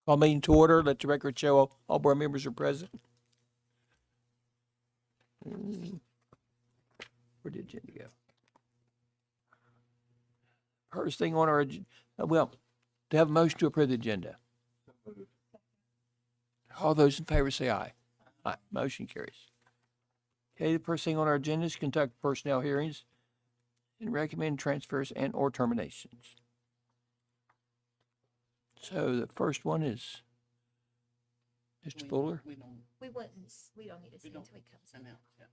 Call meeting to order. Let the record show all board members are present. Where did the agenda go? First thing on our agenda, to have a motion to approve the agenda. All those in favor say aye. Aye. Motion carries. Okay, the first thing on our agenda is conduct personnel hearings and recommend transfers and or terminations. So the first one is Mr. Fuller. We don't need to see until he comes in. announce, yeah.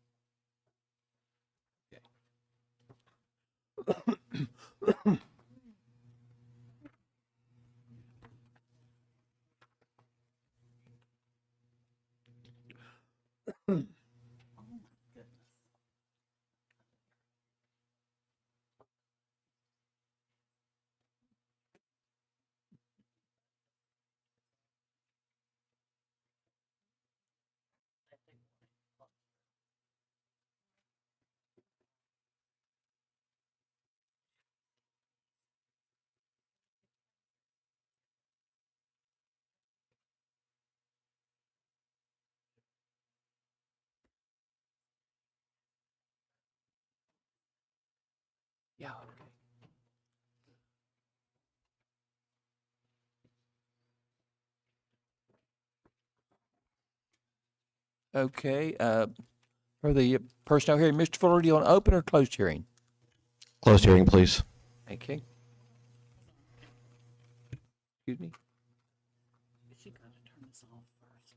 Oh my goodness. Yeah. Okay. For the personnel hearing, Mr. Fuller, do you want to open or closed hearing? Closed hearing, please. Okay. Excuse me. She gotta turn this off first.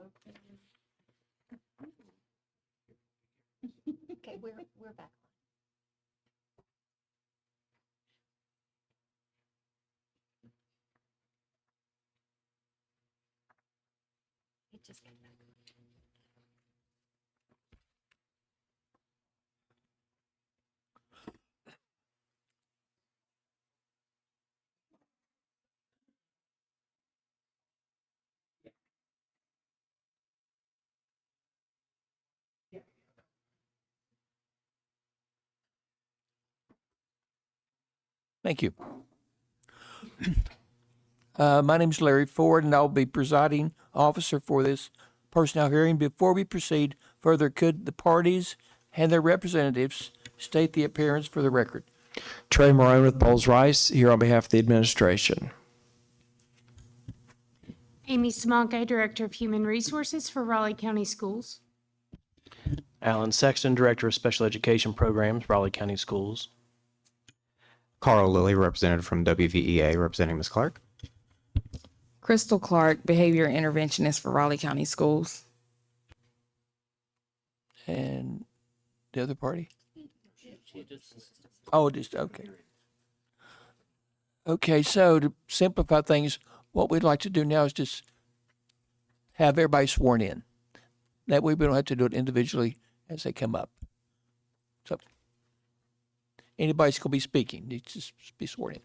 Okay, we're back. It just came back. Thank you. My name is Larry Ford, and I'll be presiding officer for this personnel hearing. Before we proceed further, could the parties and their representatives state the appearance for the record? Trey Marone with Bowles Rice, here on behalf of the administration. Amy Simonko, Director of Human Resources for Raleigh County Schools. Alan Sexton, Director of Special Education Programs, Raleigh County Schools. Carl Lilly, representative from WVEA, representing Ms. Clark. Crystal Clark, Behavior Interventionist for Raleigh County Schools. And the other party? Oh, just, okay. Okay, so to simplify things, what we'd like to do now is just have everybody sworn in. That way we don't have to do it individually as they come up. So anybody's going to be speaking, they just be sworn in.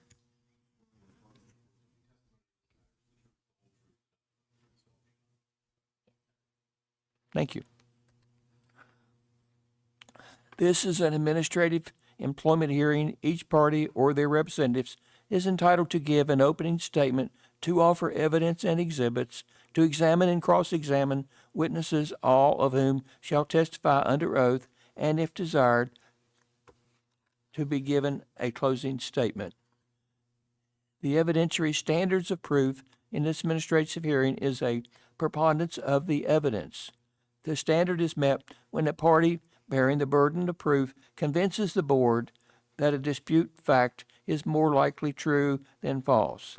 Thank you. This is an administrative employment hearing. Each party or their representatives is entitled to give an opening statement, to offer evidence and exhibits, to examine and cross-examine witnesses, all of whom shall testify under oath, and if desired, to be given a closing statement. The evidentiary standards of proof in this administrative hearing is a preponderance of the evidence. The standard is met when a party bearing the burden of proof convinces the board that a dispute fact is more likely true than false.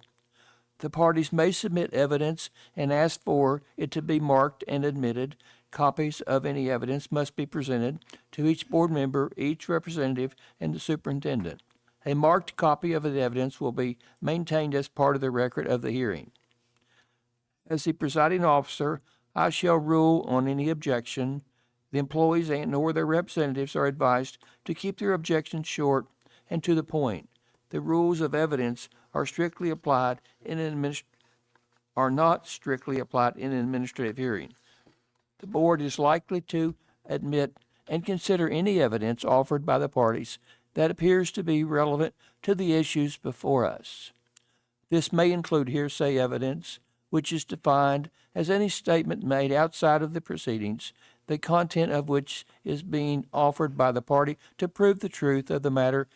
The parties may submit evidence and ask for it to be marked and admitted. Copies of any evidence must be presented to each board member, each representative, and the superintendent. A marked copy of the evidence will be maintained as part of the record of the hearing. As the presiding officer, I shall rule on any objection. The employees and or their representatives are advised to keep their objections short and to the point. The rules of evidence are strictly applied in an are not strictly applied in an administrative hearing. The board is likely to admit and consider any evidence offered by the parties that appears to be relevant to the issues before us. This may include hearsay evidence, which is defined as any statement made outside of the proceedings, the content of which is being offered by the party to prove the truth of the matter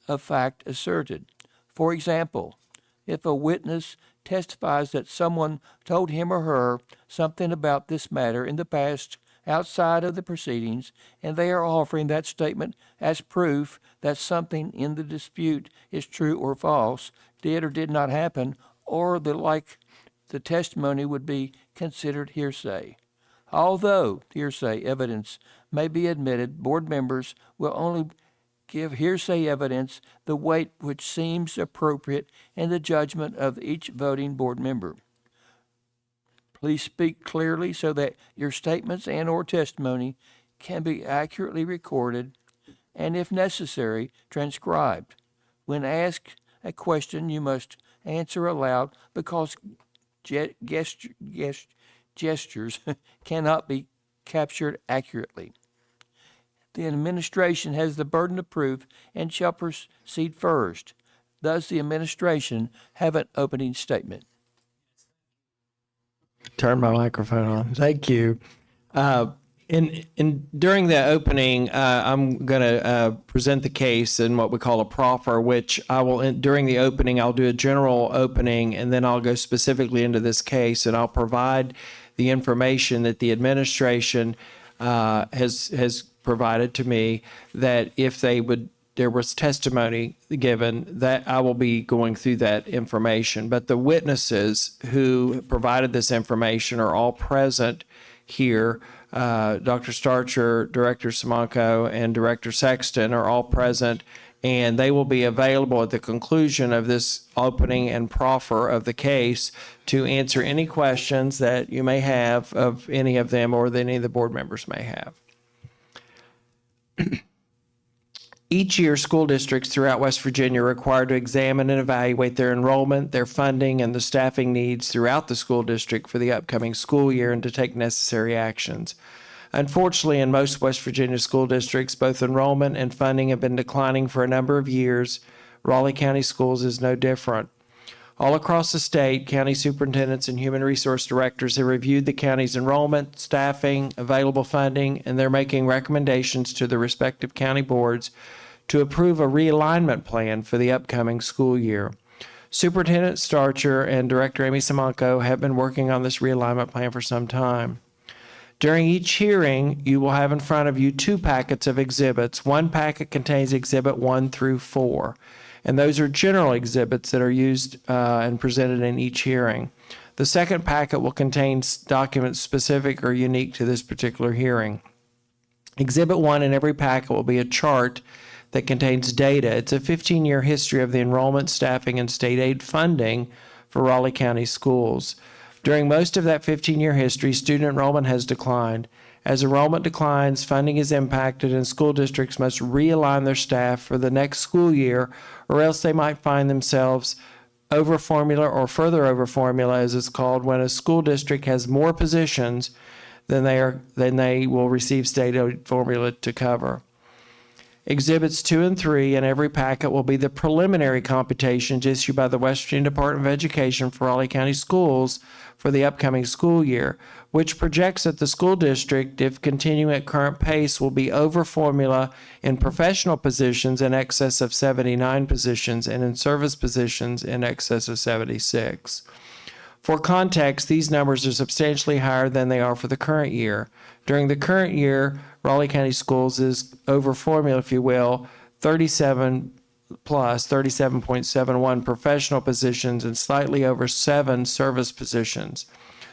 of fact asserted. For example, if a witness testifies that someone told him or her something about this matter in the past outside of the proceedings, and they are offering that statement as proof that something in the dispute is true or false, did or did not happen, or the like, the testimony would be considered hearsay. Although hearsay evidence may be admitted, board members will only give hearsay evidence the weight which seems appropriate in the judgment of each voting board member. Please speak clearly so that your statements and or testimony can be accurately recorded and, if necessary, transcribed. When asked a question, you must answer aloud because gestures cannot be captured accurately. The administration has the burden of proof and shall proceed first. Does the administration have an opening statement? Turn my microphone on. Thank you. During the opening, I'm going to present the case in what we call a proffer, which I will, during the opening, I'll do a general opening, and then I'll go specifically into this case, and I'll provide the information that the administration has provided to me, that if they would there was testimony given, that I will be going through that information. But the witnesses who provided this information are all present here. Dr. Starcher, Director Simonko, and Director Sexton are all present, and they will be available at the conclusion of this opening and proffer of the case to answer any questions that you may have of any of them or that any of the board members may have. Each year, school districts throughout West Virginia are required to examine and evaluate their enrollment, their funding, and the staffing needs throughout the school district for the upcoming school year and to take necessary actions. Unfortunately, in most West Virginia school districts, both enrollment and funding have been declining for a number of years. Raleigh County Schools is no different. All across the state, county superintendents and human resource directors have reviewed the county's enrollment, staffing, available funding, and they're making recommendations to the respective county boards to approve a realignment plan for the upcoming school year. Superintendent Starcher and Director Amy Simonko have been working on this realignment plan for some time. During each hearing, you will have in front of you 2 packets of exhibits. One packet contains Exhibit 1 through 4. And those are general exhibits that are used and presented in each hearing. The second packet will contain documents specific or unique to this particular hearing. Exhibit 1 in every packet will be a chart that contains data. It's a 15-year history of the enrollment, staffing, and state aid funding for Raleigh County schools. During most of that 15-year history, student enrollment has declined. As enrollment declines, funding is impacted, and school districts must realign their staff for the next school year, or else they might find themselves over formula or further over formula, as it's called, when a school district has more positions than they will receive state aid formula to cover. Exhibits 2 and 3 in every packet will be the preliminary computations issued by the West Virginia Department of Education for Raleigh County Schools for the upcoming school year, which projects that the school district, if continuing at current pace, will be over formula in professional positions in excess of 79 positions and in service positions in excess of 76. For context, these numbers are substantially higher than they are for the current year. During the current year, Raleigh County Schools is over formula, if you will, 37.71 professional positions and slightly over 7 service positions.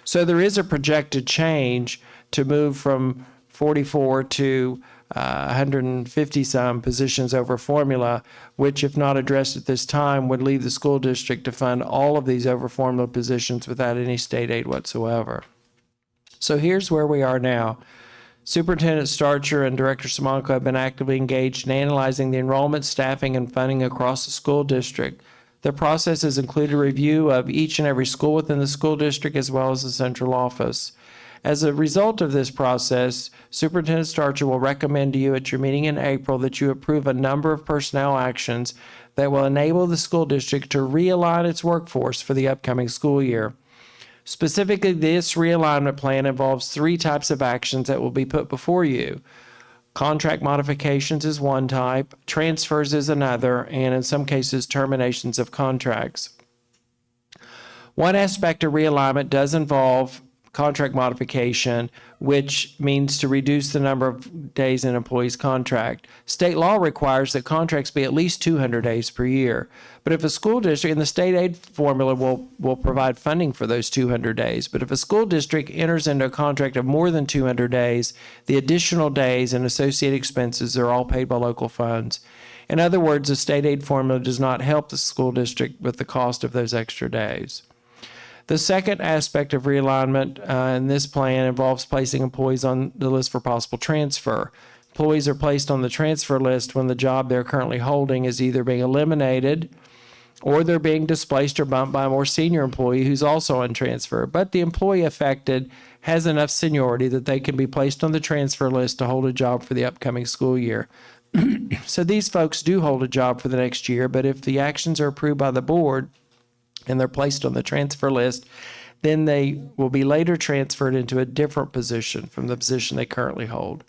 So there is a projected change to move from 44 to 150 some positions over formula, which, if not addressed at this time, would leave the school district to fund all of these over formula positions without any state aid whatsoever. So here's where we are now. Superintendent Starcher and Director Simonko have been actively engaged in analyzing the enrollment, staffing, and funding across the school district. The process has included a review of each and every school within the school district as well as the central office. As a result of this process, Superintendent Starcher will recommend to you at your meeting in April that you approve a number of personnel actions that will enable the school district to realign its workforce for the upcoming school year. Specifically, this realignment plan involves 3 types of actions that will be put before you. Contract modifications is one type, transfers is another, and in some cases, terminations of contracts. One aspect of realignment does involve contract modification, which means to reduce the number of days an employee's contract. State law requires that contracts be at least 200 days per year. But if a school district, and the state aid formula will provide funding for those 200 days, but if a school district enters into a contract of more than 200 days, the additional days and associated expenses are all paid by local funds. In other words, the state aid formula does not help the school district with the cost of those extra days. The second aspect of realignment in this plan involves placing employees on the list for possible transfer. Employees are placed on the transfer list when the job they're currently holding is either being eliminated or they're being displaced or bumped by a more senior employee who's also on transfer. But the employee affected has enough seniority that they can be placed on the transfer list to hold a job for the upcoming school year. So these folks do hold a job for the next year, but if the actions are approved by the board, and they're placed on the transfer list, then they will be later transferred into a different position from the position they currently hold.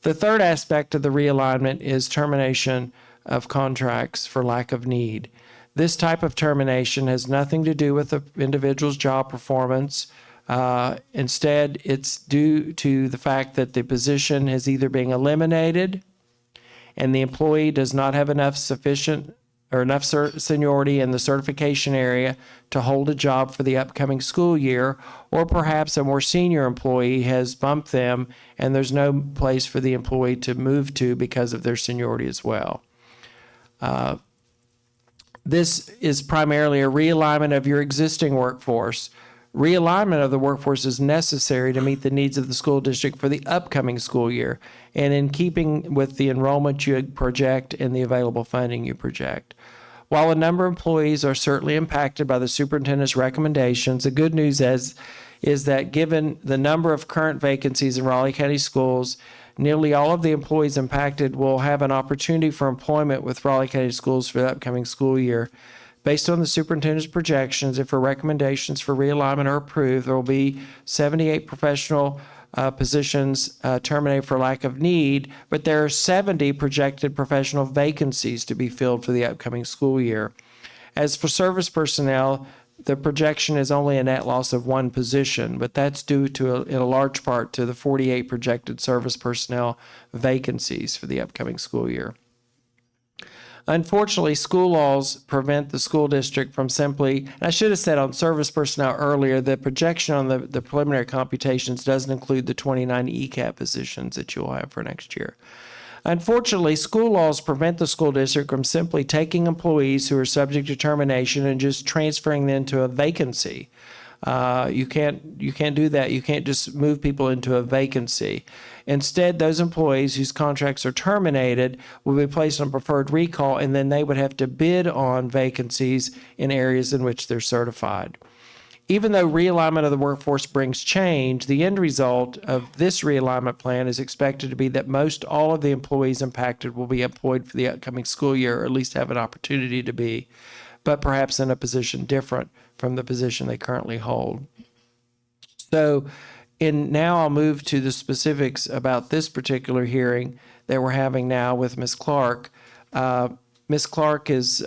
The third aspect of the realignment is termination of contracts for lack of need. This type of termination has nothing to do with the individual's job performance. Instead, it's due to the fact that the position is either being eliminated, and the employee does not have enough seniority in the certification area to hold a job for the upcoming school year, or perhaps a more senior employee has bumped them and there's no place for the employee to move to because of their seniority as well. This is primarily a realignment of your existing workforce. Realignment of the workforce is necessary to meet the needs of the school district for the upcoming school year and in keeping with the enrollment you project and the available funding you project. While a number of employees are certainly impacted by the superintendent's recommendations, the good news is that given the number of current vacancies in Raleigh County Schools, nearly all of the employees impacted will have an opportunity for employment with Raleigh County Schools for the upcoming school year. Based on the superintendent's projections, if her recommendations for realignment are approved, there will be 78 professional positions terminated for lack of need, but there are 70 projected professional vacancies to be filled for the upcoming school year. As for service personnel, the projection is only a net loss of one position, but that's due to, in a large part, to the 48 projected service personnel vacancies for the upcoming school year. Unfortunately, school laws prevent the school district from simply, and I should have said on service personnel earlier, the projection on the preliminary computations doesn't include the 29 ECAP positions that you'll have for next year. Unfortunately, school laws prevent the school district from simply taking employees who are subject to termination and just transferring them to a vacancy. You can't do that. You can't just move people into a vacancy. Instead, those employees whose contracts are terminated will be placed on preferred recall, and then they would have to bid on vacancies in areas in which they're certified. Even though realignment of the workforce brings change, the end result of this realignment plan is expected to be that most all of the employees impacted will be employed for the upcoming school year, or at least have an opportunity to be, but perhaps in a position different from the position they currently hold. So, now I'll move to the specifics about this particular hearing that we're having now with Ms. Clark. Ms. Clark is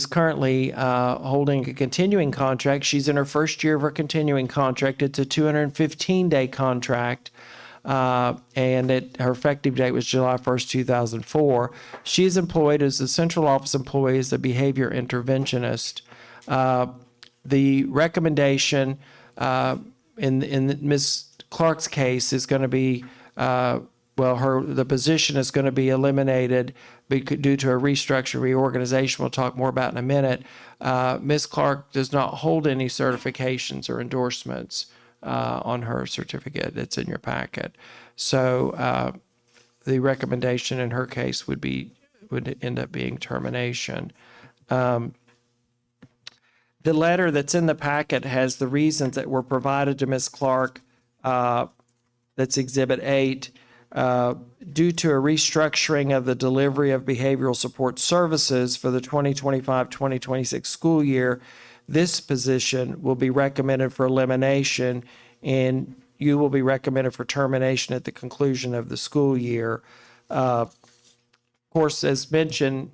currently holding a continuing contract. She's in her first year of her continuing contract. It's a 215-day contract, and her effective date was July 1st, 2004. She's employed as a central office employee as a behavior interventionist. The recommendation in Ms. Clark's case is going to be, the position is going to be eliminated due to a restructure, reorganization we'll talk more about in a minute. Ms. Clark does not hold any certifications or endorsements on her certificate that's in your packet. So the recommendation in her case would end up being termination. The letter that's in the packet has the reasons that were provided to Ms. Clark, that's Exhibit 8, due to a restructuring of the delivery of behavioral support services for the 2025-2026 school year. This position will be recommended for elimination, and you will be recommended for termination at the conclusion of the school year. Of course, as mentioned,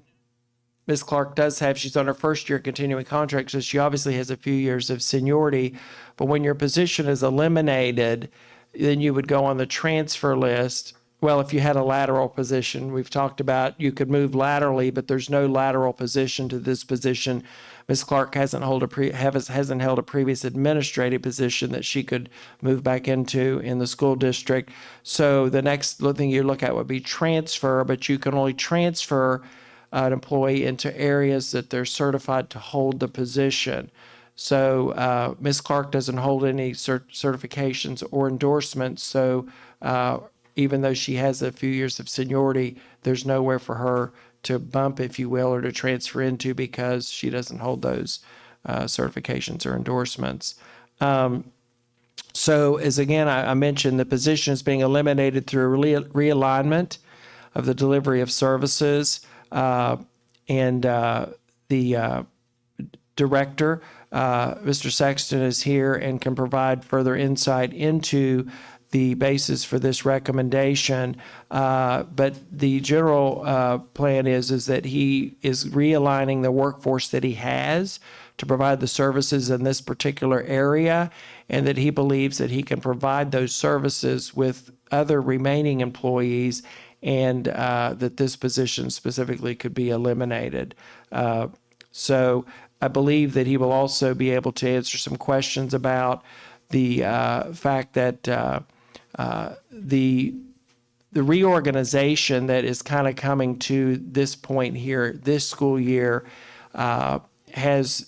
Ms. Clark she's on her first year continuing contract, so she obviously has a few years of seniority. But when your position is eliminated, then you would go on the transfer list. Well, if you had a lateral position, we've talked about you could move laterally, but there's no lateral position to this position. Ms. Clark hasn't held a previous administrative position that she could move back into in the school district. So the next thing you look at would be transfer, but you can only transfer an employee into areas that they're certified to hold the position. So Ms. Clark doesn't hold any certifications or endorsements. So even though she has a few years of seniority, there's nowhere for her to bump, if you will, or to transfer into because she doesn't hold those certifications or endorsements. So as again, I mentioned, the position is being eliminated through a realignment of the delivery of services. And the director, Mr. Sexton, is here and can provide further insight into the basis for this recommendation. But the general plan is that he is realigning the workforce that he has to provide the services in this particular area, and that he believes that he can provide those services with other remaining employees and that this position specifically could be eliminated. So I believe that he will also be able to answer some questions about the fact that the reorganization that is kind of coming to this point here, this school year, has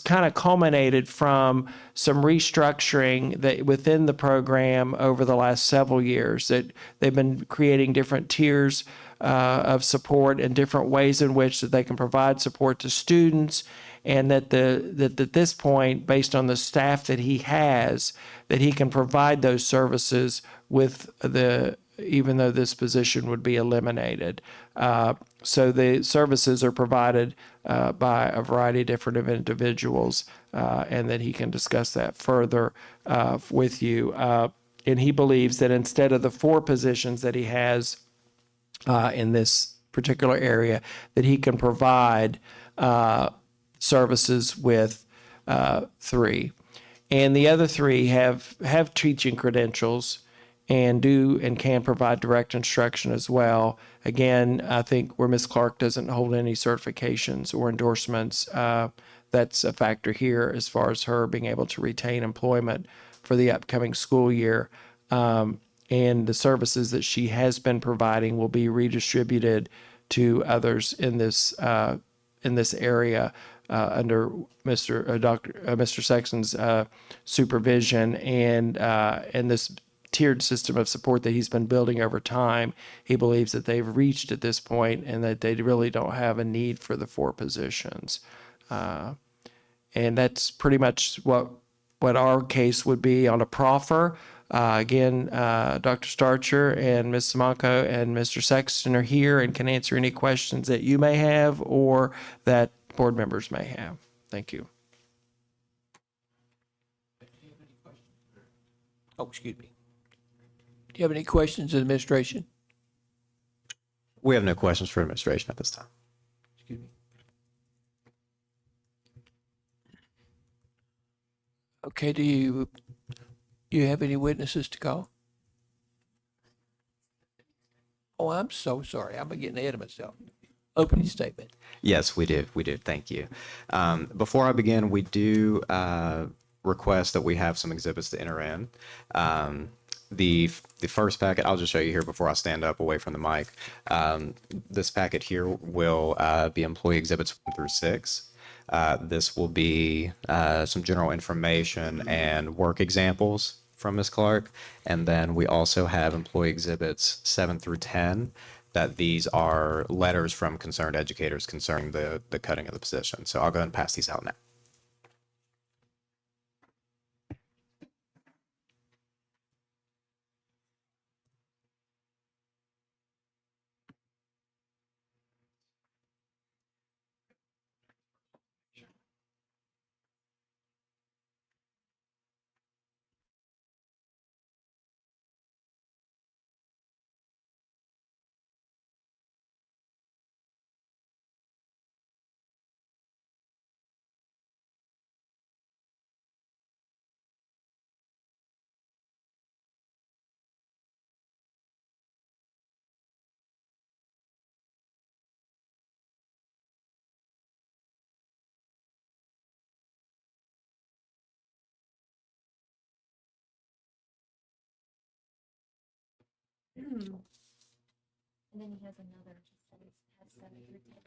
kind of culminated from some restructuring that within the program over the last several years. That they've been creating different tiers of support and different ways in which that they can provide support to students, and that at this point, based on the staff that he has, that he can provide those services with even though this position would be eliminated. So the services are provided by a variety of different individuals, and that he can discuss that further with you. And he believes that instead of the 4 positions that he has in this particular area, that he can provide services with 3. And the other 3 have teaching credentials and can provide direct instruction as well. Again, I think where Ms. Clark doesn't hold any certifications or endorsements, that's a factor here as far as her being able to retain employment for the upcoming school year. And the services that she has been providing will be redistributed to others in this area under Mr. Sexton's supervision, and this tiered system of support that he's been building over time. He believes that they've reached at this point, and that they really don't have a need for the 4 positions. And that's pretty much what our case would be on a proffer. Again, Dr. Starcher and Ms. Simonko and Mr. Sexton are here and can answer any questions that you may have or that board members may have. Thank you. Oh, excuse me. Do you have any questions, administration? We have no questions for administration at this time. Excuse me. Okay, do you have any witnesses to call? Oh, I'm so sorry. I'm getting ahead of myself. Opening statement. Yes, we do. We do. Thank you. Before I begin, we do request that we have some exhibits to enter in. The first packet, I'll just show you here before I stand up away from the mic. This packet here will be employee exhibits 1 through 6. This will be some general information and work examples from Ms. Clark. And then we also have employee exhibits 7 through 10, that these are letters from concerned educators concerning the cutting of the position. So I'll go ahead and pass these out now. And then he has another, just says, has 7 through 10.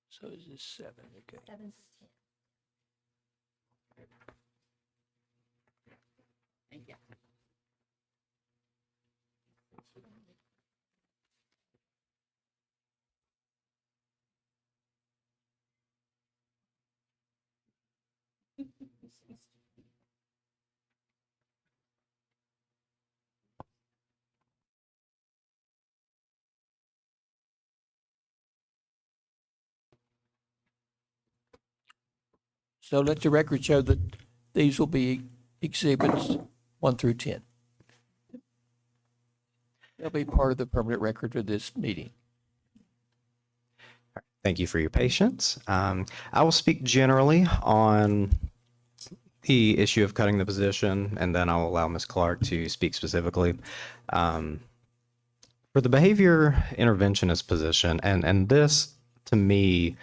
So is this 7? Okay. 7 through 10. Thank you. So let the record show that these will be exhibits 1 through 10. They'll be part of the permanent record of this meeting. Thank you for your patience. I will speak generally on the issue of cutting the position, and then I'll allow Ms. Clark to speak specifically. For the behavior interventionist position, and this, to me,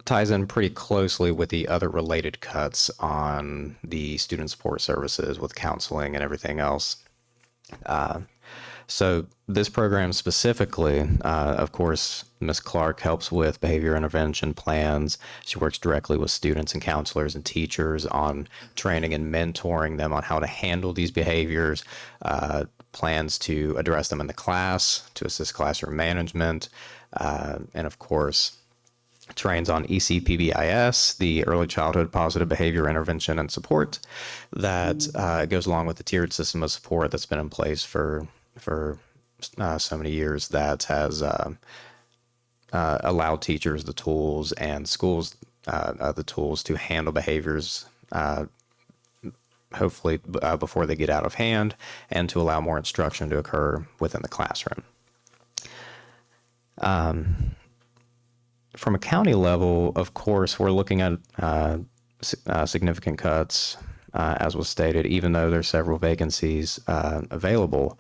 ties in pretty closely with the other related cuts on the student support services with counseling and everything else. So this program specifically, of course, Ms. Clark helps with behavior intervention plans. She works directly with students and counselors and teachers on training and mentoring them on how to handle these behaviors, plans to address them in the class, to assist classroom management, and of course, trains on ECPBIS, the Early Childhood Positive Behavior Intervention and Support, that goes along with the tiered system of support that's been in place for so many years, that has allowed teachers the tools and schools the tools to handle behaviors, hopefully before they get out of hand, and to allow more instruction to occur within the classroom. From a county level, of course, we're looking at significant cuts, as was stated, even though there's several vacancies available.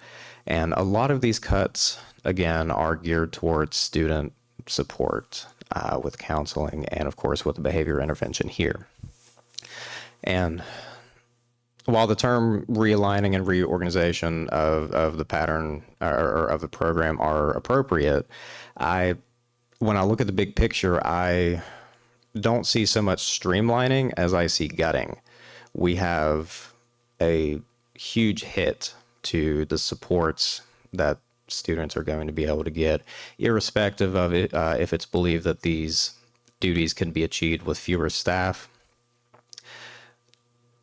And a lot of these cuts, again, are geared towards student support with counseling and, of course, with the behavior intervention here. And while the term realigning and reorganization of the pattern or of the program are appropriate, when I look at the big picture, I don't see so much streamlining as I see gutting. We have a huge hit to the supports that students are going to be able to get, irrespective of it, if it's believed that these duties can be achieved with fewer staff.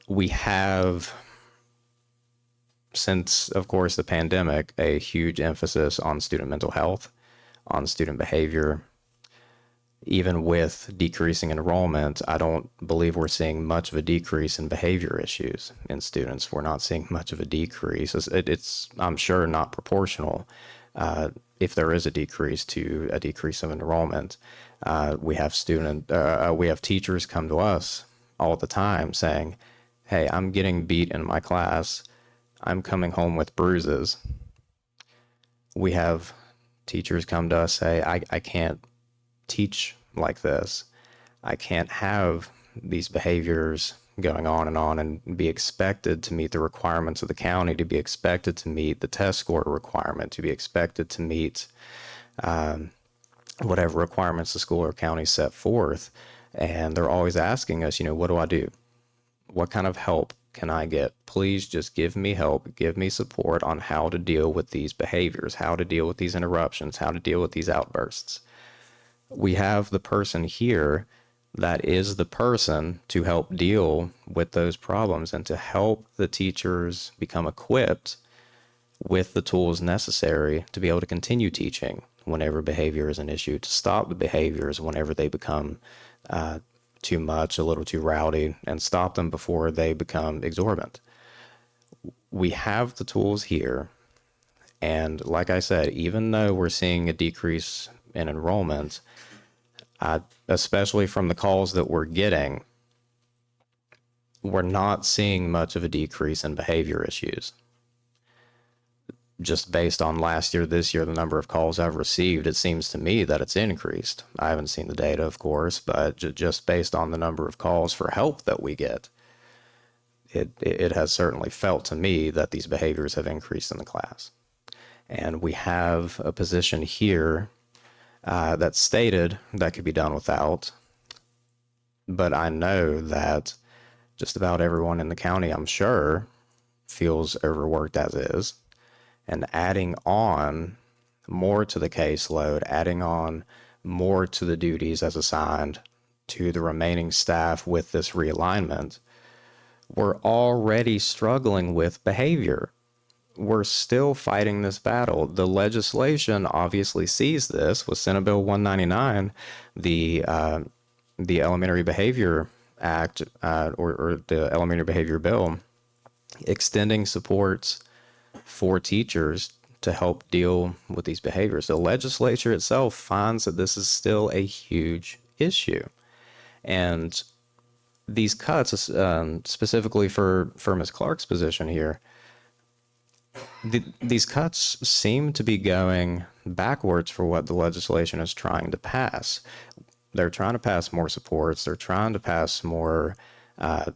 We have, since, of course, the pandemic, a huge emphasis on student mental health, on student behavior. Even with decreasing enrollment, I don't believe we're seeing much of a decrease in behavior issues in students. We're not seeing much of a decrease. It's I'm sure, not proportional. If there is a decrease to a decrease of enrollment, we have teachers come to us all the time saying, "Hey, I'm getting beat in my class. I'm coming home with bruises." We have teachers come to us say, I can't teach like this. I can't have these behaviors going on and be expected to meet the requirements of the county, to be expected to meet the test score requirement, to be expected to meet whatever requirements the school or county set forth. And they're always asking us, what do I do? What kind of help can I get? Please just give me help, give me support on how to deal with these behaviors, how to deal with these interruptions, how to deal with these outbursts. We have the person here that is the person to help deal with those problems and to help the teachers become equipped with the tools necessary to be able to continue teaching whenever behavior is an issue, to stop the behaviors whenever they become too much, a little too rowdy, and stop them before they become exorbitant. We have the tools here. And like I said, even though we're seeing a decrease in enrollment, especially from the calls that we're getting, we're not seeing much of a decrease in behavior issues. Just based on last year, this year, the number of calls I've received, it seems to me that it's increased. I haven't seen the data, of course, but just based on the number of calls for help that we get, it has certainly felt to me that these behaviors have increased in the class. And we have a position here that's stated that could be done without, but I know that just about everyone in the county, I'm sure, feels overworked as is. And adding on more to the caseload, adding on more to the duties as assigned to the remaining staff with this realignment, we're already struggling with behavior. We're still fighting this battle. The legislation obviously sees this with Senate Bill 199, the Elementary Behavior Act, or the Elementary Behavior Bill, extending supports for teachers to help deal with these behaviors. The legislature itself finds that this is still a huge issue. And these cuts, specifically for Ms. Clark's position here, these cuts seem to be going backwards for what the legislation is trying to pass. They're trying to pass more supports. They're trying to pass more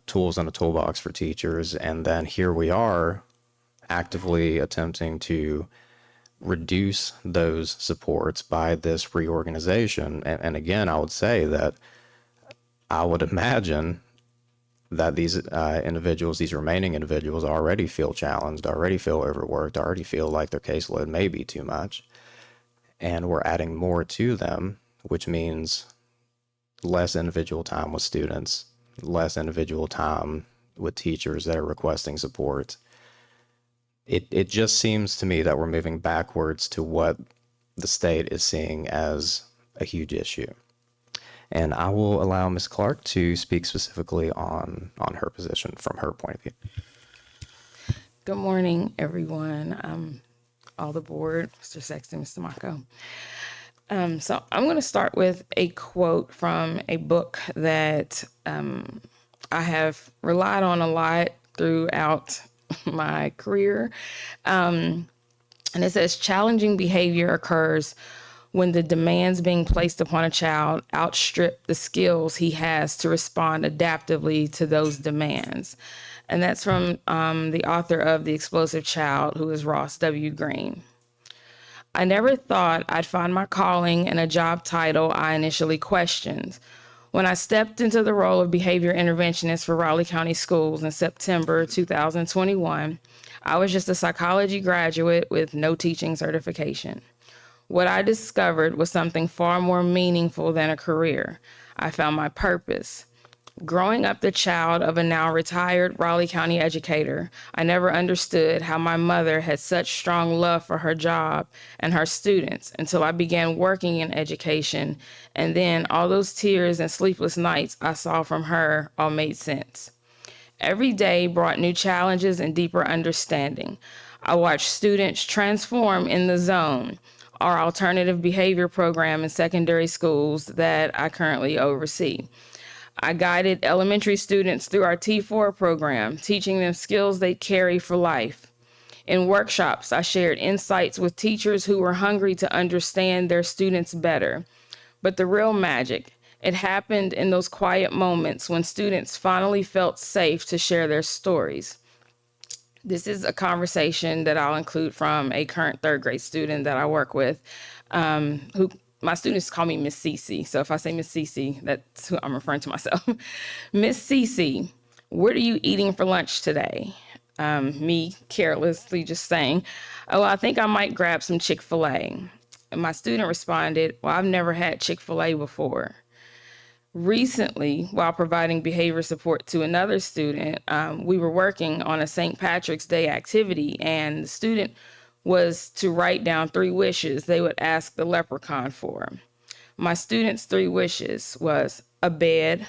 tools in a toolbox for teachers. And then here we are actively attempting to reduce those supports by this reorganization. And again, I would say that I would imagine that these individuals, these remaining individuals, already feel challenged, already feel overworked, already feel like their caseload may be too much. And we're adding more to them, which means less individual time with students, less individual time with teachers that are requesting support. It just seems to me that we're moving backwards to what the state is seeing as a huge issue. And I will allow Ms. Clark to speak specifically on her position from her point of view. Good morning, everyone. All the board, Mr. Sexton, Mr. Mako. So I'm going to start with a quote from a book that I have relied on a lot throughout my career. And it says, challenging behavior occurs when the demands being placed upon a child outstrip the skills he has to respond adaptively to those demands. And that's from the author of The Explosive Child, who is Ross W. Green. I never thought I'd find my calling in a job title I initially questioned. When I stepped into the role of behavior interventionist for Raleigh County Schools in September 2021, I was just a psychology graduate with no teaching certification. What I discovered was something far more meaningful than a career. I found my purpose. Growing up the child of a now retired Raleigh County educator, I never understood how my mother had such strong love for her job and her students until I began working in education, and then all those tears and sleepless nights I saw from her all made sense. Every day brought new challenges and deeper understanding. I watched students transform in the zone, our alternative behavior program in secondary schools that I currently oversee. I guided elementary students through our T4 program, teaching them skills they carry for life. In workshops, I shared insights with teachers who were hungry to understand their students better. But the real magic, it happened in those quiet moments when students finally felt safe to share their stories. This is a conversation that I'll include from a current third grade student that I work with, who my students call me Miss Cece. So if I say Miss Cece, that's who I'm referring to myself. Miss Cece, what are you eating for lunch today? Me carelessly just saying, oh, I think I might grab some Chick-fil-A. And my student responded, well, I've never had Chick-fil-A before. Recently, while providing behavior support to another student, we were working on a St. Patrick's Day activity, and the student was to write down 3 wishes they would ask the leprechaun for. My student's 3 wishes was a bed,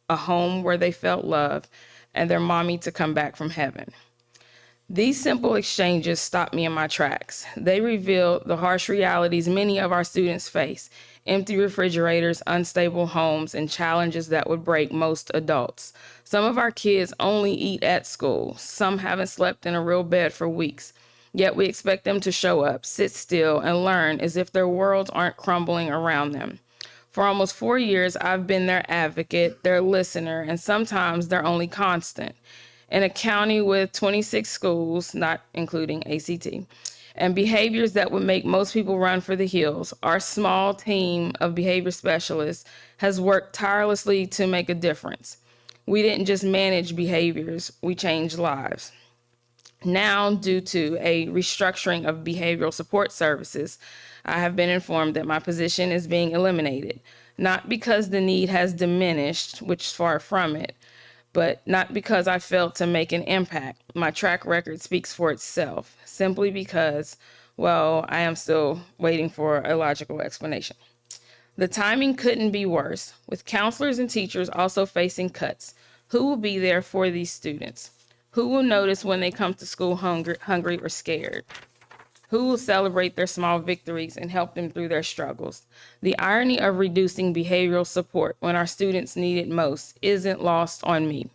a home where they felt love, and their mommy to come back from heaven. These simple exchanges stopped me in my tracks. They revealed the harsh realities many of our students face: empty refrigerators, unstable homes, and challenges that would break most adults. Some of our kids only eat at school. Some haven't slept in a real bed for weeks. Yet we expect them to show up, sit still, and learn as if their worlds aren't crumbling around them. For almost 4 years, I've been their advocate, their listener, and sometimes their only constant. In a county with 26 schools, not including ACT, and behaviors that would make most people run for the hills, our small team of behavior specialists has worked tirelessly to make a difference. We didn't just manage behaviors, we changed lives. Now, due to a restructuring of behavioral support services, I have been informed that my position is being eliminated, not because the need has diminished, which is far from it, but not because I failed to make an impact. My track record speaks for itself, simply because, well, I am still waiting for a logical explanation. The timing couldn't be worse, with counselors and teachers also facing cuts. Who will be there for these students? Who will notice when they come to school hungry or scared? Who will celebrate their small victories and help them through their struggles? The irony of reducing behavioral support when our students need it most isn't lost on me.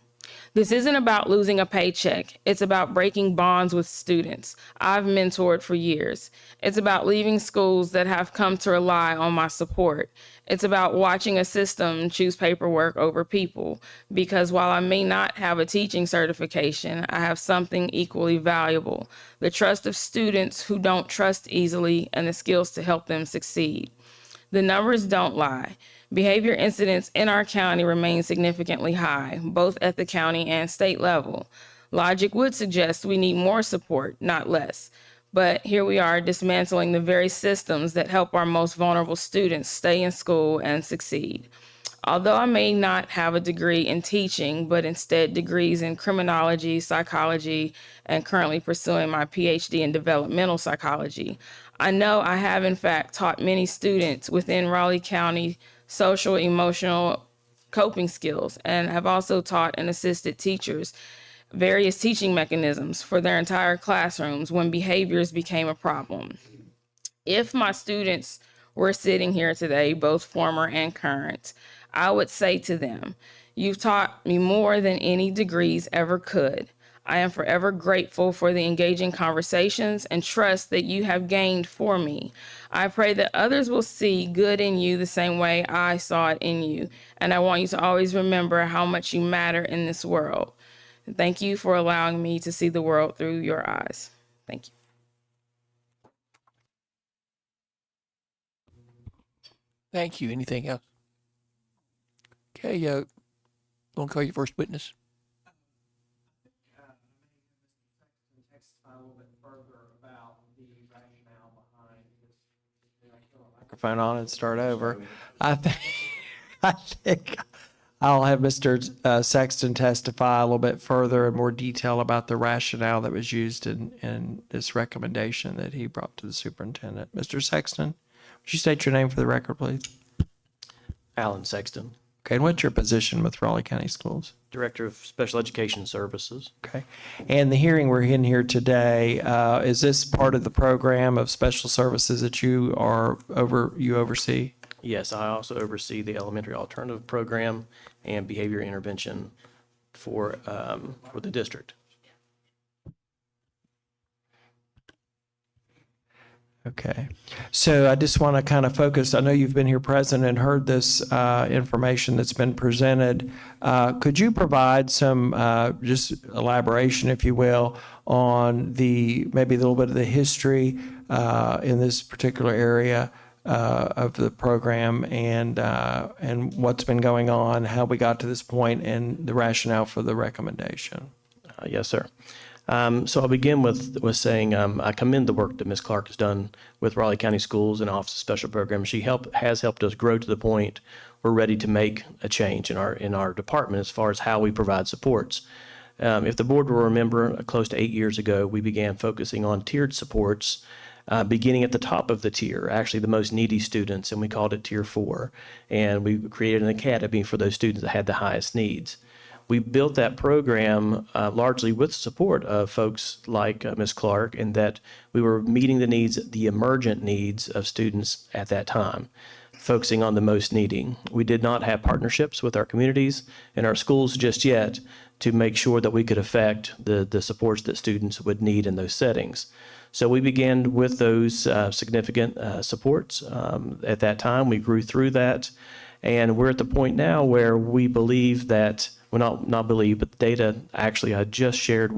This isn't about losing a paycheck. It's about breaking bonds with students I've mentored for years. It's about leaving schools that have come to rely on my support. It's about watching a system choose paperwork over people, because while I may not have a teaching certification, I have something equally valuable: the trust of students who don't trust easily and the skills to help them succeed. The numbers don't lie. Behavior incidents in our county remain significantly high, both at the county and state level. Logic would suggest we need more support, not less. But here we are dismantling the very systems that help our most vulnerable students stay in school and succeed. Although I may not have a degree in teaching, but instead degrees in criminology, psychology, and currently pursuing my PhD in developmental psychology, I know I have in fact taught many students within Raleigh County social, emotional coping skills, and have also taught and assisted teachers various teaching mechanisms for their entire classrooms when behaviors became a problem. If my students were sitting here today, both former and current, I would say to them, "You've taught me more than any degrees ever could. I am forever grateful for the engaging conversations and trust that you have gained for me. I pray that others will see good in you the same way I saw it in you, and I want you to always remember how much you matter in this world. Thank you for allowing me to see the world through your eyes." Thank you. Thank you. Anything else? Okay, want to call your first witness? Microphone on and start over. I think, I think I'll have Mr. Sexton testify a little bit further in more detail about the rationale that was used in this recommendation that he brought to the superintendent. Mr. Sexton, would you state your name for the record, please? Alan Sexton, Okay, and what's your position with Raleigh County Schools? Director of Special Education Services. Okay, and the hearing we're in here today, is this part of the program of special services that you oversee? Yes, I also oversee the Elementary Alternative Program and Behavior Intervention for the district. Okay, so I just want to kind of focus, I know you've been here present and heard this information that's been presented. Could you provide some just elaboration, if you will, on maybe a little bit of the history in this particular area of the program and what's been going on, how we got to this point, and the rationale for the recommendation? Yes, sir. So I'll begin with saying I commend the work that Ms. Clark has done with Raleigh County Schools and Office of Special Programs. She has helped us grow to the point we're ready to make a change in our department as far as how we provide supports. If the board will remember, close to 8 years ago, we began focusing on tiered supports, beginning at the top of the tier, actually the most needy students, and we called it Tier 4. And we created an academy for those students that had the highest needs. We built that program largely with support of folks like Ms. Clark, in that we were meeting the emergent needs of students at that time, focusing on the most needing. We did not have partnerships with our communities and our schools just yet to make sure that we could affect the supports that students would need in those settings. So we began with those significant supports. At that time, we grew through that, and we're at the point now where we believe that, well, not believe, but the data actually I just shared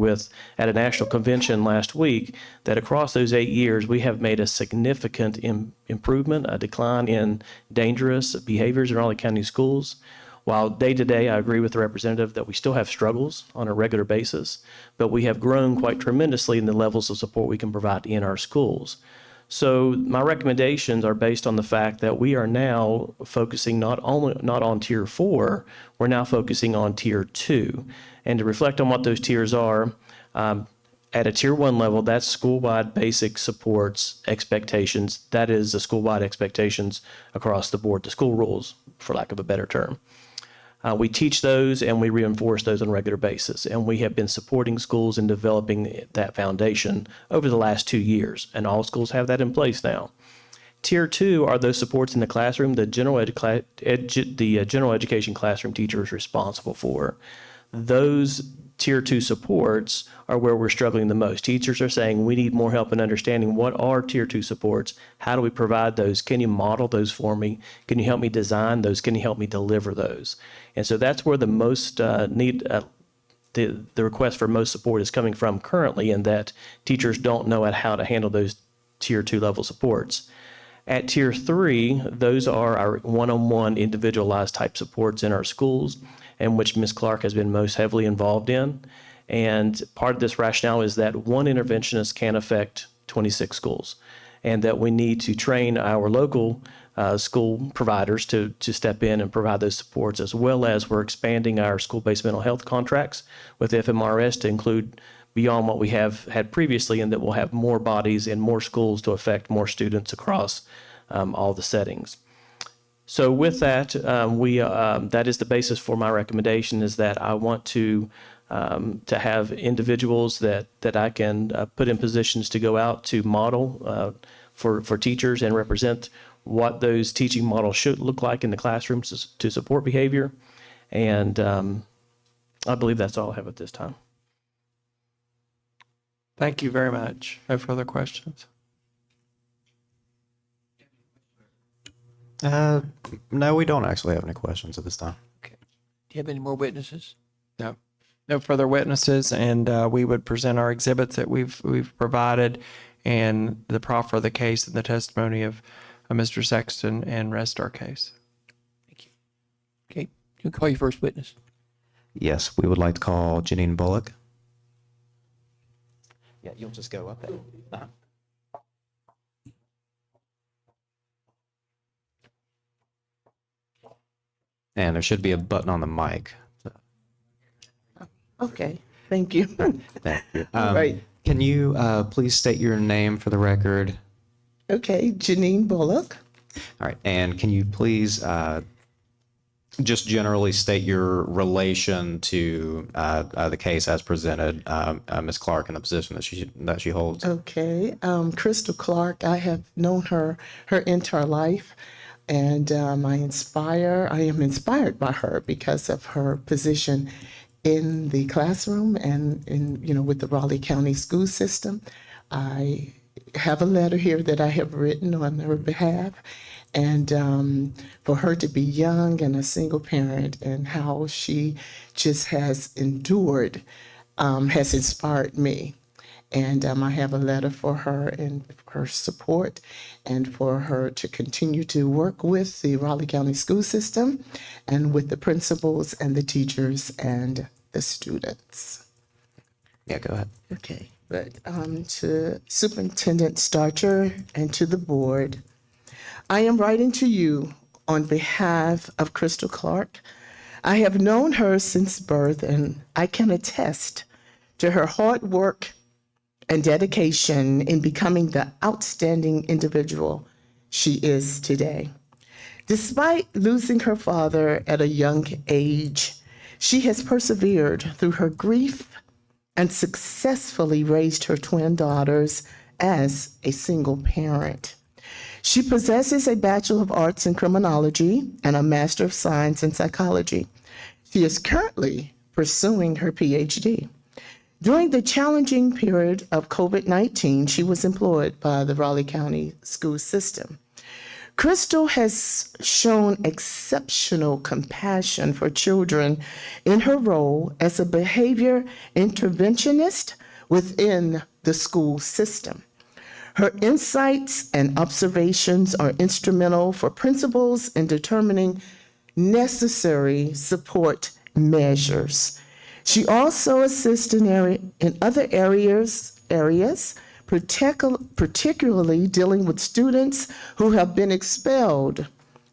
at a national convention last week, that across those 8 years, we have made a significant improvement, a decline in dangerous behaviors in Raleigh County schools. While day to day, I agree with the representative that we still have struggles on a regular basis, but we have grown quite tremendously in the levels of support we can provide in our schools. So my recommendations are based on the fact that we are now focusing not on Tier 4, we're now focusing on Tier 2. And to reflect on what those tiers are, at a Tier 1 level, that's school-wide basic supports expectations. That is the school-wide expectations across the board, the school rules, for lack of a better term. We teach those and we reinforce those on a regular basis. And we have been supporting schools in developing that foundation over the last 2 years. And all schools have that in place now. Tier 2 are those supports in the classroom the general education classroom teacher is responsible for. Those Tier 2 supports are where we're struggling the most. Teachers are saying we need more help in understanding what are Tier 2 supports. How do we provide those? Can you model those for me? Can you help me design those? Can you help me deliver those? And so that's where the most the request for most support is coming from currently, in that teachers don't know how to handle those Tier 2 level supports. At Tier 3, those are our one-on-one individualized type supports in our schools, and which Ms. Clark has been most heavily involved in. And part of this rationale is that one interventionist can affect 26 schools, and that we need to train our local school providers to step in and provide those supports, as well as we're expanding our school-based mental health contracts with FMRS to include beyond what we have had previously, and that we'll have more bodies in more schools to affect more students across all the settings. So with that, that is the basis for my recommendation, is that I want to have individuals that I can put in positions to go out to model for teachers and represent what those teaching models should look like in the classrooms to support behavior. And I believe that's all I have at this time. Thank you very much. No further questions? No, we don't actually have any questions at this time. Do you have any more witnesses? No. No further witnesses, and we would present our exhibits that we've provided, and the proffer of the case and the testimony of Mr. Sexton, and rest our case. Thank you. Okay, you can call your first witness. Yes, we would like to call Janine Bullock. Yeah, you'll just go up there. Uh-huh. And there should be a button on the mic. Okay, thank you. Thank you. Right. Can you please state your name for the record? Okay, Janine Bullock. All right. And can you please just generally state your relation to the case as presented, Ms. Clark, in the position that she holds? Okay, Crystal Clark, I have known her entire life, and I am inspired by her because of her position in the classroom and with the Raleigh County school system. I have a letter here that I have written on her behalf, and for her to be young and a single parent, and how she just has endured, has inspired me. And I have a letter for her and her support, and for her to continue to work with the Raleigh County school system and with the principals and the teachers and the students. Yeah, go ahead. Okay, but to Superintendent Starcher and to the board, I am writing to you on behalf of Crystal Clark. I have known her since birth, and I can attest to her hard work and dedication in becoming the outstanding individual she is today. Despite losing her father at a young age, she has persevered through her grief and successfully raised her twin daughters as a single parent. She possesses a Bachelor of Arts in Criminology and a Master of Science in Psychology. She is currently pursuing her PhD. During the challenging period of COVID-19, she was employed by the Raleigh County school system. Crystal has shown exceptional compassion for children in her role as a behavior interventionist within the school system. Her insights and observations are instrumental for principals in determining necessary support measures. She also assists in other areas, particularly dealing with students who have been expelled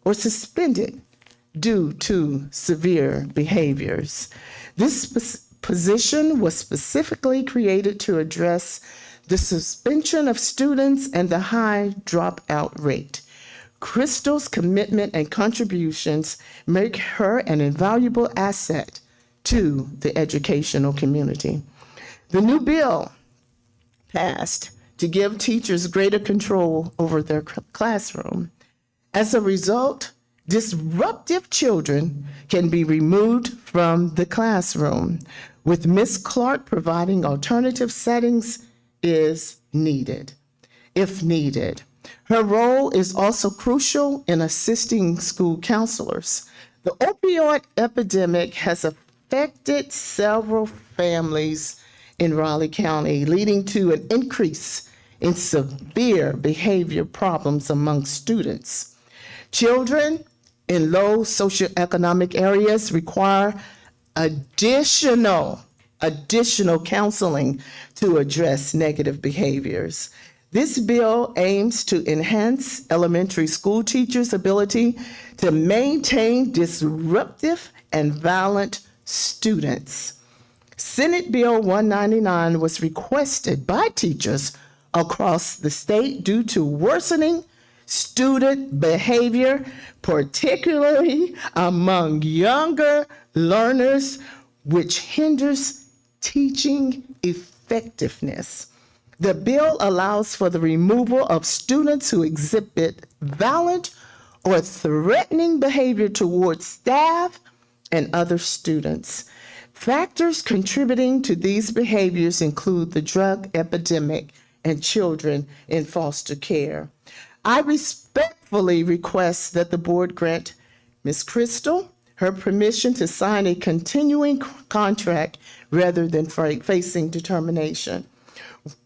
or suspended due to severe behaviors. This position was specifically created to address the suspension of students and the high dropout rate. Crystal's commitment and contributions make her an invaluable asset to the educational community. The new bill passed to give teachers greater control over their classroom. As a result, disruptive children can be removed from the classroom, with Ms. Clark providing alternative settings is needed, if needed. Her role is also crucial in assisting school counselors. The opioid epidemic has affected several families in Raleigh County, leading to an increase in severe behavior problems among students. Children in low socioeconomic areas require additional counseling to address negative behaviors. This bill aims to enhance elementary school teachers' ability to maintain disruptive and violent students. Senate Bill 199 was requested by teachers across the state due to worsening student behavior, particularly among younger learners, which hinders teaching effectiveness. The bill allows for the removal of students who exhibit violent or threatening behavior towards staff and other students. Factors contributing to these behaviors include the drug epidemic and children in foster care. I respectfully request that the board grant Ms. Crystal her permission to sign a continuing contract rather than facing termination.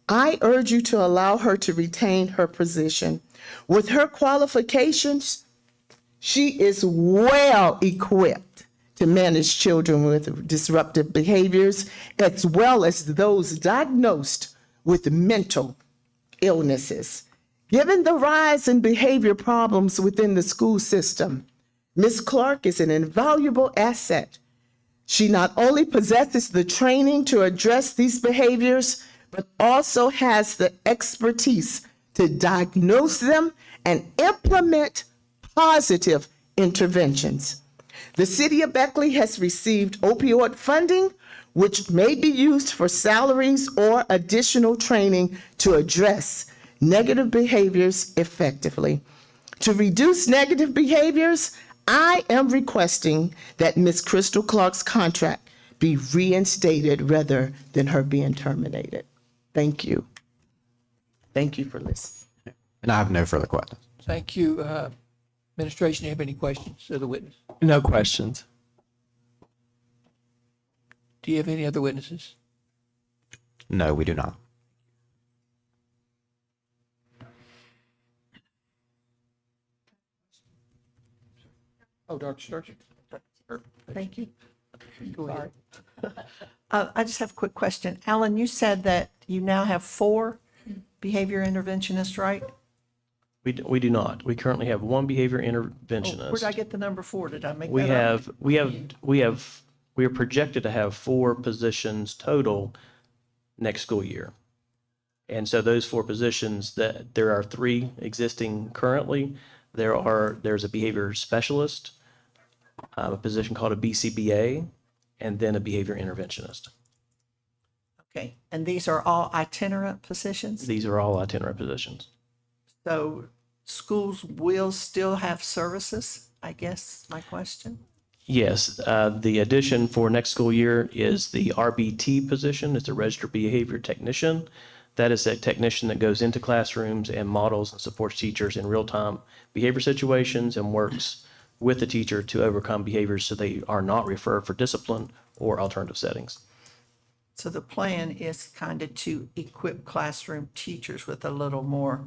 I urge you to allow her to retain her position. With her qualifications, she is well equipped to manage children with disruptive behaviors, as well as those diagnosed with mental illnesses. Given the rise in behavior problems within the school system, Ms. Clark is an invaluable asset. She not only possesses the training to address these behaviors, but also has the expertise to diagnose them and implement positive interventions. The City of Beckley has received opioid funding, which may be used for salaries or additional training to address negative behaviors effectively. To reduce negative behaviors, I am requesting that Ms. Crystal Clark's contract be reinstated rather than her being terminated. Thank you. Thank you for listening. And I have no further questions. Thank you. Administration, do you have any questions of the witness? No questions. Do you have any other witnesses? No, we do not. Oh, Dr. Starcher. Thank you. Go ahead. I just have a quick question. Alan, you said that you now have 4 behavior interventionists, right? We do not. We currently have one behavior Oh, interventionist. where did I get the number 4? Did I make We that up? we are projected to have 4 positions total next school year. And so those 4 positions, that there are 3 existing currently. There's a behavior specialist, a position called a BCBA, and then a behavior interventionist. Okay, and these are all itinerant positions? These are all itinerant positions. So schools will still have services, I guess, my question? Yes, the addition for next school year is the RBT position. It's a registered behavior technician. That is a technician that goes into classrooms and models and supports teachers in real-time behavior situations and works with the teacher to overcome behaviors so they are not referred for discipline or alternative settings. So the plan is kind of to equip classroom teachers with a little more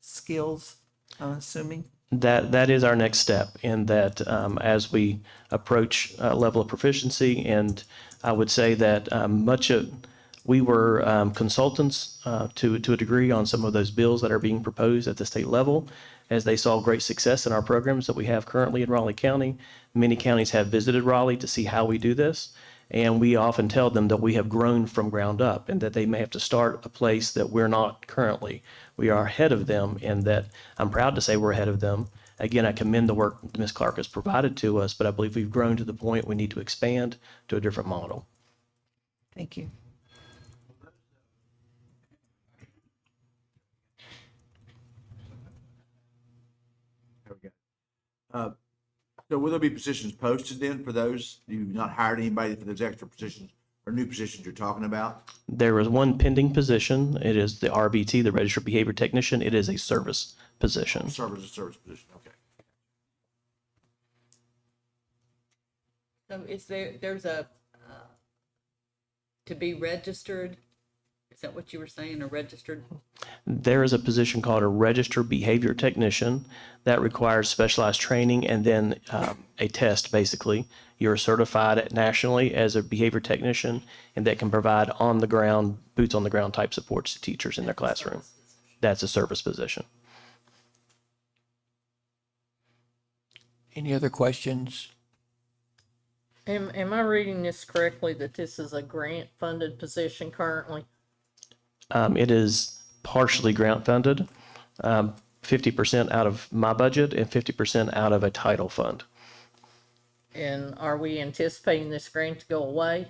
skills, I'm assuming? That is our next step in that as we approach a level of proficiency, and I would say that we were consultants to a degree on some of those bills that are being proposed at the state level, as they saw great success in our programs that we have currently in Raleigh County. Many counties have visited Raleigh to see how we do this. And we often tell them that we have grown from ground up and that they may have to start a place that we're not currently. We are ahead of them, and that I'm proud to say we're ahead of them. Again, I commend the work that Ms. Clark has provided to us, but I believe we've grown to the point we need to expand to a different model. Thank you. So will there be positions posted then for those? You've not hired anybody for those extra positions or new positions you're talking about? There is one pending position. It is the RBT, the Registered Behavior Technician. It is a service position. Service position, okay. So is there's a, to be registered? Is that what you were saying, a registered? There is a position called a Registered Behavior Technician that requires specialized training and then a test, basically. You're certified nationally as a behavior technician, and that can provide on-the-ground, boots-on-the-ground type supports to teachers in their classroom. That's a service position. Any other questions? Am I reading this correctly, that this is a grant-funded position currently? It is partially grant funded, 50% out of my budget and 50% out of a title fund. And are we anticipating this grant to go away?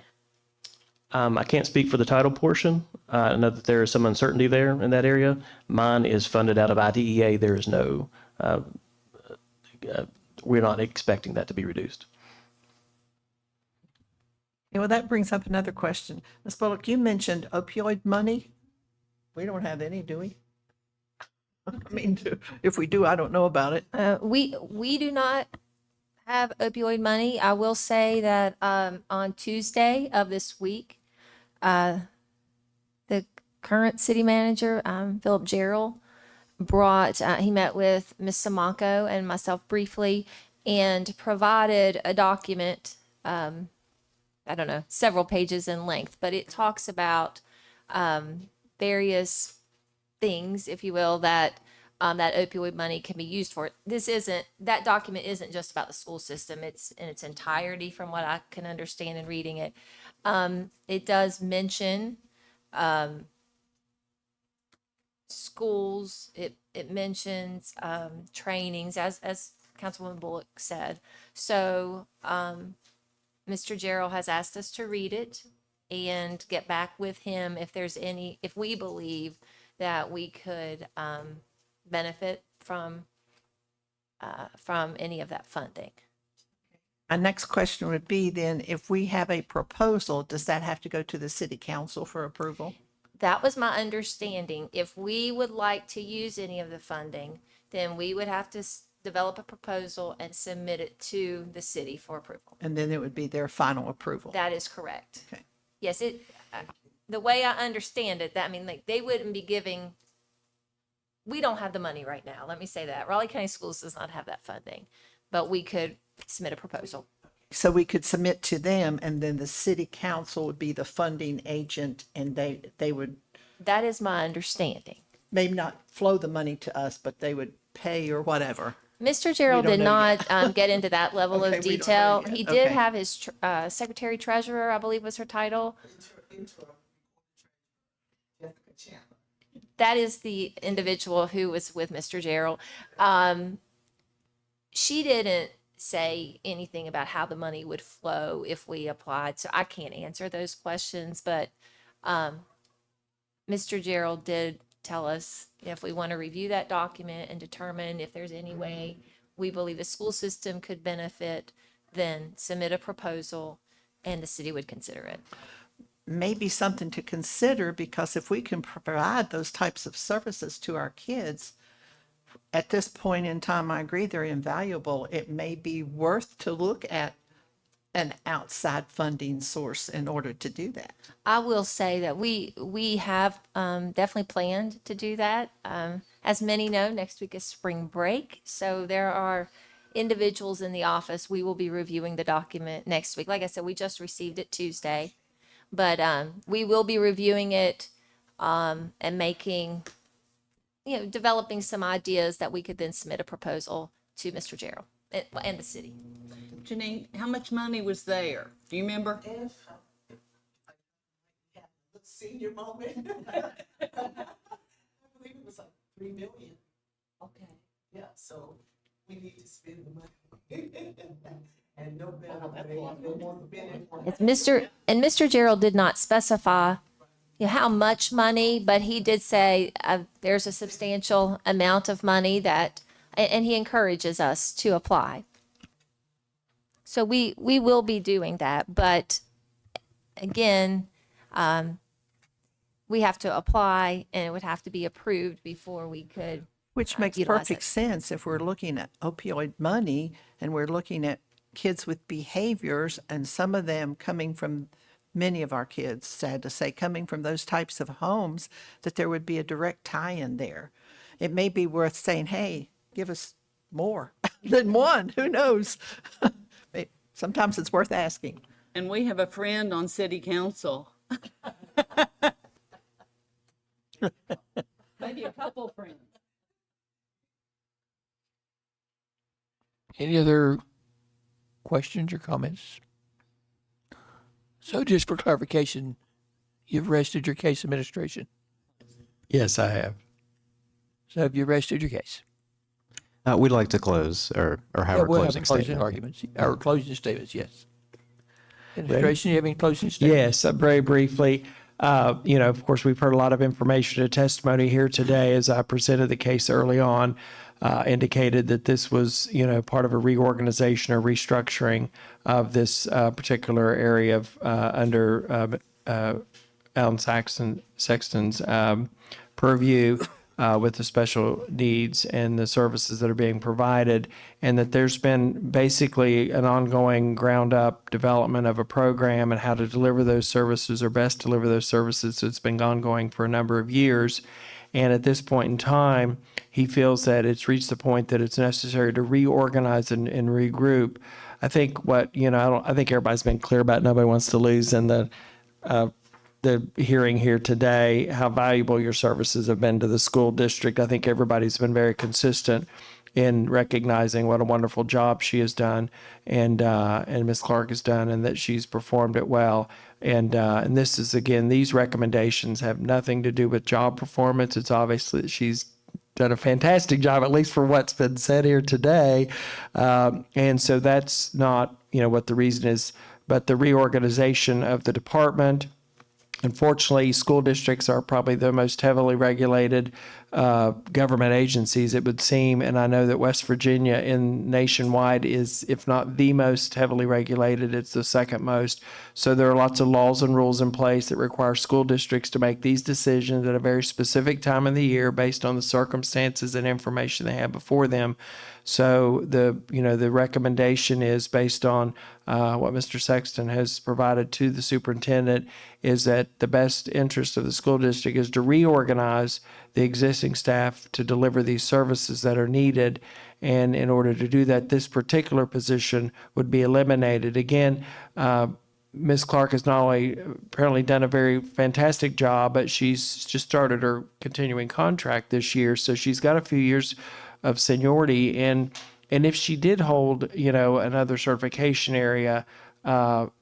I can't speak for the title portion. I know that there is some uncertainty there in that area. Mine is funded out of IDEA. There is no, we're not expecting that to be reduced. Yeah, well, that brings up another question. Ms. Bullock, you mentioned opioid money. We don't have any, do we? I mean, if we do, I don't know about it. We do not have opioid money. I will say that on Tuesday of this week, the current city manager, Philip Gerald, he met with Ms. Simonko and myself briefly and provided a document, I don't know, several pages in length, but it talks about various things, if you will, that that opioid money can be used for. That document isn't just about the school system. It's in its entirety from what I can understand in reading it. It does mention schools. It mentions trainings, as Councilwoman Bullock said. So Mr. Gerald has asked us to read it and get back with him if we believe that we could benefit from any of that funding. My next question would be then, if we have a proposal, does that have to go to the city council for approval? That was my understanding. If we would like to use any of the funding, then we would have to develop a proposal and submit it to the city for approval. And then it would be their final approval. That is correct. Okay. Yes, the way I understand it, they wouldn't be giving, we don't have the money right now. Let me say that. Raleigh County Schools does not have that funding, but we could submit a proposal. So we could submit to them, and then the city council would be the funding agent, and they would That is my understanding. maybe not flow the money to us, but they would pay or whatever. Mr. Gerald don't did know not get into that level Okay, of we don't know detail. yet. He did Okay. have his secretary treasurer, I believe was her title. That is the individual who was with Mr. Gerald. She didn't say anything about how the money would flow if we applied, so I can't answer those questions, but Mr. Gerald did tell us if we want to review that document and determine if there's any way we believe the school system could benefit, then submit a proposal and the city would consider it. Maybe something to consider, because if we can provide those types of services to our kids, at this point in time, I agree they're invaluable. It may be worth to look at an outside funding source in order to do that. I will say that we have definitely planned to do that. As many know, next week is spring break, so there are individuals in the office. We will be reviewing the document next week. Like I said, we just received it Tuesday, but we will be reviewing it and developing some ideas that we could then submit a proposal to Mr. Gerald. and the city. Janine, how much money was there? Do you remember? Senior moment. I believe it was like 3 million. Okay. Yeah, so we need to spend the money. And no better way, no more spending. It's Mr. Gerald did not specify how much money, but he did say there's a substantial amount of money and he encourages us to apply. So we will be doing that, but again, we have to apply and it would have to be approved before we could. Which makes utilize perfect it. sense if we're looking at opioid money and we're looking at kids with behaviors, and some of them coming from, many of our kids, sad to say, coming from those types of homes, that there would be a direct tie-in there. It may be worth saying, hey, give us more than one, who knows? Sometimes it's worth asking. And we have a friend on city council. Maybe a couple friends. Any other questions or comments? So just for clarification, you've rested your case, administration. Yes, I have. So have you rested your case? We'd like to close or have our We'll have closing closing statement. arguments, or closing statements, yes. Administration, you have any closing statements? Yes, very briefly. Of course, we've heard a lot of information and testimony here today as I presented the case early on, indicated that this was, part of a reorganization or restructuring of this particular area of under Alan Sexton's purview with the special needs and the services that are being provided, and that there's been basically an ongoing ground-up development of a program and how to deliver those services or best deliver those services. It's been ongoing for a number of years. And at this point in time, he feels that it's reached the point that it's necessary to reorganize and regroup. I think I think everybody's been clear about nobody wants to lose in the hearing here today, how valuable your services have been to the school district. I think everybody's been very consistent in recognizing what a wonderful job she has done and Ms. Clark has done, and that she's performed it well. And this is, again, these recommendations have nothing to do with job performance. It's obviously that she's done a fantastic job, at least for what's been said here today. And so that's not, what the reason is, but the reorganization of the department. Unfortunately, school districts are probably the most heavily regulated government agencies, it would seem. And I know that West Virginia nationwide is, if not the most heavily regulated, it's the second most. So there are lots of laws and rules in place that require school districts to make these decisions at a very specific time of the year based on the circumstances and information they have before them. So the recommendation is based on what Mr. Sexton has provided to the superintendent, is that the best interest of the school district is to reorganize the existing staff to deliver these services that are needed. And in order to do that, this particular position would be eliminated. Again, Ms. Clark has not only apparently done a very fantastic job, but she's just started her continuing contract this year. So she's got a few years of seniority. And if she did hold, another certification area,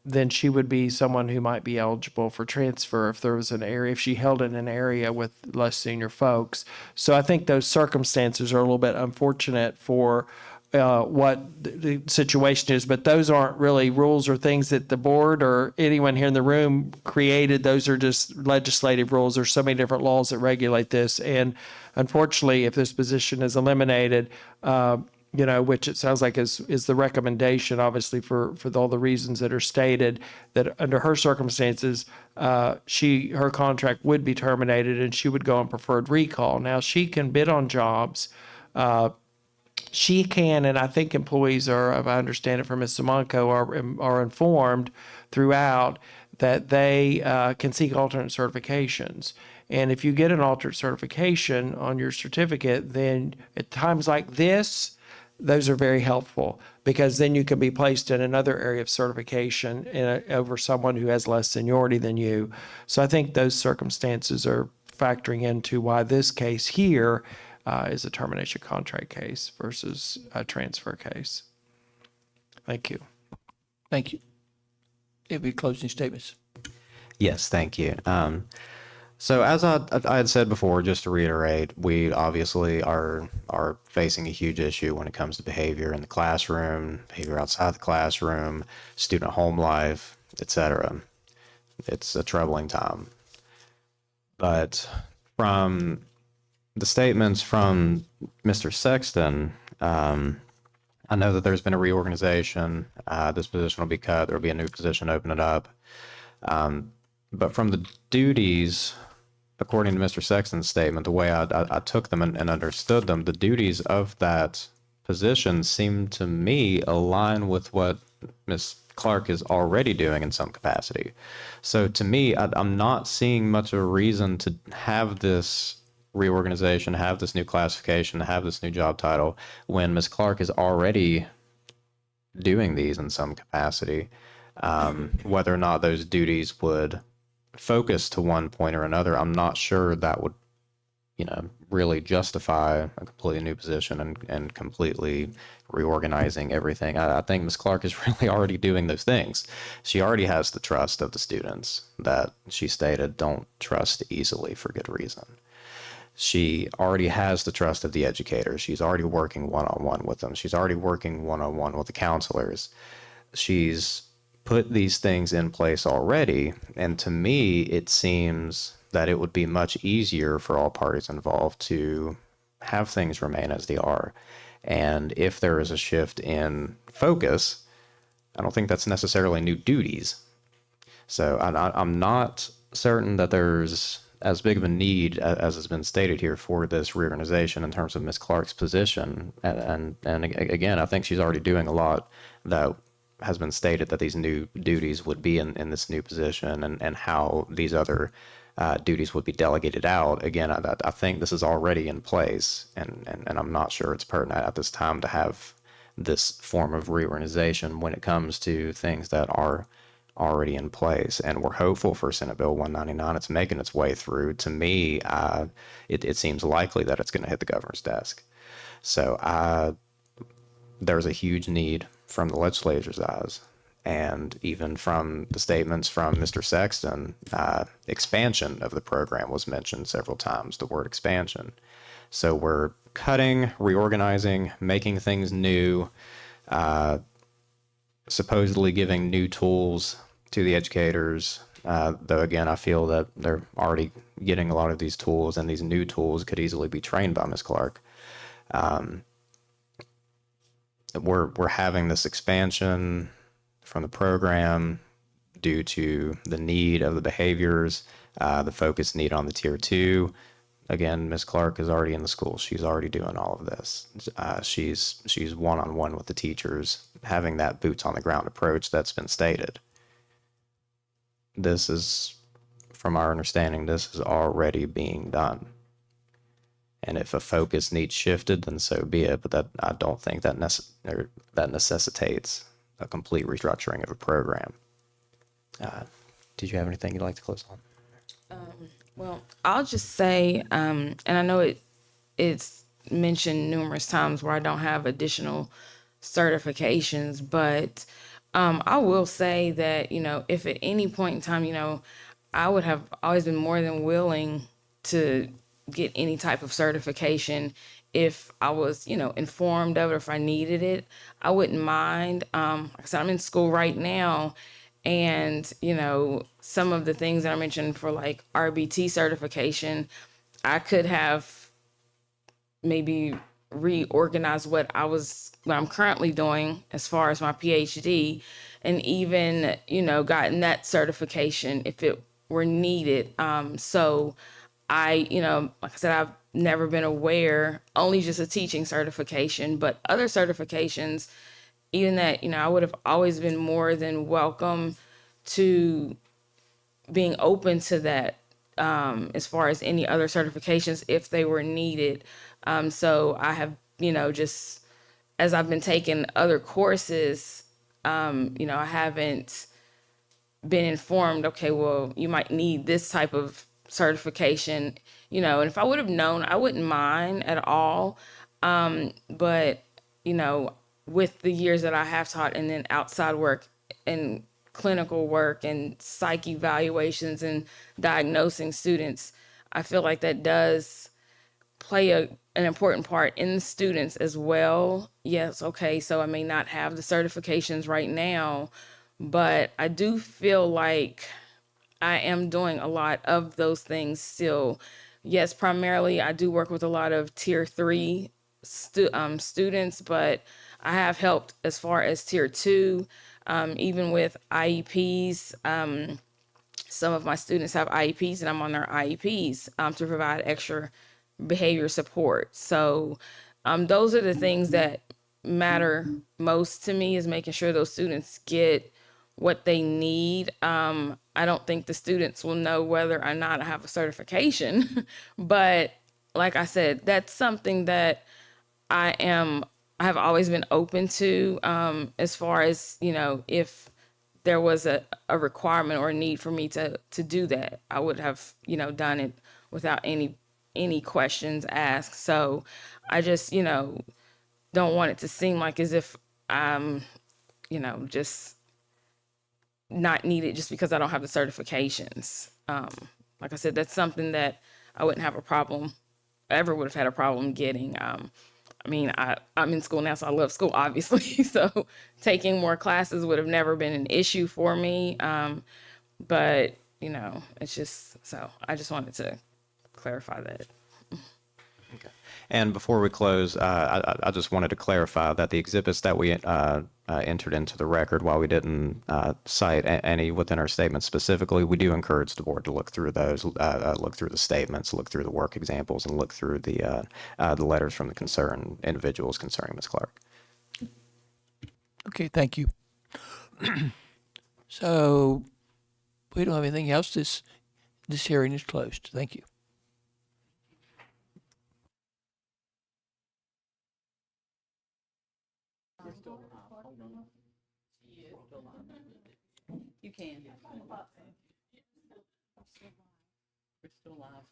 then she would be someone who might be eligible for transfer if there was an area, if she held in an area with less senior folks. So I think those circumstances are a little bit unfortunate for what the situation is, but those aren't really rules or things that the board or anyone here in the room created. Those are just legislative rules. There's so many different laws that regulate this. And unfortunately, if this position is eliminated, which it sounds like is the recommendation, obviously for all the reasons that are stated, that under her circumstances, her contract would be terminated and she would go on preferred recall. Now she can bid on jobs. She can, and I think employees are, if I understand it from Ms. Simonko, are informed throughout that they can seek alternate certifications. And if you get an alternate certification on your certificate, then at times like this, those are very helpful, because then you can be placed in another area of certification over someone who has less seniority than you. So I think those circumstances are factoring into why this case here is a termination contract case versus a transfer case. Thank you. Thank you. It'll be closing statements. Yes, thank you. So as I had said before, just to reiterate, we obviously are facing a huge issue when it comes to behavior in the classroom, behavior outside the classroom, student home life, etc. It's a troubling time. But from the statements from Mr. Sexton, I know that there's been a reorganization. This position will be cut. There will be a new position opening up. But from the duties, according to Mr. Sexton's statement, the way I took them and understood them, the duties of that position seem to me align with what Ms. Clark is already doing in some capacity. So to me, I'm not seeing much of a reason to have this reorganization, have this new classification, have this new job title when Ms. Clark is already doing these in some capacity. Whether or not those duties would focus to one point or another, I'm not sure that would, really justify a completely new position and completely reorganizing everything. I think Ms. Clark is really already doing those things. She already has the trust of the students that she stated don't trust easily for good reason. She already has the trust of the educators. She's already working one-on-one with them. She's already working one-on-one with the counselors. She's put these things in place already. And to me, it seems that it would be much easier for all parties involved to have things remain as they are. And if there is a shift in focus, I don't think that's necessarily new duties. So I'm not certain that there's as big of a need as has been stated here for this reorganization in terms of Ms. Clark's position. And again, I think she's already doing a lot that has been stated that these new duties would be in this new position, and how these other duties would be delegated out. Again, I think this is already in place, and I'm not sure it's pertinent at this time to have this form of reorganization when it comes to things that are already in place. And we're hopeful for Senate Bill 199. It's making its way through. To me, it seems likely that it's going to hit the governor's desk. So there's a huge need from the legislature's eyes, and even from the statements from Mr. Sexton, expansion of the program was mentioned several times, the word expansion. So we're cutting, reorganizing, making things new, supposedly giving new tools to the educators, though again, I feel that they're already getting a lot of these tools, and these new tools could easily be trained by Ms. Clark. We're having this expansion from the program due to the need of the behaviors, the focus need on the tier 2. Again, Ms. Clark is already in the school. She's already doing all of this. She's one-on-one with the teachers, having that boots on the ground approach that's been stated. This is, from our understanding, this is already being done. And if a focus needs shifted, then so be it. But that, I don't think that necessitates a complete restructuring of a program. Did you have anything you'd like to close on? Well, I'll just say, and I know it's mentioned numerous times where I don't have additional certifications, but I will say that, if at any point in time, I would have always been more than willing to get any type of certification if I was, informed of it, or if I needed it. I wouldn't mind. Like I said, I'm in school right now, and, some of the things that I mentioned for like RBT certification, I could have maybe reorganized what I'm currently doing as far as my PhD, and even, gotten that certification if it were needed. So I, like I said, I've never been aware, only just a teaching certification, but other certifications, even that, I would have always been more than welcome to being open to that, as far as any other certifications if they were needed. So I have, just as I've been taking other courses, I haven't been informed, okay, well, you might need this type of certification, and if I would have known, I wouldn't mind at all. But, with the years that I have taught, and then outside work and clinical work and psych evaluations and diagnosing students, I feel like that does play an important part in the students as well. Yes, okay, so I may not have the certifications right now, but I do feel like I am doing a lot of those things still. Yes, primarily I do work with a lot of tier 3 students, but I have helped as far as tier 2, even with IEPs. Some of my students have IEPs, and I'm on their IEPs to provide extra behavior support. So those are the things that matter most to me, is making sure those students get what they need. I don't think the students will know whether or not I have a certification, but like I said, that's something that I have always been open to, as far as, if there was a requirement or a need for me to do that, I would have, done it without any questions asked. So I just, don't want it to seem like as if I'm, just not needed just because I don't have the certifications. Like I said, that's something that I wouldn't have a problem, ever would have had a problem getting. I mean, I'm in school now, so I love school, obviously. So taking more classes would have never been an issue for me. But, it's just, so I just wanted to clarify that. And before we close, I just wanted to clarify that the exhibits that we entered into the record, while we didn't cite any within our statement specifically, we do encourage the board to look through those, look through the statements, look through the work examples, and look through the letters from the concerned individuals concerning Ms. Clark. Okay, thank you. So we don't have anything else. This hearing is closed. Thank you. You can. We're still live.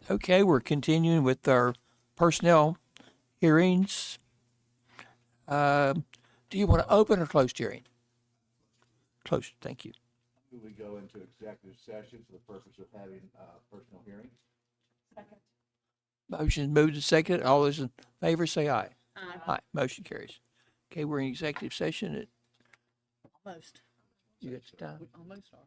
Okay, we're continuing with our personnel hearings. Do you want to open or closed hearing? Closed, thank you. We go into executive session for the purpose of having personal hearings. Motion moved to second. All those in favor say aye. Aye. Motion carries. Okay, we're in executive session at, Almost. you got the time? We almost are.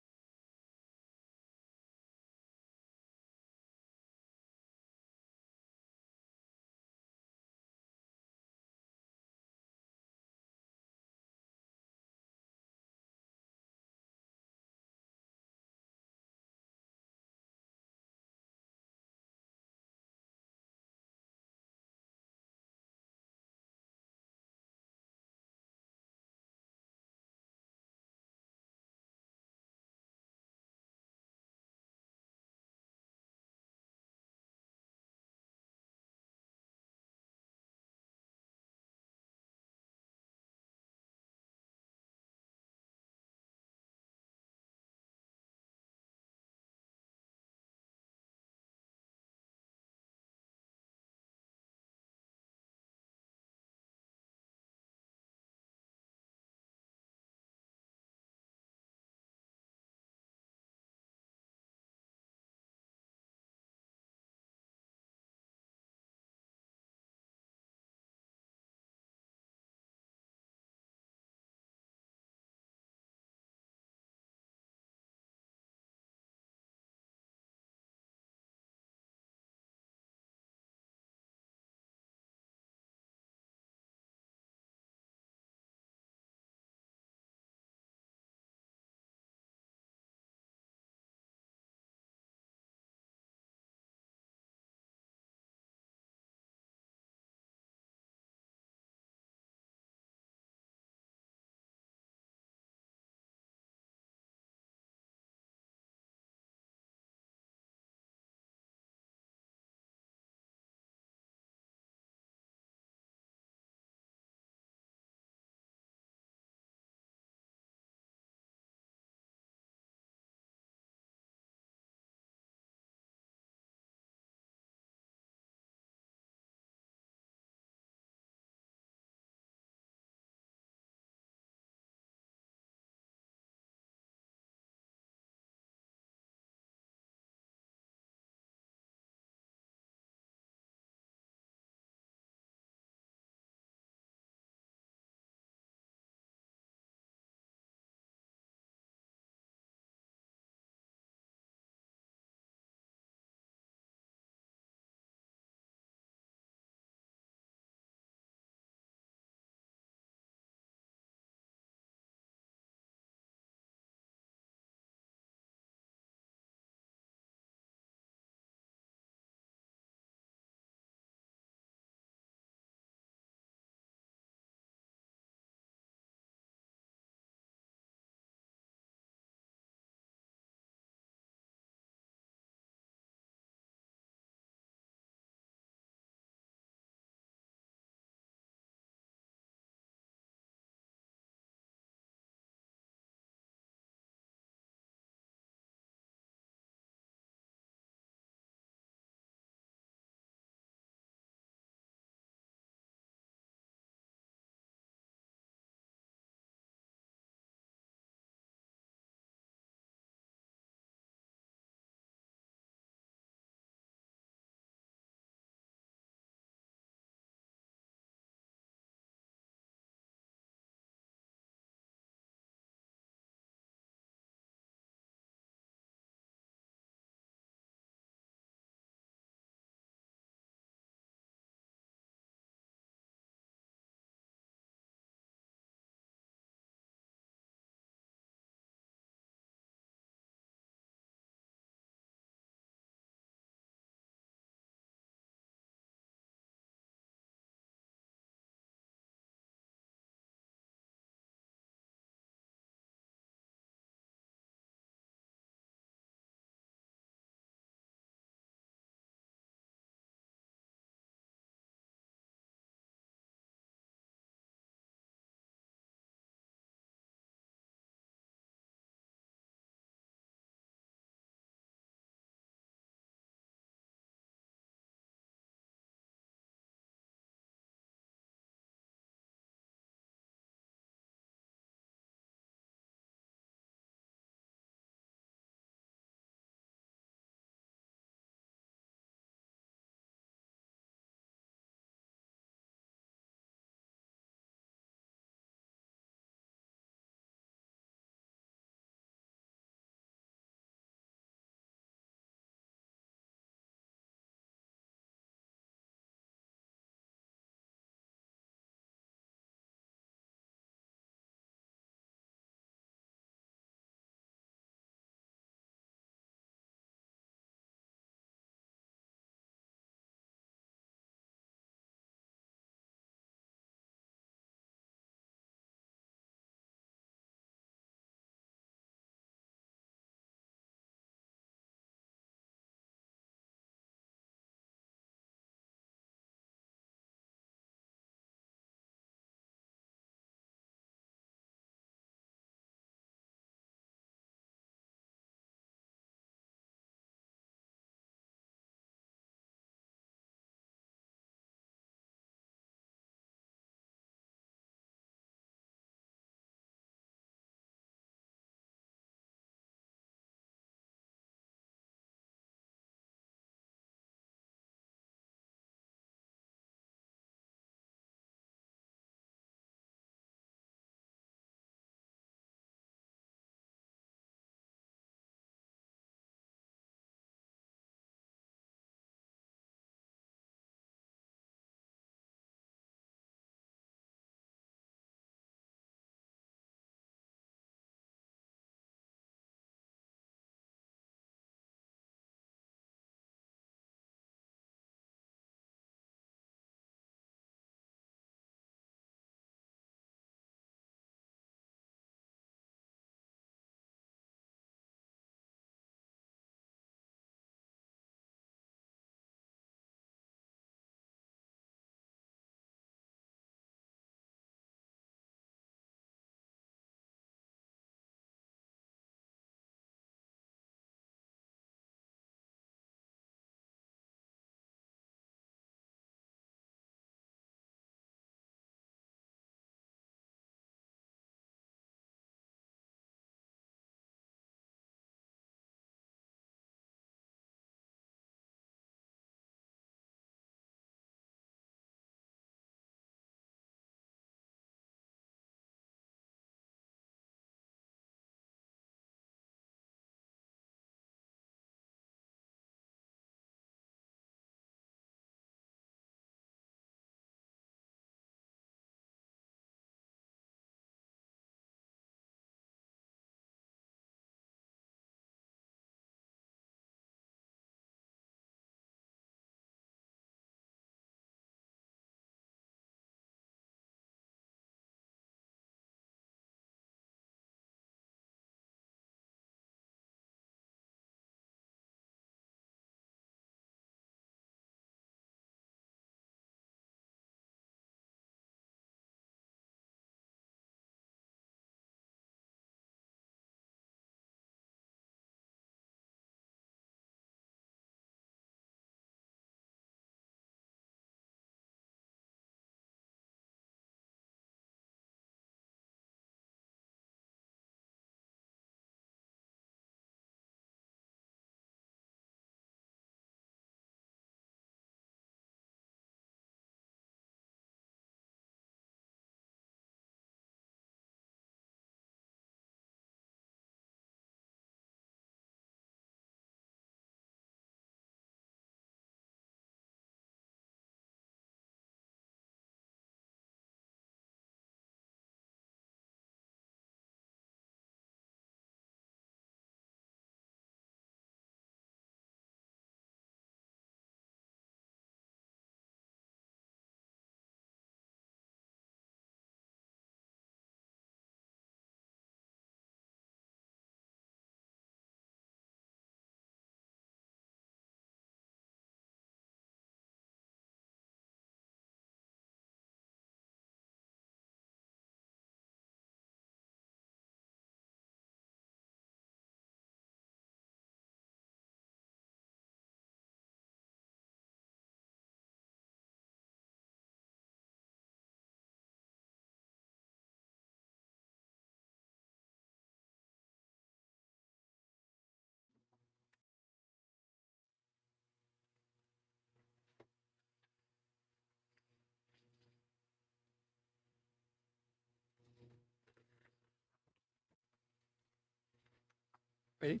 Ready?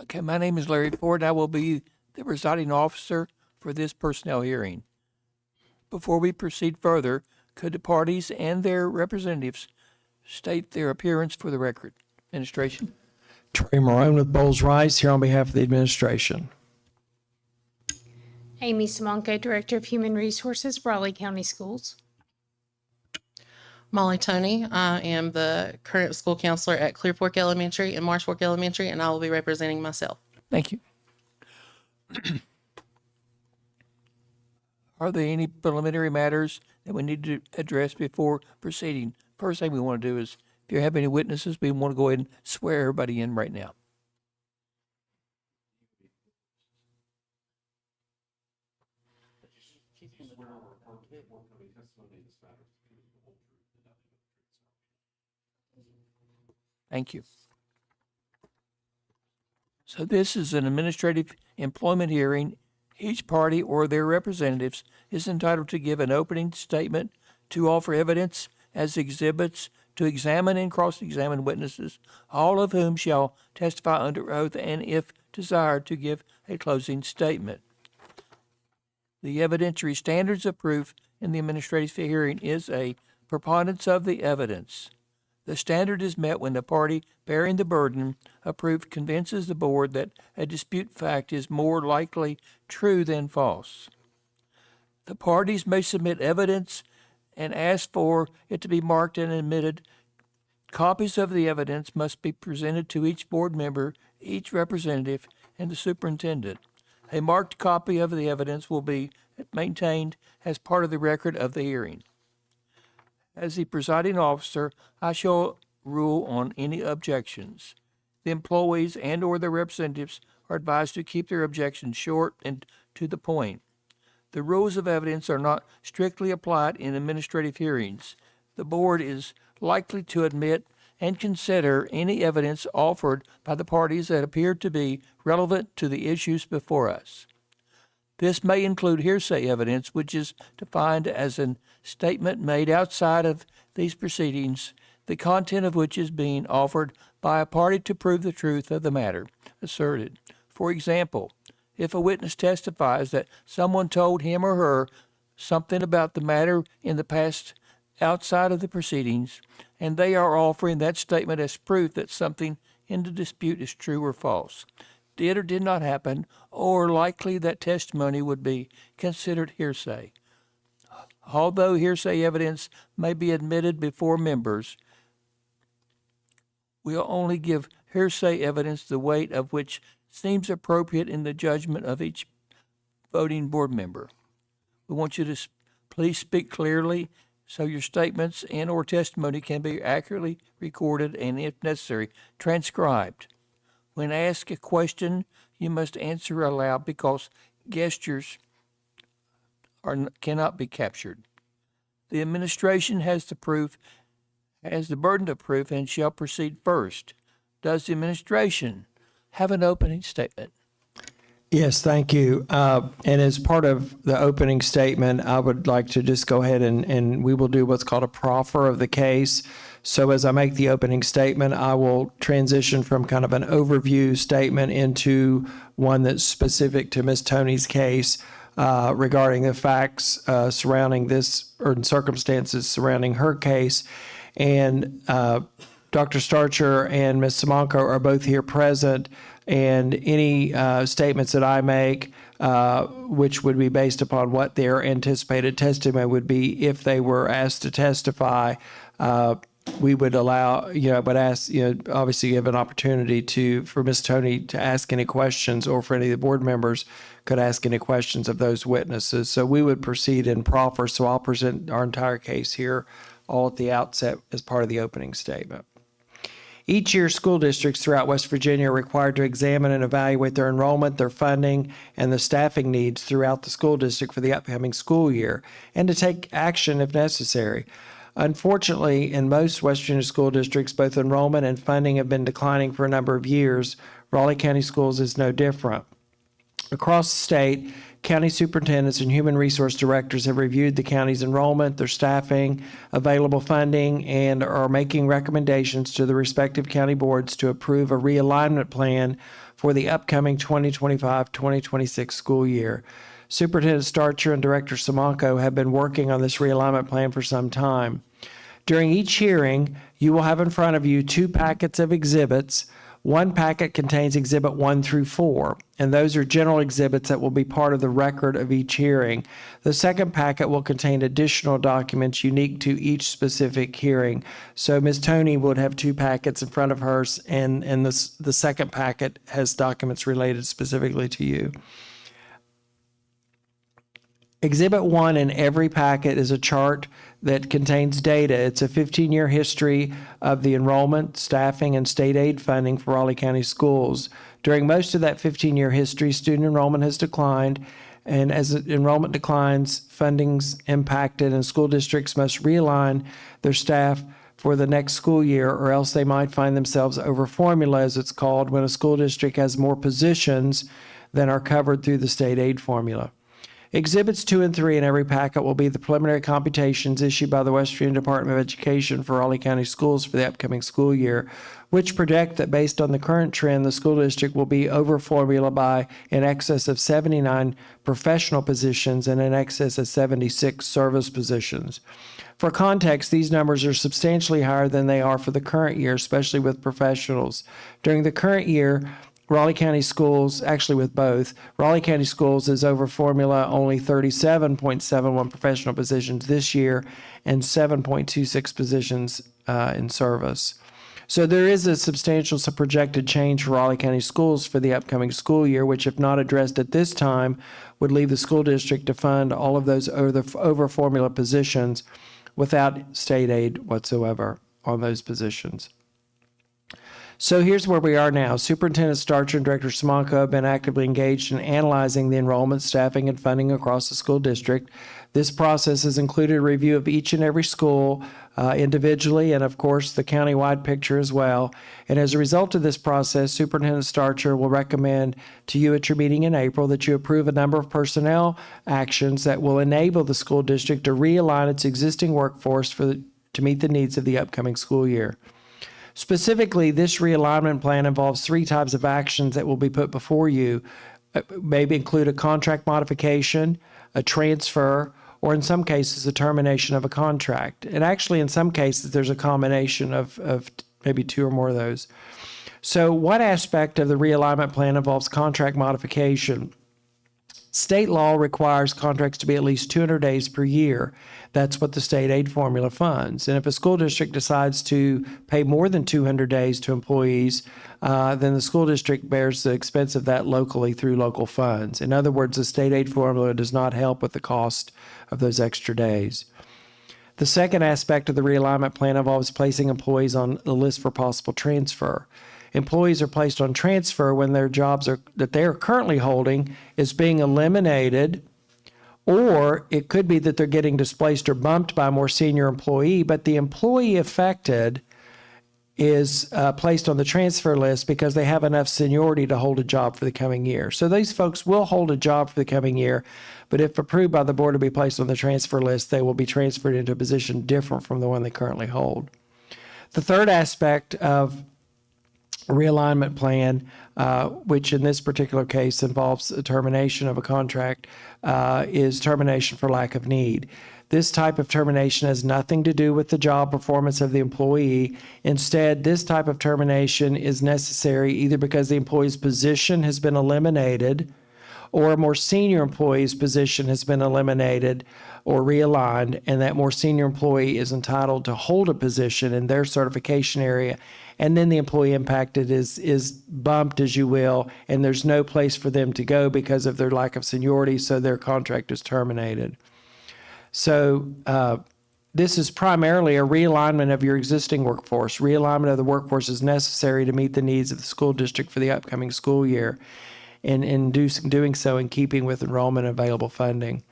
Okay, my name is Larry Ford, and I will be the presiding officer for this personnel hearing. Before we proceed further, could the parties and their representatives state their appearance for the record? Administration? Trey Marone with Bowles Rice here on behalf of the administration. Amy Simonko, Director of Human Resources, Raleigh County Schools. Molly Tony. I am the current school counselor at Clear Fork Elementary and Marsh Fork Elementary, and I will be representing myself. Thank you. Are there any preliminary matters that we need to address before proceeding? First thing we want to do is, if you have any witnesses, we want to go ahead and swear everybody in right now. Thank you. So this is an administrative employment hearing. Each party or their representatives is entitled to give an opening statement, to offer evidence as exhibits, to examine and cross-examine witnesses, all of whom shall testify under oath, and if desired, to give a closing statement. The evidentiary standards of proof in the administrative hearing is a preponderance of the evidence. The standard is met when the party bearing the burden of proof convinces the board that a dispute fact is more likely true than false. The parties may submit evidence and ask for it to be marked and admitted. Copies of the evidence must be presented to each board member, each representative, and the superintendent. A marked copy of the evidence will be maintained as part of the record of the hearing. As the presiding officer, I shall rule on any objections. The employees and or their representatives are advised to keep their objections short and to the point. The rules of evidence are not strictly applied in administrative hearings. The board is likely to admit and consider any evidence offered by the parties that appear to be relevant to the issues before us. This may include hearsay evidence, which is defined as a statement made outside of these proceedings, the content of which is being offered by a party to prove the truth of the matter asserted. For example, if a witness testifies that someone told him or her something about the matter in the past outside of the proceedings, and they are offering that statement as proof that something in the dispute is true or false, did or did not happen, or likely that testimony would be considered hearsay. Although hearsay evidence may be admitted before members, we'll only give hearsay evidence the weight of which seems appropriate in the judgment of each voting board member. We want you to please speak clearly so your statements and or testimony can be accurately recorded and, if necessary, transcribed. When asked a question, you must answer aloud because gestures cannot be captured. The administration has the burden of proof and shall proceed first. Does the administration have an opening statement? Yes, thank you. And as part of the opening statement, I would like to just go ahead and we will do what's called a proffer of the case. So as I make the opening statement, I will transition from kind of an overview statement into one that's specific to Ms. Tony's case regarding the facts surrounding this or circumstances surrounding her case. And Dr. Starcher and Ms. Simonko are both here present, and any statements that I make, which would be based upon what their anticipated testimony would be if they were asked to testify, we would allow, but ask, obviously give an opportunity for Ms. Tony to ask any questions, or for any of the board members could ask any questions of those witnesses. So we would proceed in proffer. So I'll present our entire case here all at the outset as part of the opening statement. Each year, school districts throughout West Virginia are required to examine and evaluate their enrollment, their funding, and the staffing needs throughout the school district for the upcoming school year, and to take action if necessary. Unfortunately, in most West Virginia school districts, both enrollment and funding have been declining for a number of years. Raleigh County Schools is no different. Across the state, county superintendents and human resource directors have reviewed the county's enrollment, their staffing, available funding, and are making recommendations to the respective county boards to approve a realignment plan for the upcoming 2025-2026 school year. Superintendent Starcher and Director Simonko have been working on this realignment plan for some time. During each hearing, you will have in front of you 2 packets of exhibits. One packet contains Exhibit 1 through 4, and those are general exhibits that will be part of the record of each hearing. The second packet will contain additional documents unique to each specific hearing. So Ms. Tony would have 2 packets in front of hers, and the second packet has documents related specifically to you. Exhibit 1 in every packet is a chart that contains data. It's a 15-year history of the enrollment, staffing, and state aid funding for Raleigh County schools. During most of that 15-year history, student enrollment has declined, and as enrollment declines, funding's impacted, and school districts must realign their staff for the next school year, or else they might find themselves over formula, as it's called, when a school district has more positions than are covered through the state aid formula. Exhibits 2 and 3 in every packet will be the preliminary computations issued by the West Virginia Department of Education for Raleigh County schools for the upcoming school year, which project that based on the current trend, the school district will be over formula by in excess of 79 professional positions and in excess of 76 service positions. For context, these numbers are substantially higher than they are for the current year, especially with professionals. During the current year, Raleigh County Schools, actually with both, Raleigh County Schools is over formula only 37.71 professional positions this year and 7.26 positions in service. So there is a substantial projected change for Raleigh County Schools for the upcoming school year, which if not addressed at this time, would leave the school district to fund all of those over formula positions without state aid whatsoever on those positions. So here's where we are now. Superintendent Starcher and Director Simonko have been actively engaged in analyzing the enrollment, staffing, and funding across the school district. This process has included a review of each and every school individually and, of course, the countywide picture as well. And as a result of this process, Superintendent Starcher will recommend to you at your meeting in April that you approve a number of personnel actions that will enable the school district to realign its existing workforce to meet the needs of the upcoming school year. Specifically, this realignment plan involves 3 types of actions that will be put before you. Maybe include a contract modification, a transfer, or in some cases, a termination of a contract. And actually, in some cases, there's a combination of maybe 2 or more of those. So what aspect of the realignment plan involves contract modification? State law requires contracts to be at least 200 days per year. That's what the state aid formula funds. And if a school district decides to pay more than 200 days to employees, then the school district bears the expense of that locally through local funds. In other words, the state aid formula does not help with the cost of those extra days. The second aspect of the realignment plan involves placing employees on the list for possible transfer. Employees are placed on transfer when their jobs that they are currently holding is being eliminated, or it could be that they're getting displaced or bumped by a more senior employee, but the employee affected is placed on the transfer list because they have enough seniority to hold a job for the coming year. So these folks will hold a job for the coming year, but if approved by the board to be placed on the transfer list, they will be transferred into a position different from the one they currently hold. The third aspect of realignment plan, which in this particular case involves a termination of a contract, is termination for lack of need. This type of termination has nothing to do with the job performance of the employee. Instead, this type of termination is necessary either because the employee's position has been eliminated or a more senior employee's position has been eliminated or realigned, and that more senior employee is entitled to hold a position in their certification area, and then the employee impacted is bumped, as you will, and there's no place for them to go because of their lack of seniority, so their contract is terminated. So this is primarily a realignment of your existing workforce. Realignment of the workforce is necessary to meet the needs of the school district for the upcoming school year, and in doing so in keeping with enrollment and available funding.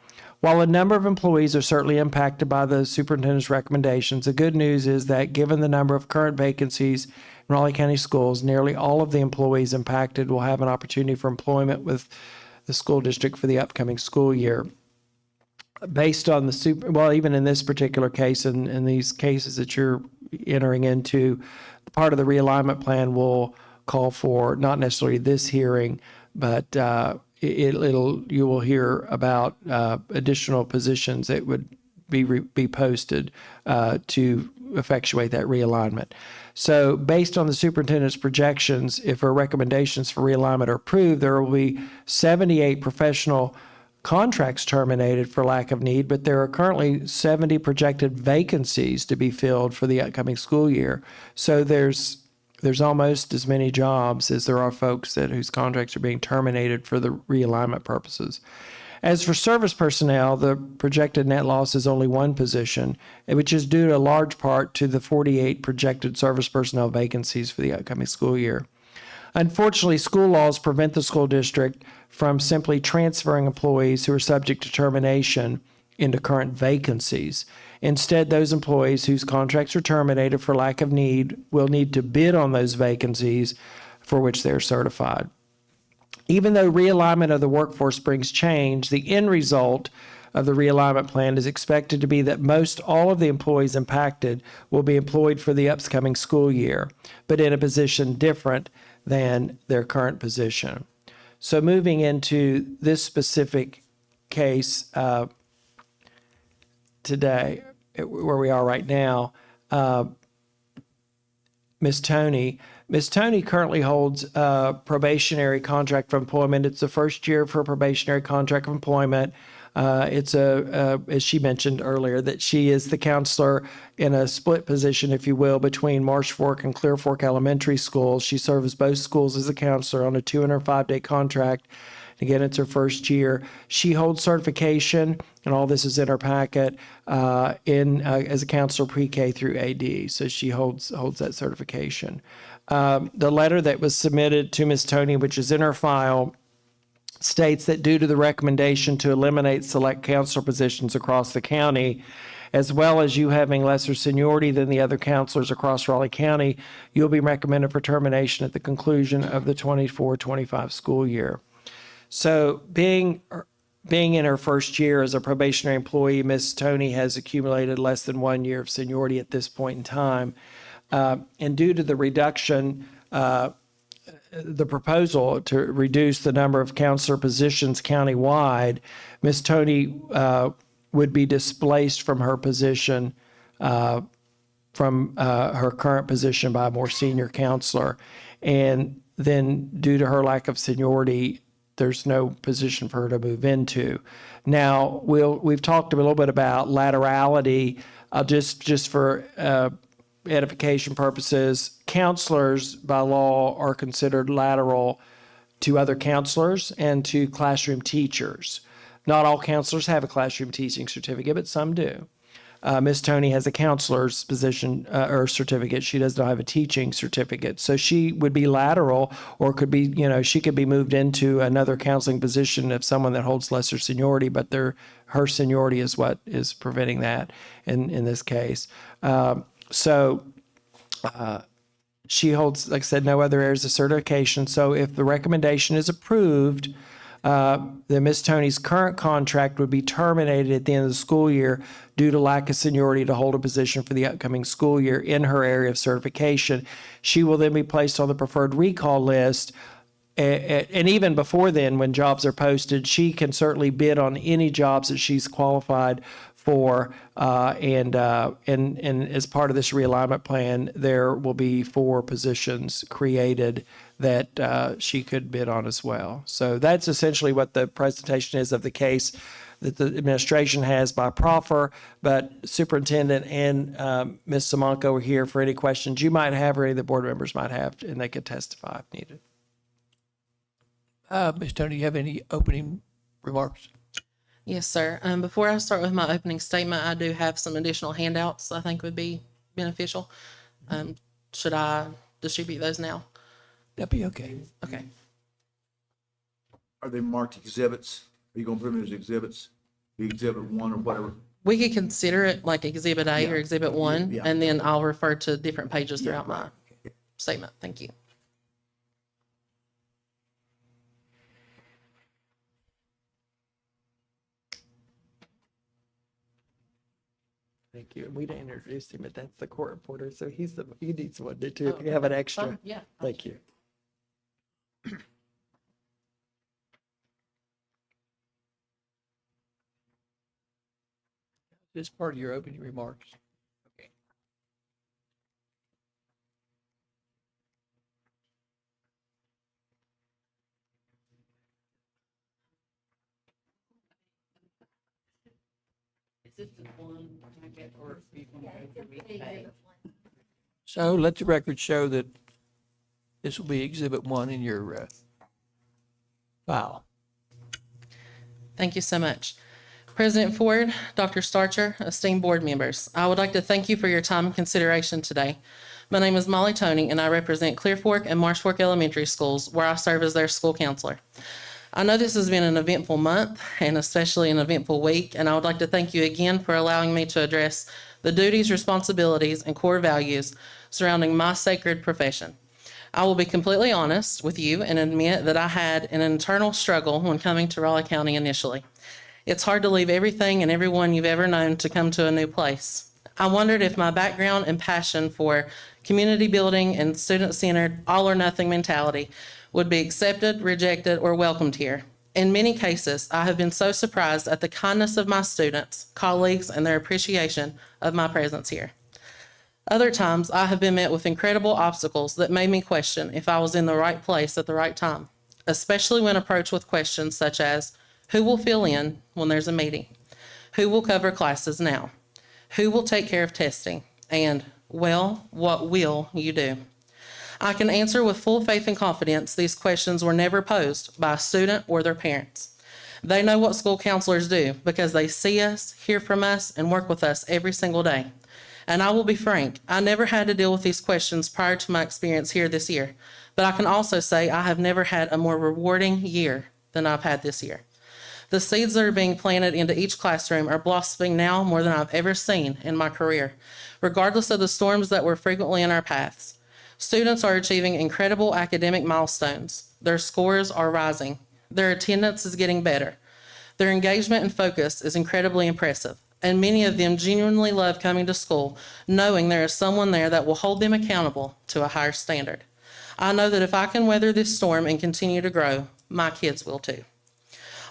While a number of employees are certainly impacted by the superintendent's recommendations, the good news is that given the number of current vacancies in Raleigh County schools, nearly all of the employees impacted will have an opportunity for employment with the school district for the upcoming school year. Based on well, even in this particular case and in these cases that you're entering into, part of the realignment plan will call for not necessarily this hearing, but you will hear about additional positions that would be posted to effectuate that realignment. So based on the superintendent's projections, if our recommendations for realignment are approved, there will be 78 professional contracts terminated for lack of need, but there are currently 70 projected vacancies to be filled for the upcoming school year. So there's almost as many jobs as there are folks whose contracts are being terminated for the realignment purposes. As for service personnel, the projected net loss is only one position, which is due to a large part to the 48 projected service personnel vacancies for the upcoming school year. Unfortunately, school laws prevent the school district from simply transferring employees who are subject to termination into current vacancies. Instead, those employees whose contracts are terminated for lack of need will need to bid on those vacancies for which they are certified. Even though realignment of the workforce brings change, the end result of the realignment plan is expected to be that most all of the employees impacted will be employed for the upcoming school year, but in a position different than their current position. So moving into this specific case today, where we are right now, Ms. Tony currently holds a probationary contract of employment. It's the first year for a probationary contract of employment. It's as she mentioned earlier, that she is the counselor in a split position, if you will, between Marsh Fork and Clear Fork Elementary Schools. She serves both schools as a counselor on a 205-day contract. Again, it's her first year. She holds certification, and all this is in her packet, as a counselor pre-K through AD. So she holds that certification. The letter that was submitted to Ms. Tony, which is in her file, states that due to the recommendation to eliminate select counselor positions across the county, as well as you having lesser seniority than the other counselors across Raleigh County, you'll be recommended for termination at the conclusion of the 24-25 school year. So being in her first year as a probationary employee, Ms. Tony has accumulated less than 1 year of seniority at this point in time. And due to the reduction, the proposal to reduce the number of counselor positions countywide, Ms. Tony would be displaced from her position, from her current position by a more senior counselor. And then due to her lack of seniority, there's no position for her to move into. Now, we've talked a little bit about laterality. Just for edification purposes, counselors by law are considered lateral to other counselors and to classroom teachers. Not all counselors have a classroom teaching certificate, but some do. Ms. Tony has a counselor's position or certificate. She does not have a teaching certificate. So she would be lateral, or could be, she could be moved into another counseling position of someone that holds lesser seniority, but her seniority is what is preventing that in this case. She holds, like I said, no other areas of certification. So if the recommendation is approved, then Ms. Tony's current contract would be terminated at the end of the school year due to lack of seniority to hold a position for the upcoming school year in her area of certification. She will then be placed on the preferred recall list. And even before then, when jobs are posted, she can certainly bid on any jobs that she's qualified for. And as part of this realignment plan, there will be 4 positions created that she could bid on as well. So that's essentially what the presentation is of the case that the administration has by proffer. But Superintendent and Ms. Simonko are here for any questions you might have or any of the board members might have, and they could testify if needed. Ms. Tony, do you have any opening remarks? Yes, sir. Before I start with my opening statement, I do have some additional handouts I think would be beneficial. Should I distribute those now? That'd be okay. Okay. Are they marked exhibits? Are you gonna put them as exhibits? The exhibit 1 or whatever? We could consider it like Exhibit A or Exhibit 1, Yeah. and then I'll refer to different pages throughout my statement. Thank you. Thank you. And we didn't introduce him, but that's the court reporter, so he needs one to too, if you have an extra. Yeah. Thank you. This part of your opening remarks. Okay. Is this the one packet or are you gonna go through each page? So let the record show that this will be Exhibit 1 in your file. Thank you so much. President Ford, Dr. Starcher, esteemed board members, I would like to thank you for your time and consideration today. My name is Molly Toney, and I represent Clear Fork and Marsh Fork Elementary Schools, where I serve as their school counselor. I know this has been an eventful month and especially an eventful week, and I would like to thank you again for allowing me to address the duties, responsibilities, and core values surrounding my sacred profession. I will be completely honest with you and admit that I had an internal struggle when coming to Raleigh County initially. It's hard to leave everything and everyone you've ever known to come to a new place. I wondered if my background and passion for community building and student-centered, all-or-nothing mentality would be accepted, rejected, or welcomed here. In many cases, I have been so surprised at the kindness of my students, colleagues, and their appreciation of my presence here. Other times, I have been met with incredible obstacles that made me question if I was in the right place at the right time, especially when approached with questions such as, who will fill in when there's a meeting? Who will cover classes now? Who will take care of testing? And, well, what will you do? I can answer with full faith and confidence these questions were never posed by a student or their parents. They know what school counselors do because they see us, hear from us, and work with us every single day. And I will be frank, I never had to deal with these questions prior to my experience here this year, but I can also say I have never had a more rewarding year than I've had this year. The seeds that are being planted into each classroom are blossoming now more than I've ever seen in my career, regardless of the storms that were frequently in our paths. Students are achieving incredible academic milestones. Their scores are rising. Their attendance is getting better. Their engagement and focus is incredibly impressive, and many of them genuinely love coming to school, knowing there is someone there that will hold them accountable to a higher standard. I know that if I can weather this storm and continue to grow, my kids will too.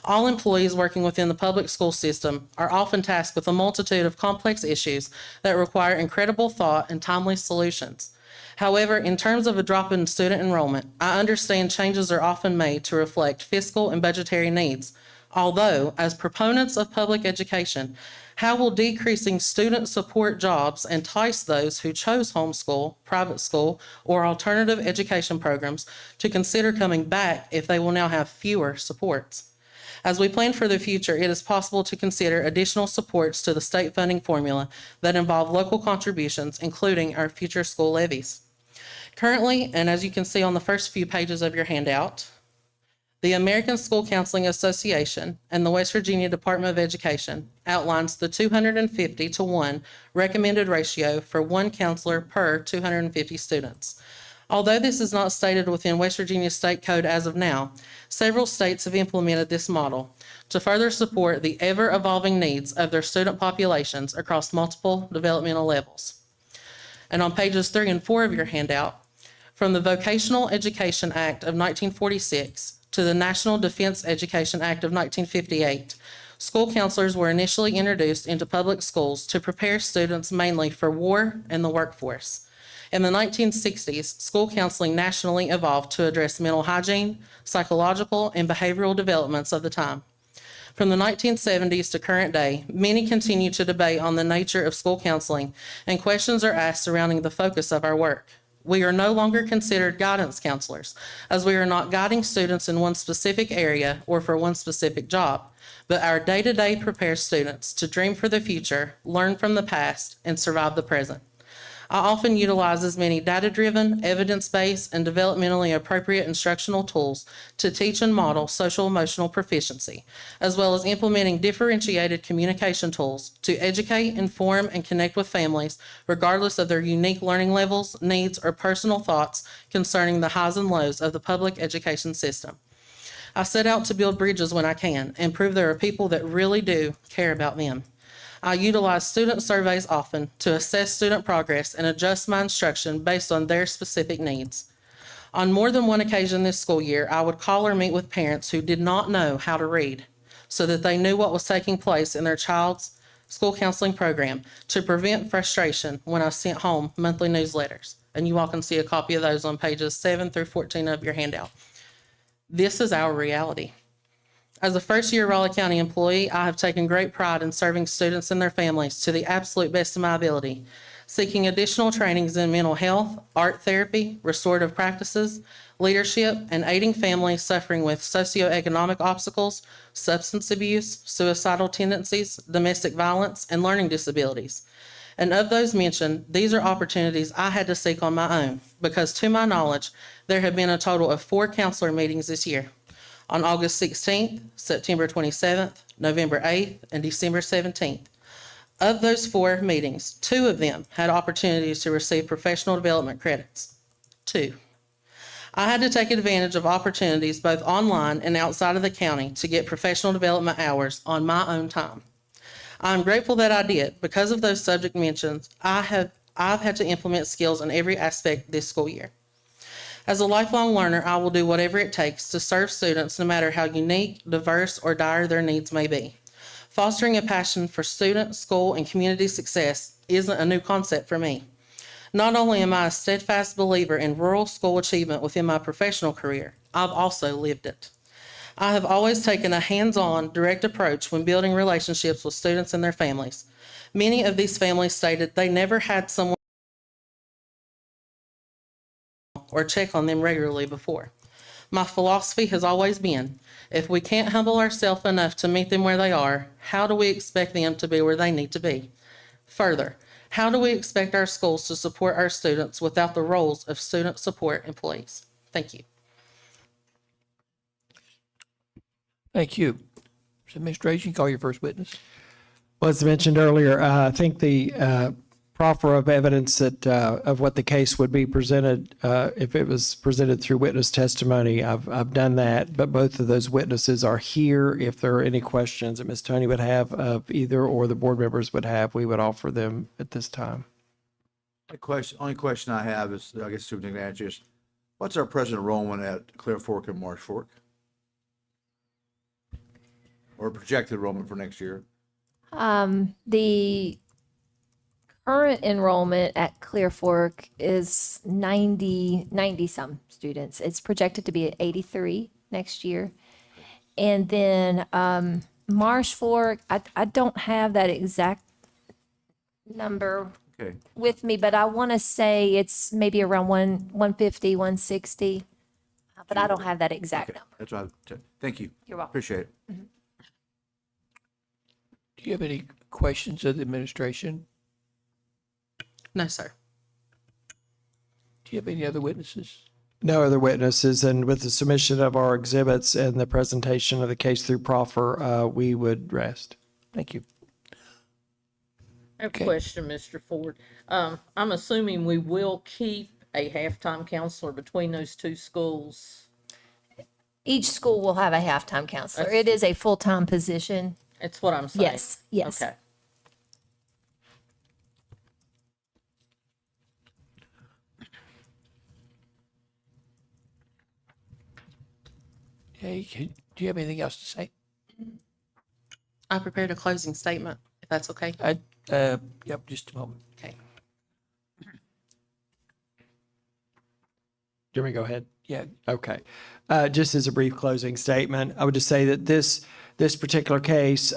All employees working within the public school system are often tasked with a multitude of complex issues that require incredible thought and timely solutions. However, in terms of a drop in student enrollment, I understand changes are often made to reflect fiscal and budgetary needs. Although, as proponents of public education, how will decreasing student support jobs entice those who chose homeschool, private school, or alternative education programs to consider coming back if they will now have fewer supports? As we plan for the future, it is possible to consider additional supports to the state funding formula that involve local contributions, including our future school levies. Currently, and as you can see on the first few pages of your handout, the American School Counseling Association and the West Virginia Department of Education outlines the 250-to-1 recommended ratio for one counselor per 250 students. Although this is not stated within West Virginia State Code as of now, several states have implemented this model to further support the ever-evolving needs of their student populations across multiple developmental levels. And on pages 3 and 4 of your handout, from the Vocational Education Act of 1946 to the National Defense Education Act of 1958, school counselors were initially introduced into public schools to prepare students mainly for war and the workforce. In the 1960s, school counseling nationally evolved to address mental hygiene, psychological, and behavioral developments of the time. From the 1970s to current day, many continue to debate on the nature of school counseling, and questions are asked surrounding the focus of our work. We are no longer considered guidance counselors, as we are not guiding students in one specific area or for one specific job, but our day-to-day prepares students to dream for the future, learn from the past, and survive the present. I often utilize as many data-driven, evidence-based, and developmentally appropriate instructional tools to teach and model social-emotional proficiency, as well as implementing differentiated communication tools to educate, inform, and connect with families, regardless of their unique learning levels, needs, or personal thoughts concerning the highs and lows of the public education system. I set out to build bridges when I can and prove there are people that really do care about them. I utilize student surveys often to assess student progress and adjust my instruction based on their specific needs. On more than one occasion this school year, I would call or meet with parents who did not know how to read so that they knew what was taking place in their child's school counseling program to prevent frustration when I sent home monthly newsletters. And you all can see a copy of those on pages 7 through 14 of your handout. This is our reality. As a first-year Raleigh County employee, I have taken great pride in serving students and their families to the absolute best of my ability, seeking additional trainings in mental health, art therapy, restorative practices, leadership, and aiding families suffering with socioeconomic obstacles, substance abuse, suicidal tendencies, domestic violence, and learning disabilities. And of those mentioned, these are opportunities I had to seek on my own because, to my knowledge, there have been a total of 4 counselor meetings this year. On August 16th, September 27th, November 8th, and December 17th. Of those 4 meetings, 2 of them had opportunities to receive professional development credits. 2. I had to take advantage of opportunities both online and outside of the county to get professional development hours on my own time. I'm grateful that I did. Because of those subject mentions, I've had to implement skills in every aspect this school year. As a lifelong learner, I will do whatever it takes to serve students no matter how unique, diverse, or dire their needs may be. Fostering a passion for student, school, and community success isn't a new concept for me. Not only am I a steadfast believer in rural school achievement within my professional career, I've also lived it. I have always taken a hands-on, direct approach when building relationships with students and their families. Many of these families stated they never had someone or check on them regularly before. My philosophy has always been, if we can't humble ourselves enough to meet them where they are, how do we expect them to be where they need to be? Further, how do we expect our schools to support our students without the roles of student support employees? Thank you. Thank you. Administration, call your first witness. Well, as mentioned earlier, I think the proffer of evidence that of what the case would be presented if it was presented through witness testimony, I've done that. But both of those witnesses are here. If there are any questions that Ms. Tony would have of either or the board members would have, we would offer them at this time. Only question I have is, I guess Superintendent answer is, what's our present enrollment at Clear Fork and Marsh Fork? Or projected enrollment for next year? The current enrollment at Clear Fork is 90 some students. It's projected to be at 83 next year. And then Marsh Fork, I don't have that exact number Okay. with me, but I want to say it's maybe around 150, 160. But I don't have that exact Okay. number. That's what thank you. You're welcome. Appreciate it. Do you have any questions of the administration? No, sir. Do you have any other witnesses? No other witnesses, and with the submission of our exhibits and the presentation of the case through proffer, we would rest. Thank you. I have Okay. a question, Mr. Ford. I'm assuming we will keep a halftime counselor between those 2 schools. Each school will have a halftime counselor. It is a full-time position. That's what I'm saying. Yes, yes. Okay. Hey, do you have anything else to say? I prepared a closing statement, if that's okay. Yep, just a moment. Okay. Do you want me to go ahead? Yeah, Okay. Just as a brief closing statement, I would just say that this particular case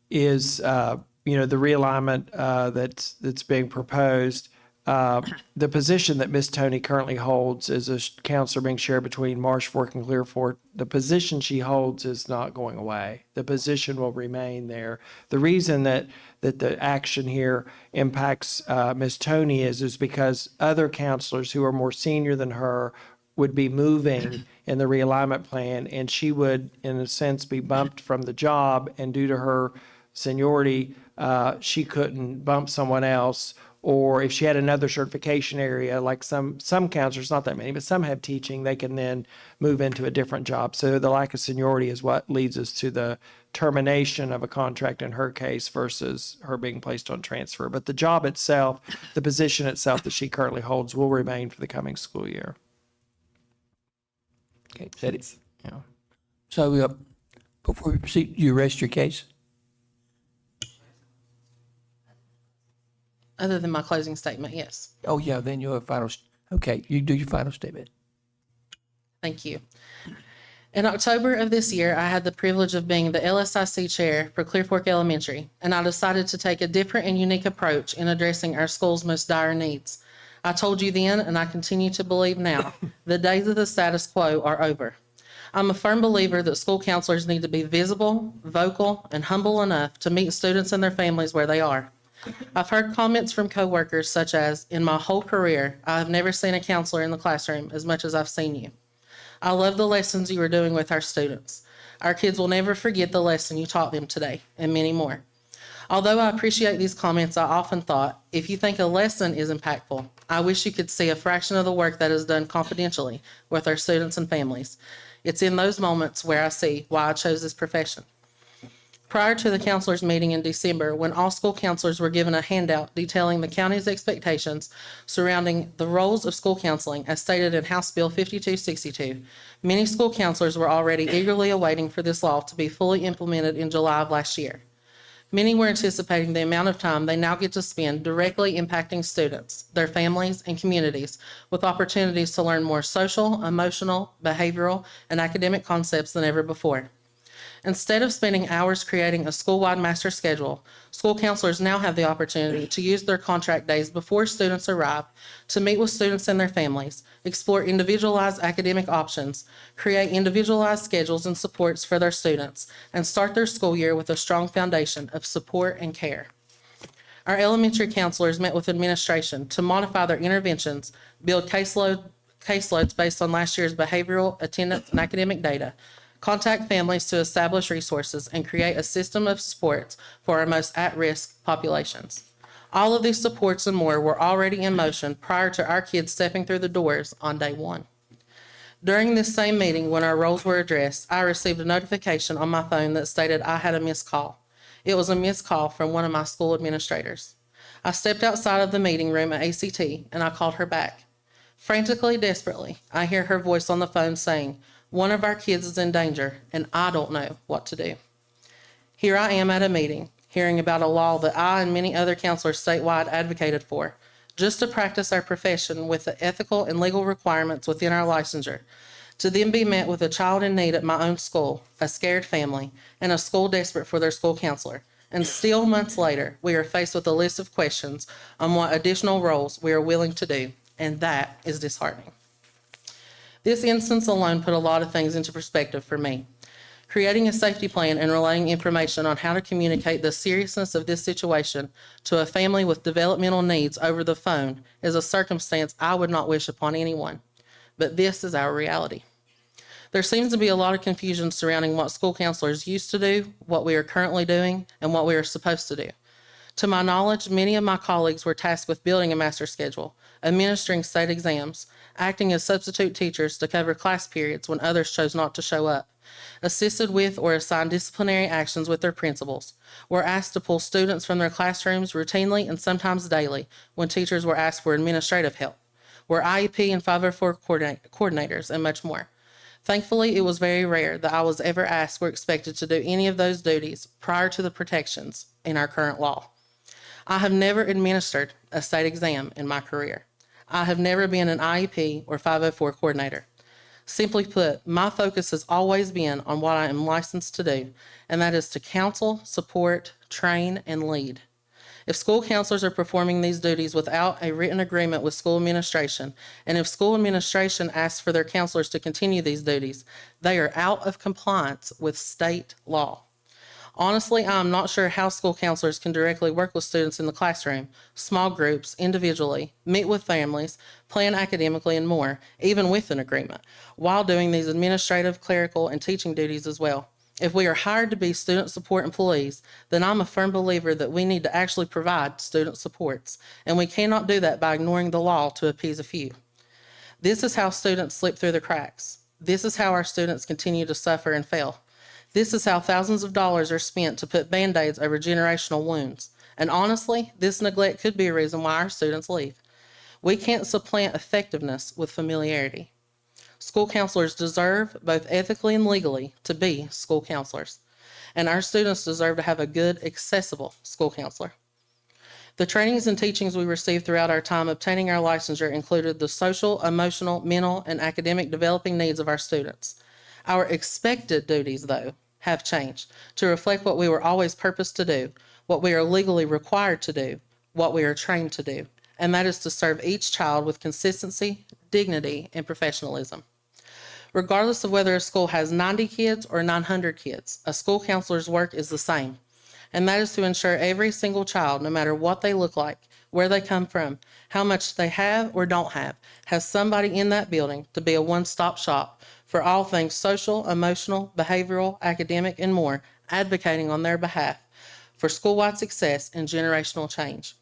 is, the realignment that's being proposed. The position that Ms. Tony currently holds as a counselor being shared between Marsh Fork and Clear Fork, the position she holds is not going away. The position will remain there. The reason that the action here impacts Ms. Tony is because other counselors who are more senior than her would be moving in the realignment plan, and she would, in a sense, be bumped from the job, and due to her seniority, she couldn't bump someone else. Or if she had another certification area, like some counselors, not that many, but some have teaching, they can then move into a different job. So the lack of seniority is what leads us to termination of a contract in her case versus her being placed on transfer. But the job itself, the position itself that she currently holds will remain for the coming school year. Okay, is that it? Yeah. So, before we proceed, you rest your case? Other than my closing statement, yes. Oh, yeah, then you'll have okay, you do your final statement. Thank you. In October of this year, I had the privilege of being the LSIC chair for Clear Fork Elementary, and I decided to take a different and unique approach in addressing our school's most dire needs. I told you then, and I continue to believe now, the days of the status quo are over. I'm a firm believer that school counselors need to be visible, vocal, and humble enough to meet students and their families where they are. I've heard comments from coworkers such as, in my whole career, I have never seen a counselor in the classroom as much as I've seen you. I love the lessons you are doing with our students. Our kids will never forget the lesson you taught them today, and many more. Although I appreciate these comments, I often thought, if you think a lesson is impactful, I wish you could see a fraction of the work that is done confidentially with our students and families. It's in those moments where I see why I chose this profession. Prior to the counselors meeting in December, when all school counselors were given a handout detailing the county's expectations surrounding the roles of school counseling as stated in House Bill 5262, many school counselors were already eagerly awaiting for this law to be fully implemented in July of last year. Many were anticipating the amount of time they now get to spend directly impacting students, their families, and communities with opportunities to learn more social, emotional, behavioral, and academic concepts than ever before. Instead of spending hours creating a school-wide master schedule, school counselors now have the opportunity to use their contract days before students arrive to meet with students and their families, explore individualized academic options, create individualized schedules and supports for their students, and start their school year with a strong foundation of support and care. Our elementary counselors met with administration to modify their interventions, build caseloads based on last year's behavioral, attendance, and academic data, contact families to establish resources, and create a system of supports for our most at-risk populations. All of these supports and more were already in motion prior to our kids stepping through the doors on day one. During this same meeting, when our roles were addressed, I received a notification on my phone that stated I had a missed call. It was a missed call from one of my school administrators. I stepped outside of the meeting room at ACT and I called her back. Frantically, desperately, I hear her voice on the phone saying, "One of our kids is in danger, and I don't know what to do." Here I am at a meeting, hearing about a law that I and many other counselors statewide advocated for, just to practice our profession with the ethical and legal requirements within our licensure, to then be met with a child in need at my own school, a scared family, and a school desperate for their school counselor. And still months later, we are faced with a list of questions on what additional roles we are willing to do, and that is disheartening. This instance alone put a lot of things into perspective for me. Creating a safety plan and relaying information on how to communicate the seriousness of this situation to a family with developmental needs over the phone is a circumstance I would not wish upon anyone. But this is our reality. There seems to be a lot of confusion surrounding what school counselors used to do, what we are currently doing, and what we are supposed to do. To my knowledge, many of my colleagues were tasked with building a master schedule, administering state exams, acting as substitute teachers to cover class periods when others chose not to show up, assisted with or assigned disciplinary actions with their principals, were asked to pull students from their classrooms routinely and sometimes daily when teachers were asked for administrative help, were IEP and 504 coordinators, and much more. Thankfully, it was very rare that I was ever asked or expected to do any of those duties prior to the protections in our current law. I have never administered a state exam in my career. I have never been an IEP or 504 coordinator. Simply put, my focus has always been on what I am licensed to do, and that is to counsel, support, train, and lead. If school counselors are performing these duties without a written agreement with school administration, and if school administration asks for their counselors to continue these duties, they are out of compliance with state law. Honestly, I'm not sure how school counselors can directly work with students in the classroom, small groups, individually, meet with families, plan academically, and more, even with an agreement, while doing these administrative, clerical, and teaching duties as well. If we are hired to be student support employees, then I'm a firm believer that we need to actually provide student supports, and we cannot do that by ignoring the law to appease a few. This is how students slip through the cracks. This is how our students continue to suffer and fail. This is how thousands of dollars are spent to put Band-Aids over generational wounds. And honestly, this neglect could be a reason why our students leave. We can't supplant effectiveness with familiarity. School counselors deserve, both ethically and legally, to be school counselors. And our students deserve to have a good, accessible school counselor. The trainings and teachings we received throughout our time obtaining our licensure included the social, emotional, mental, and academic developing needs of our students. Our expected duties, though, have changed to reflect what we were always purposed to do, what we are legally required to do, what we are trained to do, and that is to serve each child with consistency, dignity, and professionalism. Regardless of whether a school has 90 kids or 900 kids, a school counselor's work is the same. And that is to ensure every single child, no matter what they look like, where they come from, how much they have or don't have, has somebody in that building to be a one-stop shop for all things social, emotional, behavioral, academic, and more, advocating on their behalf for school-wide success and generational change.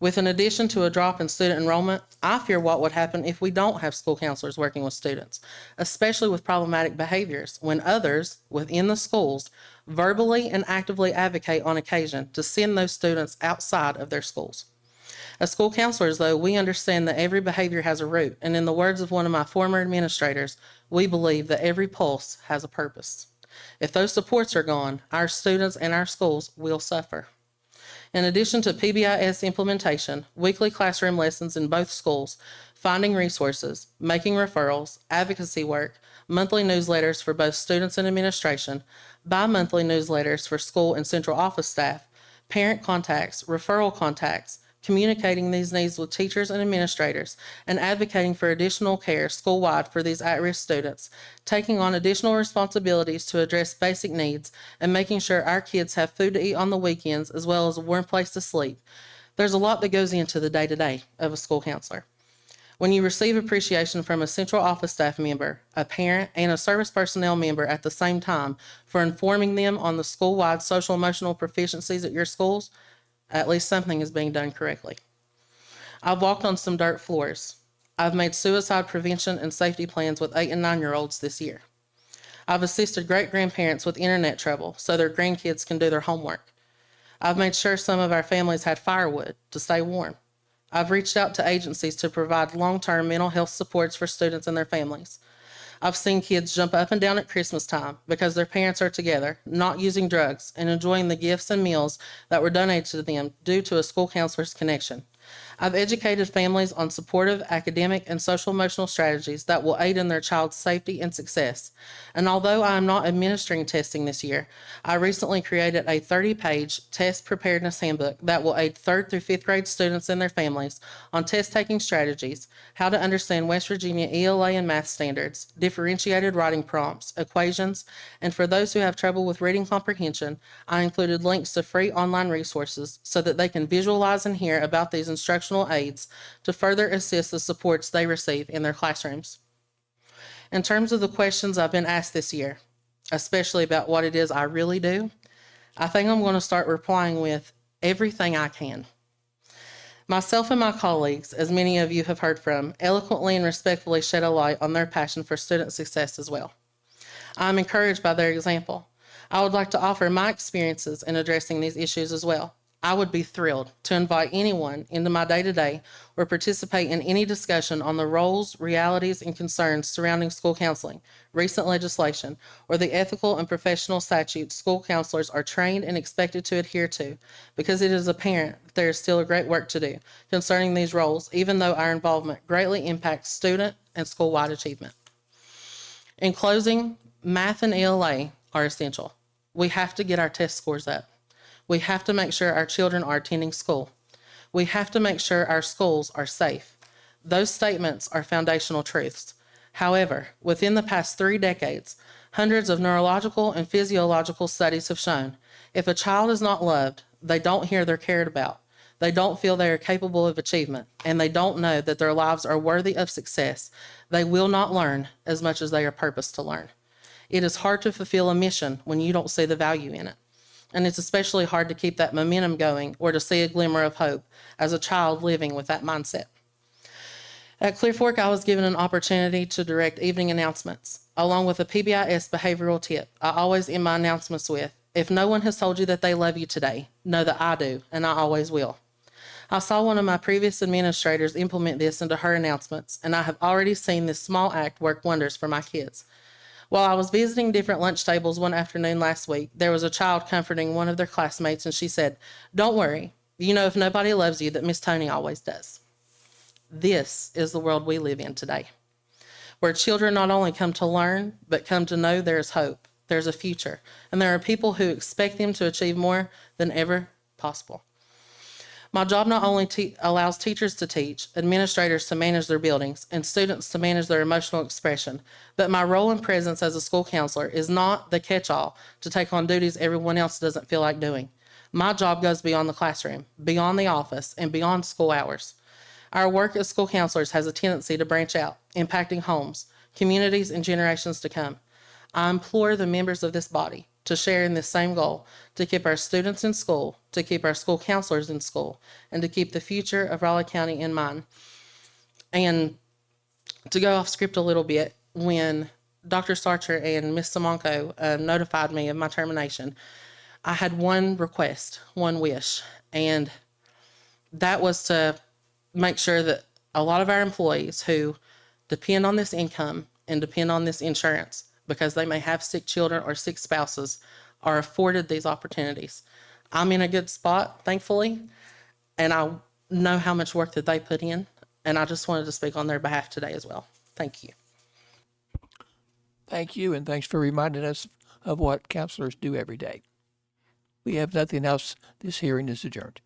With an addition to a drop in student enrollment, I fear what would happen if we don't have school counselors working with students, especially with problematic behaviors, when others within the schools verbally and actively advocate on occasion to send those students outside of their schools. As school counselors, though, we understand that every behavior has a root, and in the words of one of my former administrators, we believe that every pulse has a purpose. If those supports are gone, our students and our schools will suffer. In addition to PBIS implementation, weekly classroom lessons in both schools, finding resources, making referrals, advocacy work, monthly newsletters for both students and administration, bi-monthly newsletters for school and central office staff, parent contacts, referral contacts, communicating these needs with teachers and administrators, and advocating for additional care school-wide for these at-risk students, taking on additional responsibilities to address basic needs, and making sure our kids have food to eat on the weekends as well as a warm place to sleep. There's a lot that goes into the day-to-day of a school counselor. When you receive appreciation from a central office staff member, a parent, and a service personnel member at the same time for informing them on the school-wide social-emotional proficiencies at your schools, at least something is being done correctly. I've walked on some dirt floors. I've made suicide prevention and safety plans with 8 and 9-year-olds this year. I've assisted great-grandparents with internet trouble so their grandkids can do their homework. I've made sure some of our families had firewood to stay warm. I've reached out to agencies to provide long-term mental health supports for students and their families. I've seen kids jump up and down at Christmas time because their parents are together, not using drugs, and enjoying the gifts and meals that were donated to them due to a school counselor's connection. I've educated families on supportive academic and social emotional strategies that will aid in their child's safety and success. And although I am not administering testing this year, I recently created a 30-page test preparedness handbook that will aid 3rd through 5th grade students and their families on test-taking strategies, how to understand West Virginia ELA and math standards, differentiated writing prompts, equations, and for those who have trouble with reading comprehension, I included links to free online resources so that they can visualize and hear about these instructional aids to further assist the supports they receive in their classrooms. In terms of the questions I've been asked this year, especially about what it is I really do, I think I'm going to start replying with everything I can. Myself and my colleagues, as many of you have heard from, eloquently and respectfully shed a light on their passion for student success as well. I'm encouraged by their example. I would like to offer my experiences in addressing these issues as well. I would be thrilled to invite anyone into my day-to-day or participate in any discussion on the roles, realities, and concerns surrounding school counseling, recent legislation, or the ethical and professional statutes school counselors are trained and expected to adhere to, because it is apparent that there is still a great work to do concerning these roles, even though our involvement greatly impacts student and school-wide achievement. In closing, math and ELA are essential. We have to get our test scores up. We have to make sure our children are attending school. We have to make sure our schools are safe. Those statements are foundational truths. However, within the past 3 decades, hundreds of neurological and physiological studies have shown if a child is not loved, they don't hear they're cared about, they don't feel they are capable of achievement, and they don't know that their lives are worthy of success, they will not learn as much as they are purposed to learn. It is hard to fulfill a mission when you don't see the value in it. And it's especially hard to keep that momentum going or to see a glimmer of hope as a child living with that mindset. At Clear Fork, I was given an opportunity to direct evening announcements. along with a PBIS behavioral tip I always end my announcements with. If no one has told you that they love you today, know that I do, and I always will. I saw one of my previous administrators implement this into her announcements, and I have already seen this small act work wonders for my kids. While I was visiting different lunch tables one afternoon last week, there was a child comforting one of their classmates, and she said, "Don't worry. You know, if nobody loves you, that Miss Tony always does." This is the world we live in today, where children not only come to learn, but come to know there's hope, there's a future, and there are people who expect them to achieve more than ever possible. My job not only allows teachers to teach, administrators to manage their buildings, and students to manage their emotional expression, but my role and presence as a school counselor is not the catch-all to take on duties everyone else doesn't feel like doing. My job goes beyond the classroom, beyond the office, and beyond school hours. Our work as school counselors has a tendency to branch out, impacting homes, communities, and generations to come. I implore the members of this body to share in this same goal, to keep our students in school, to keep our school counselors in school, and to keep the future of Raleigh County in mind. And to go off script a little bit, when Dr. Starcher and Ms. Simonko notified me of my termination, I had one request, one wish, and that was to make sure that a lot of our employees who depend on this income and depend on this insurance because they may have sick children or sick spouses are afforded these opportunities. I'm in a good spot, thankfully, and I know how much work that they put in, and I just wanted to speak on their behalf today as well. Thank you. Thank you, and thanks for reminding us of what counselors do every day. We have nothing else. This hearing is adjourned.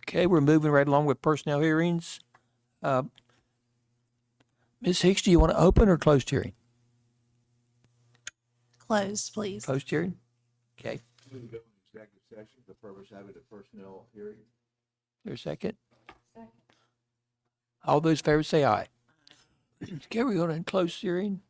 Okay, we're moving right along with personnel hearings. Ms. Hicks, do you want to open or closed hearing? Closed, please. Closed hearing? Okay, We can go into executive session, the purpose of it, a personnel hearing. there's a second. All those in favor say aye. Okay, we're going to close hearing.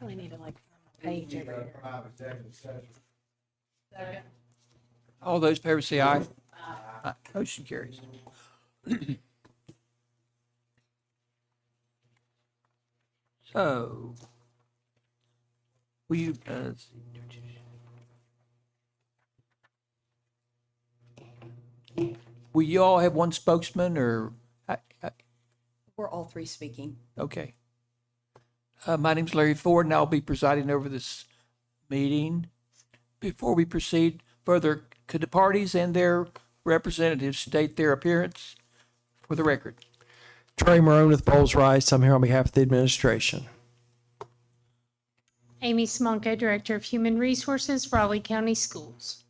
Probably need to like page over here. All those in favor say aye. Aye. Motion carries. So, will you, let's see. Will you all have one spokesman or, We're all three speaking. okay. My name's Larry Ford and I'll be presiding over this meeting. Before we proceed further, could the parties and their representatives state their appearance for the record? Trey Marone with Bowles Rice. I'm here on behalf of the administration. Amy Simonko, Director of Human Resources, Raleigh County Schools.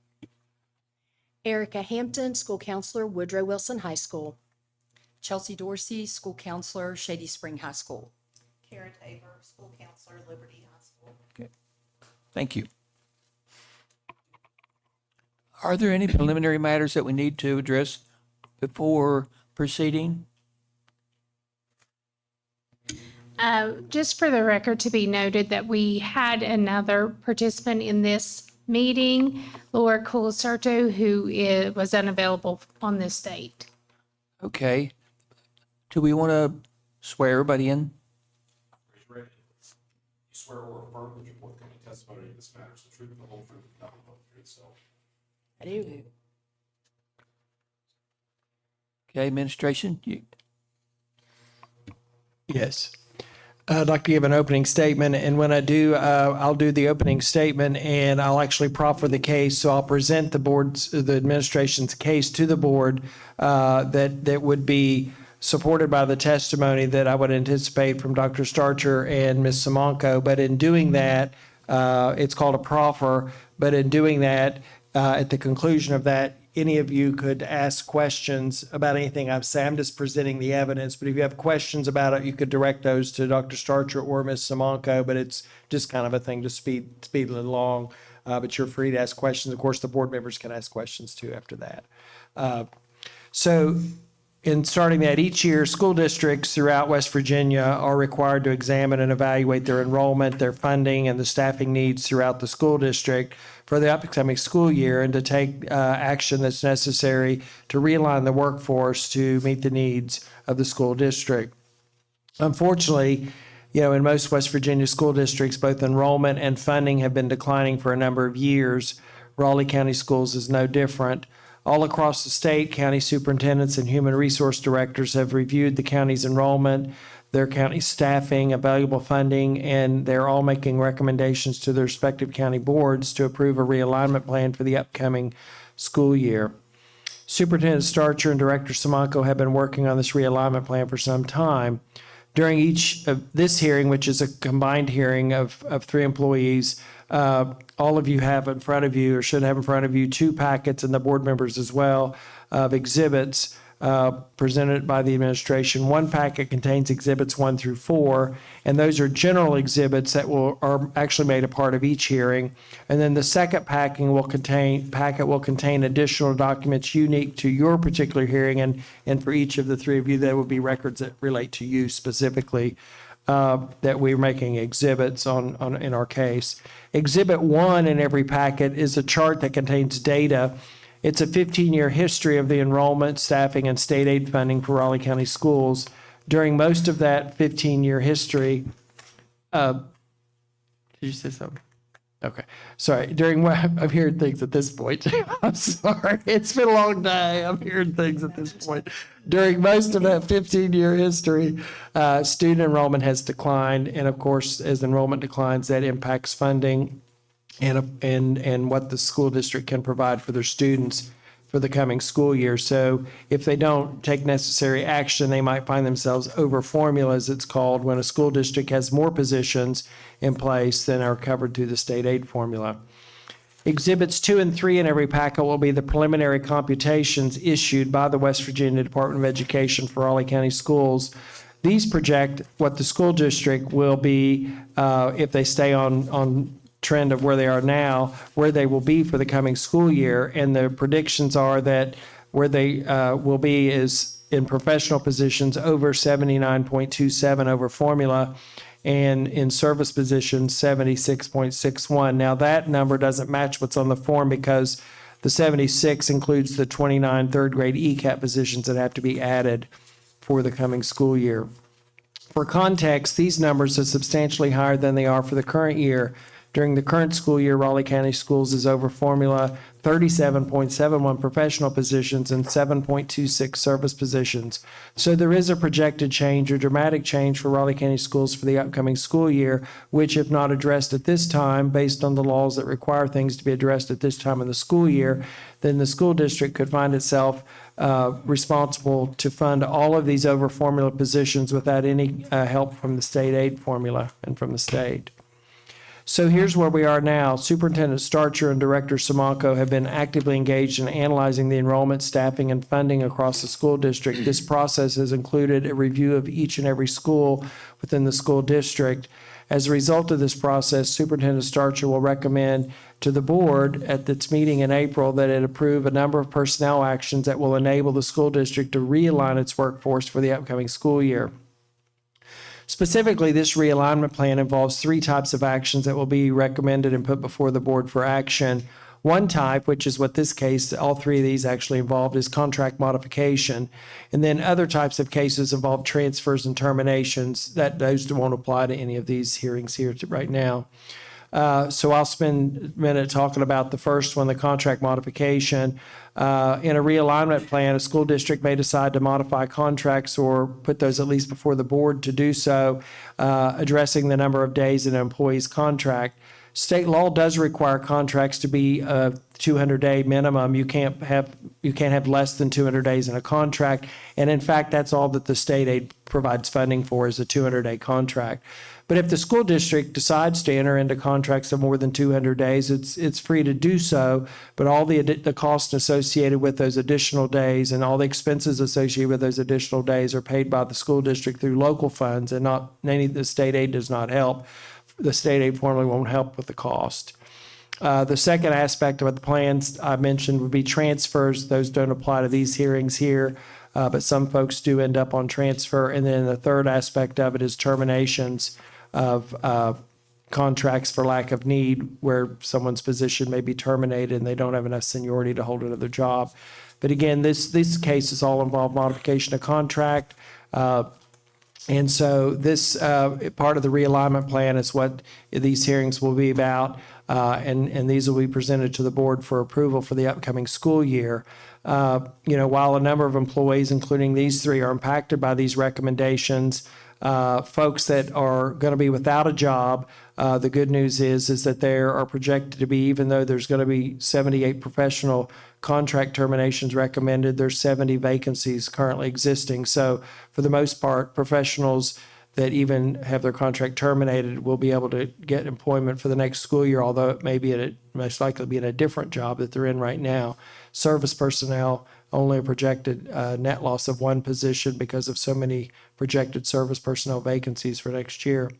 Erica Hampton, School Counselor, Woodrow Wilson High School. Chelsea Dorsey, School Counselor, Shady Spring High School. Kara Tabor, School Counselor, Liberty High School. Okay, thank you. Are there any preliminary matters that we need to address before proceeding? Just for the record to be noted that we had another participant in this meeting, Laura Colacerto, who was unavailable on this date. Okay. Do we want to swear everybody in? You swear or affirm that your forthcoming testimony in this matter is the truth, the whole truth, and nothing but the truth, so. I do. Okay, administration, Yes. I'd like to give an opening statement, and when I do, I'll do the opening statement, and I'll actually proffer the case. So I'll present the administration's case to the board that would be supported by the testimony that I would anticipate from Dr. Starcher and Ms. Simonko. But in doing that, it's called a proffer. But in doing that, at the conclusion of that, any of you could ask questions about anything I've said. I'm just presenting the evidence, but if you have questions about it, you could direct those to Dr. Starcher or Ms. Simonko, but it's just kind of a thing to speed it along. But you're free to ask questions. Of course, the board members can ask questions too after that. So in starting that, each year, school districts throughout West Virginia are required to examine and evaluate their enrollment, their funding, and the staffing needs throughout the school district for the upcoming school year, and to take action that's necessary to realign the workforce to meet the needs of the school district. Unfortunately, in most West Virginia school districts, both enrollment and funding have been declining for a number of years. Raleigh County Schools is no different. All across the state, county superintendents and human resource directors have reviewed the county's enrollment, their county staffing, available funding, and they're all making recommendations to their respective county boards to approve a realignment plan for the upcoming school year. Superintendent Starcher and Director Simonko have been working on this realignment plan for some time. During each of this hearing, which is a combined hearing of three employees, all of you have in front of you, or should have in front of you, two packets, and the board members as well, of exhibits presented by the administration. One packet contains exhibits 1 through 4, and those are general exhibits that are actually made a part of each hearing. And then the second packet will contain additional documents unique to your particular hearing, and for each of the three of you, there will be records that relate to you specifically. That we're making exhibits on in our case. Exhibit 1 in every packet is a chart that contains data. It's a 15-year history of the enrollment, staffing, and state aid funding for Raleigh County Schools. During most of that 15-year history, did you say something? Okay, sorry. I'm hearing things at this point. I'm sorry. It's been a long day. I'm hearing things at this point. During most of that 15-year history, student enrollment has declined, and of course, as enrollment declines, that impacts funding and what the school district can provide for their students for the coming school year. So if they don't take necessary action, they might find themselves over formula, as it's called, when a school district has more positions in place than are covered through the state aid formula. Exhibits 2 and 3 in every packet will be the preliminary computations issued by the West Virginia Department of Education for Raleigh County Schools. These project what the school district will be, if they stay on trend of where they are now, where they will be for the coming school year. And the predictions are that where they will be is in professional positions over 79.27 over formula, and in service positions, 76.61. Now, that number doesn't match what's on the form because the 76 includes the 29 third grade ECAP positions that have to be added for the coming school year. For context, these numbers are substantially higher than they are for the current year. During the current school year, Raleigh County Schools is over formula 37.71 professional positions and 7.26 service positions. So there is a projected change, a dramatic change for Raleigh County Schools for the upcoming school year, which if not addressed at this time, based on the laws that require things to be addressed at this time in the school year, then the school district could find itself responsible to fund all of these over formula positions without any help from the state aid formula and from the state. So here's where we are now. Superintendent Starcher and Director Simonko have been actively engaged in analyzing the enrollment, staffing, and funding across the school district. This process has included a review of each and every school within the school district. As a result of this process, Superintendent Starcher will recommend to the board at its meeting in April that it approve a number of personnel actions that will enable the school district to realign its workforce for the upcoming school year. Specifically, this realignment plan involves 3 types of actions that will be recommended and put before the board for action. One type, which is what this case, all 3 of these actually involved, is contract modification. And then other types of cases involve transfers and terminations. Those won't apply to any of these hearings here right now. So I'll spend a minute talking about the first one, the contract modification. In a realignment plan, a school district may decide to modify contracts or put those at least before the board to do so, addressing the number of days in an employee's contract. State law does require contracts to be a 200-day minimum. You can't have less than 200 days in a contract. And in fact, that's all that the state aid provides funding for is a 200-day contract. But if the school district decides to enter into contracts of more than 200 days, it's free to do so, but all the costs associated with those additional days and all the expenses associated with those additional days are paid by the school district through local funds, and not any the state aid does not help. The state aid formula won't help with the cost. The second aspect of the plans I mentioned would be transfers. Those don't apply to these hearings here, but some folks do end up on transfer. And then the third aspect of it is terminations of contracts for lack of need, where someone's position may be terminated and they don't have enough seniority to hold another job. But again, these cases all involve modification of contract. And so this part of the realignment plan is what these hearings will be about, and these will be presented to the board for approval for the upcoming school year. While a number of employees, including these 3, are impacted by these recommendations, folks that are going to be without a job, the good news is that there are projected to be, even though there's going to be 78 professional contract terminations recommended, there's 70 vacancies currently existing. So for the most part, professionals that even have their contract terminated will be able to get employment for the next school year, although it may be most likely be in a different job that they're in right now. Service personnel, only a projected net loss of 1 position because of so many projected service personnel vacancies for next year.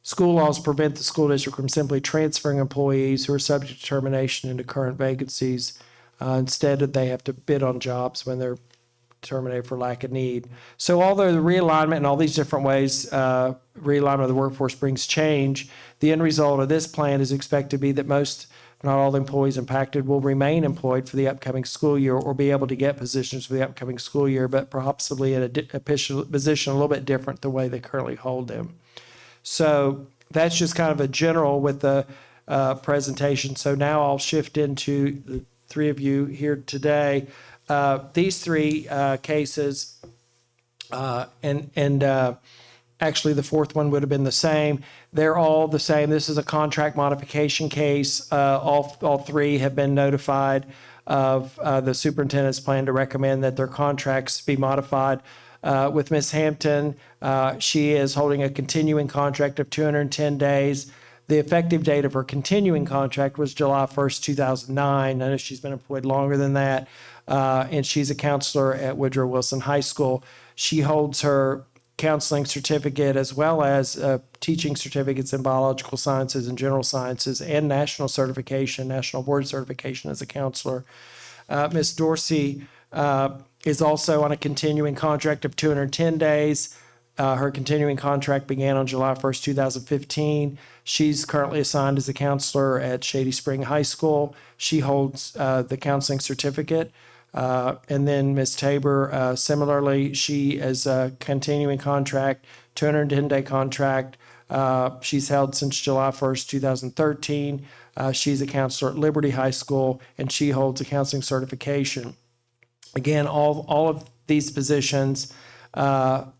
School laws prevent the school district from simply transferring employees who are subject to termination into current vacancies. Instead, they have to bid on jobs when they're terminated for lack of need. So although the realignment in all these different ways, realignment of the workforce brings change, the end result of this plan is expected to be that most, not all the employees impacted will remain employed for the upcoming school year or be able to get positions for the upcoming school year, but possibly in a position a little bit different the way they currently hold them. So that's just kind of a general with the presentation. So now I'll shift into the 3 of you here today. These 3 cases, actually the 4th one would have been the same. They're all the same. This is a contract modification case. All 3 have been notified of the superintendent's plan to recommend that their contracts be modified. With Ms. Hampton, she is holding a continuing contract of 210 days. The effective date of her continuing contract was July 1st, 2009. I know she's been employed longer than that, and she's a counselor at Woodrow Wilson High School. She holds her counseling certificate as well as teaching certificates in biological sciences and general sciences and national board certification as a counselor. Ms. Dorsey is also on a continuing contract of 210 days. Her continuing contract began on July 1st, 2015. She's currently assigned as a counselor at Shady Spring High School. She holds the counseling certificate. And then Ms. Tabor, similarly, she is a continuing contract, 210-day contract. She's held since July 1st, 2013. She's a counselor at Liberty High School, and she holds a counseling certification. Again, all of these positions are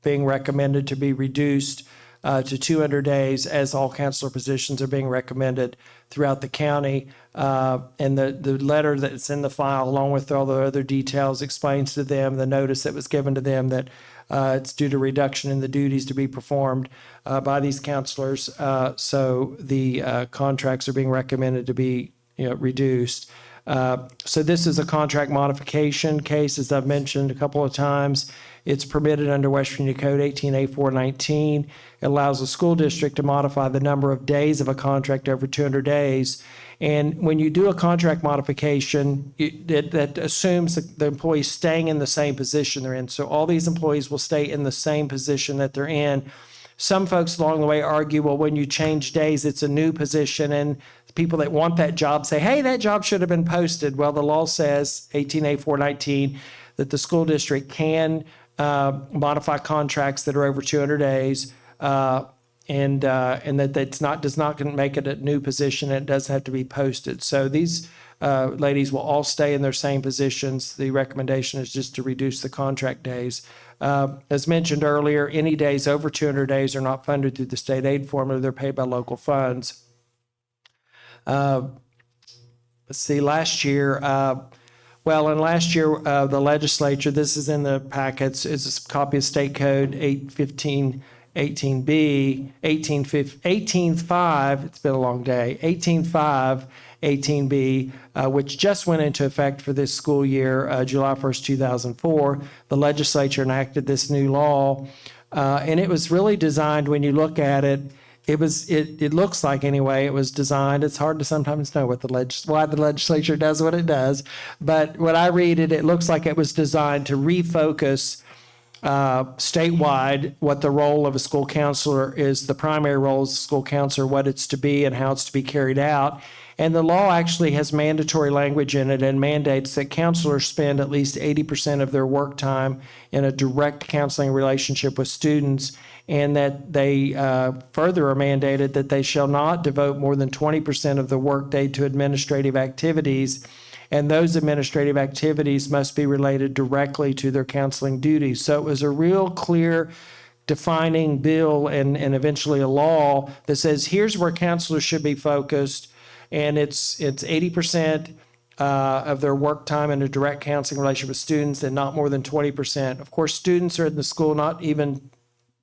being recommended to be reduced to 200 days, as all counselor positions are being recommended throughout the county. And the letter that's in the file, along with all the other details, explains to them the notice that was given to them that it's due to reduction in the duties to be performed by these counselors. So the contracts are being recommended to be reduced. So this is a contract modification case, as I've mentioned a couple of times. It's permitted under West Virginia Code 18A419. It allows the school district to modify the number of days of a contract over 200 days. And when you do a contract modification, that assumes the employee staying in the same position they're in. So all these employees will stay in the same position that they're in. Some folks along the way argue, well, when you change days, it's a new position, and people that want that job say, hey, that job should have been posted. Well, the law says, 18A419, that the school district can modify contracts that are over 200 days, and that it's does not make it a new position. It doesn't have to be posted. So these ladies will all stay in their same positions. The recommendation is just to reduce the contract days. As mentioned earlier, any days over 200 days are not funded through the state aid formula. They're paid by local funds. Let's see, last year, the legislature, this is in the packets, is a copy of State Code 815 18B, 18.5, it's been a long day, 18.5, 18B, which just went into effect for this school year, July 1st, 2004. The legislature enacted this new law, and it was really designed, when you look at it, it looks like, anyway, it was designed. It's hard to sometimes know why the legislature does what it does. But when I read it, it looks like it was designed to refocus statewide what the role of a school counselor is, the primary role as a school counselor, what it's to be and how it's to be carried out. And the law actually has mandatory language in it and mandates that counselors spend at least 80% of their work time in a direct counseling relationship with students, and that they further are mandated that they shall not devote more than 20% of the workday to administrative activities, and those administrative activities must be related directly to their counseling duties. So it was a real clear defining bill and eventually a law that says here's where counselors should be focused, and it's 80% of their work time in a direct counseling relationship with students, and not more than 20%. Of course, students are in the school not even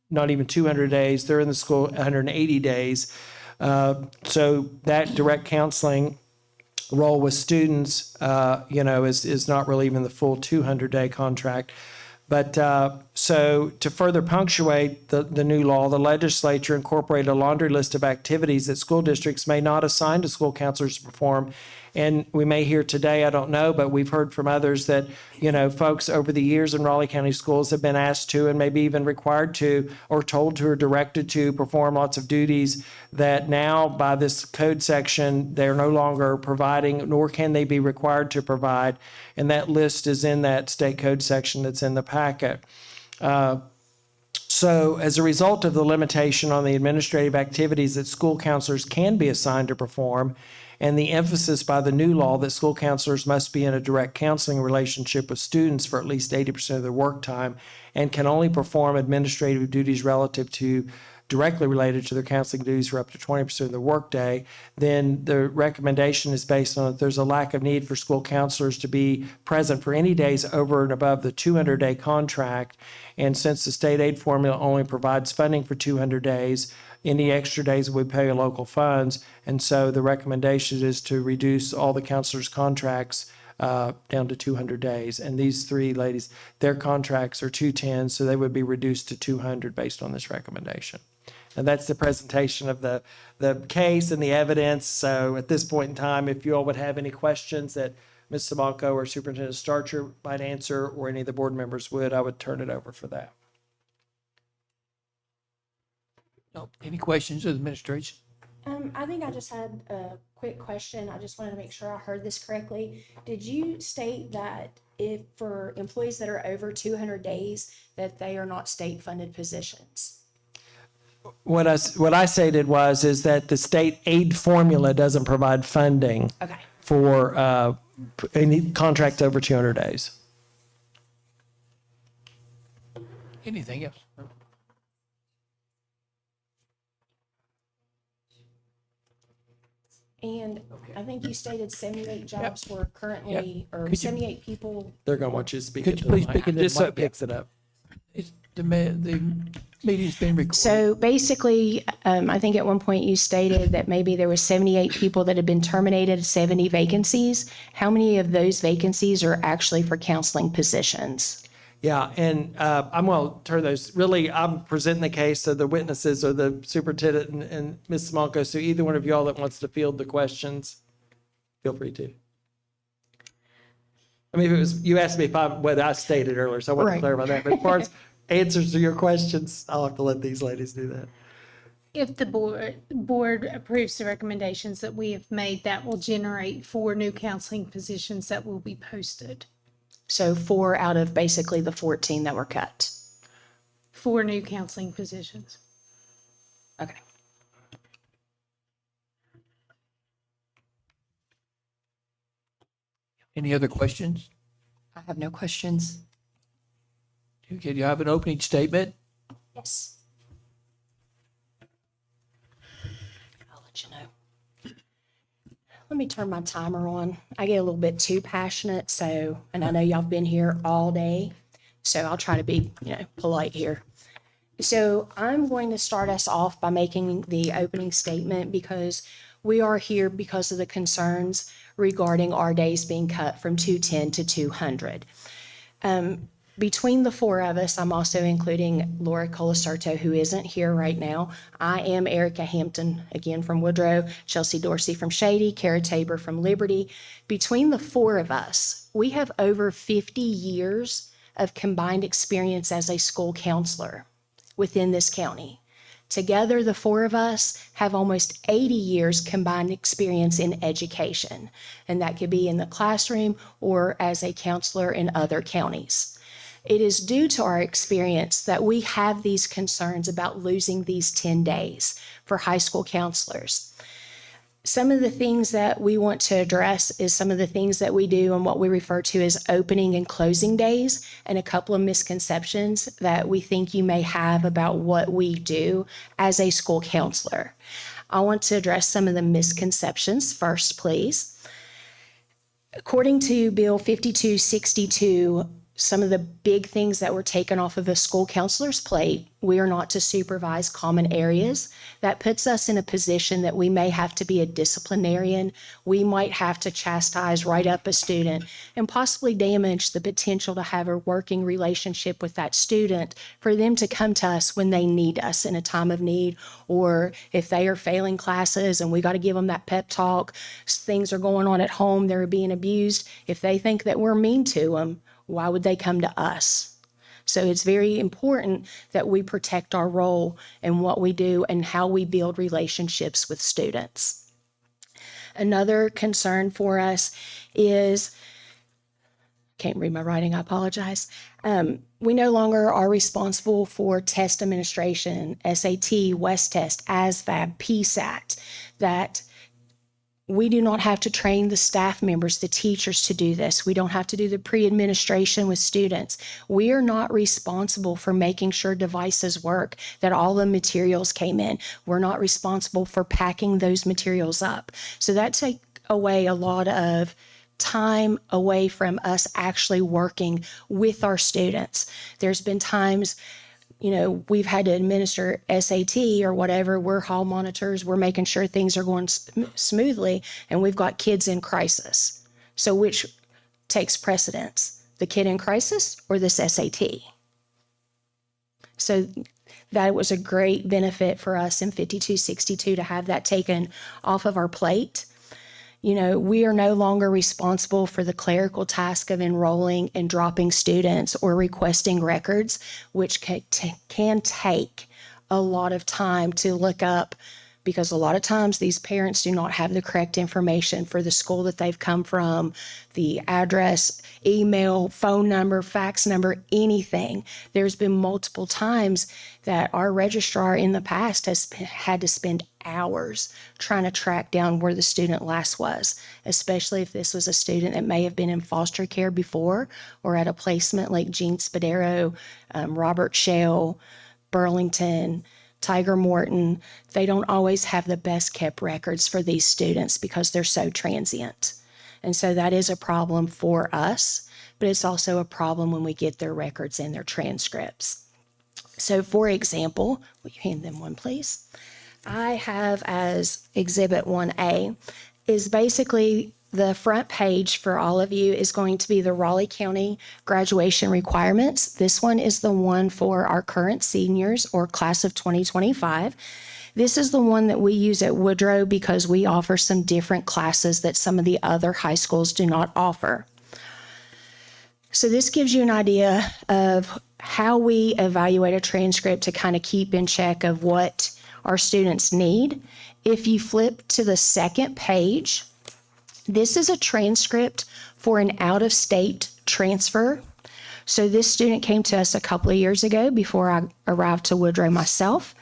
200 days. They're in the school 180 days. So that direct counseling role with students, is not really even the full 200-day contract. But so to further punctuate the new law, the legislature incorporated a laundry list of activities that school districts may not assign to school counselors to perform. And we may hear today, I don't know, but we've heard from others that, folks over the years in Raleigh County schools have been asked to, and maybe even required to, or told to, or directed to perform lots of duties that now by this code section, they're no longer providing, nor can they be required to provide. And that list is in that state code section that's in the packet. So as a result of the limitation on the administrative activities that school counselors can be assigned to perform, and the emphasis by the new law that school counselors must be in a direct counseling relationship with students for at least 80% of their work time, and can only perform administrative duties relative to directly related to their counseling duties for up to 20% of the workday, then the recommendation is based on that there's a lack of need for school counselors to be present for any days over and above the 200-day contract. And since the state aid formula only provides funding for 200 days, any extra days we pay local funds. And so the recommendation is to reduce all the counselors' contracts down to 200 days. And these three ladies, their contracts are 210, so they would be reduced to 200 based on this recommendation. And that's the presentation of the case and the evidence. So at this point in time, if you all would have any questions that Ms. Sabalco or Superintendent Starcher might answer, or any of the board members would, I would turn it over for that. No, any questions of the administration? I think I just had a quick question. I just wanted to make sure I heard this correctly. Did you state that if for employees that are over 200 days, that they are not state-funded positions? What I stated is that the state aid formula doesn't provide funding Okay. for any contracts over 200 days. Anything else? And I think you stated 78 jobs were currently, or Could you- 78 people. They're going to want you to speak. Could into you please the speak mic, into the just so mic? it picks it up. The meeting's being recorded. So basically, I think at one point you stated that maybe there was 78 people that had been terminated, 70 vacancies. How many of those vacancies are actually for counseling positions? Yeah, and I'm going to turn those, really, I'm presenting the case, so the witnesses are the superintendent and Ms. Smalko, so either one of y'all that wants to field the questions, feel free to. I mean, if it was, you asked me what I stated earlier, so I want to Right. clarify that, but as far as answers to your questions, I'll have to let these ladies do that. If the board approves the recommendations that we have made, that will generate 4 new counseling positions that will be posted. So 4 out of basically the 14 that were cut. 4 new counseling positions. Okay. Any other questions? I have no questions. Okay, do you have an opening statement? Yes. I'll let you know. Let me turn my timer on. I get a little bit too passionate, so, and I know y'all have been here all day, so I'll try to be, polite here. So I'm going to start us off by making the opening statement because we are here because of the concerns regarding our days being cut from 210 to 200. Between the 4 of us, I'm also including Laura Colacerto, who isn't here right now. I am Erica Hampton, again from Woodrow, Chelsea Dorsey from Shady, Kara Tabor from Liberty. Between the 4 of us, we have over 50 years of combined experience as a school counselor within this county. Together, the 4 of us have almost 80 years combined experience in education, and that could be in the classroom or as a counselor in other counties. It is due to our experience that we have these concerns about losing these 10 days for high school counselors. Some of the things that we want to address is some of the things that we do and what we refer to as opening and closing days, and a couple of misconceptions that we think you may have about what we do as a school counselor. I want to address some of the misconceptions first, please. According to Bill 5262, some of the big things that were taken off of a school counselor's plate, we are not to supervise common areas. That puts us in a position that we may have to be a disciplinarian. We might have to chastise, write up a student, and possibly damage the potential to have a working relationship with that student for them to come to us when they need us in a time of need, or if they are failing classes and we got to give them that pep talk, things are going on at home, they're being abused. If they think that we're mean to them, why would they come to us? So it's very important that we protect our role and what we do and how we build relationships with students. Another concern for us is, can't read my writing, I apologize. We no longer are responsible for test administration, SAT, West Test, ASVAB, PSAT, that we do not have to train the staff members, the teachers to do this. We don't have to do the pre-administration with students. We are not responsible for making sure devices work, that all the materials came in. We're not responsible for packing those materials up. So that takes away a lot of time away from us actually working with our students. There's been times, we've had to administer SAT or whatever. We're hall monitors. We're making sure things are going smoothly, and we've got kids in crisis. So which takes precedence, the kid in crisis or this SAT? So that was a great benefit for us in 5262 to have that taken off of our plate. We are no longer responsible for the clerical task of enrolling and dropping students or requesting records, which can take a lot of time to look up, because a lot of times these parents do not have the correct information for the school that they've come from, the address, email, phone number, fax number, anything. There's been multiple times that our registrar in the past has had to spend hours trying to track down where the student last was, especially if this was a student that may have been in foster care before or at a placement like Gene Spadero, Robert Shell, Burlington, Tiger Morton. They don't always have the best kept records for these students because they're so transient. And so that is a problem for us, but it's also a problem when we get their records and their transcripts. So for example, will you hand them one, please? I have as Exhibit 1A is basically the front page for all of you is going to be the Raleigh County graduation requirements. This one is the one for our current seniors or class of 2025. This is the one that we use at Woodrow because we offer some different classes that some of the other high schools do not offer. So this gives you an idea of how we evaluate a transcript to kind of keep in check of what our students need. If you flip to the second page, this is a transcript for an out-of-state transfer. So this student came to us a couple of years ago before I arrived to Woodrow myself.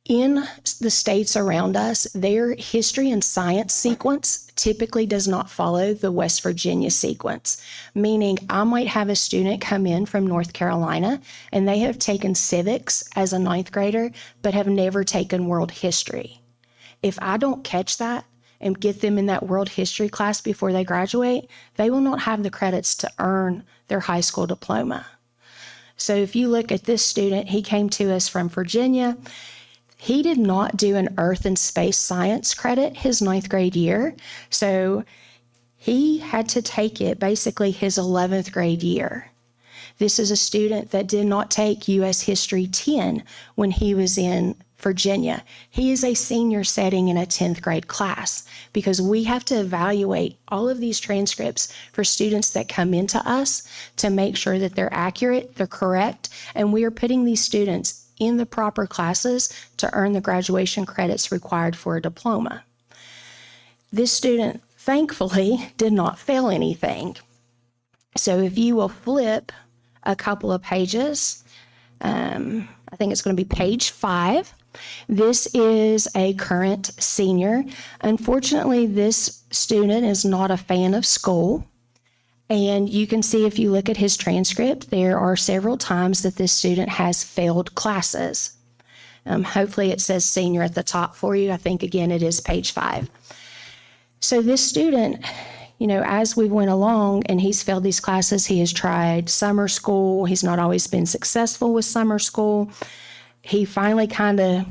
In the states around us, their history and science sequence typically does not follow the West Virginia sequence, meaning I might have a student come in from North Carolina and they have taken civics as a ninth grader, but have never taken world history. If I don't catch that and get them in that world history class before they graduate, they will not have the credits to earn their high school diploma. So if you look at this student, he came to us from Virginia. He did not do an earth and space science credit his ninth grade year. So he had to take it basically his 11th grade year. This is a student that did not take U.S. History 10 when he was in Virginia. He is a senior setting in a 10th grade class because we have to evaluate all of these transcripts for students that come into us to make sure that they're accurate, they're correct, and we are putting these students in the proper classes to earn the graduation credits required for a diploma. This student, thankfully, did not fail anything. So if you will flip a couple of pages, I think it's going to be page 5. This is a current senior. Unfortunately, this student is not a fan of school. And you can see if you look at his transcript, there are several times that this student has failed classes. Hopefully it says senior at the top for you. I think, again, it is page 5. So this student, as we went along and he's failed these classes, he has tried summer school. He's not always been successful with summer school. He finally kind of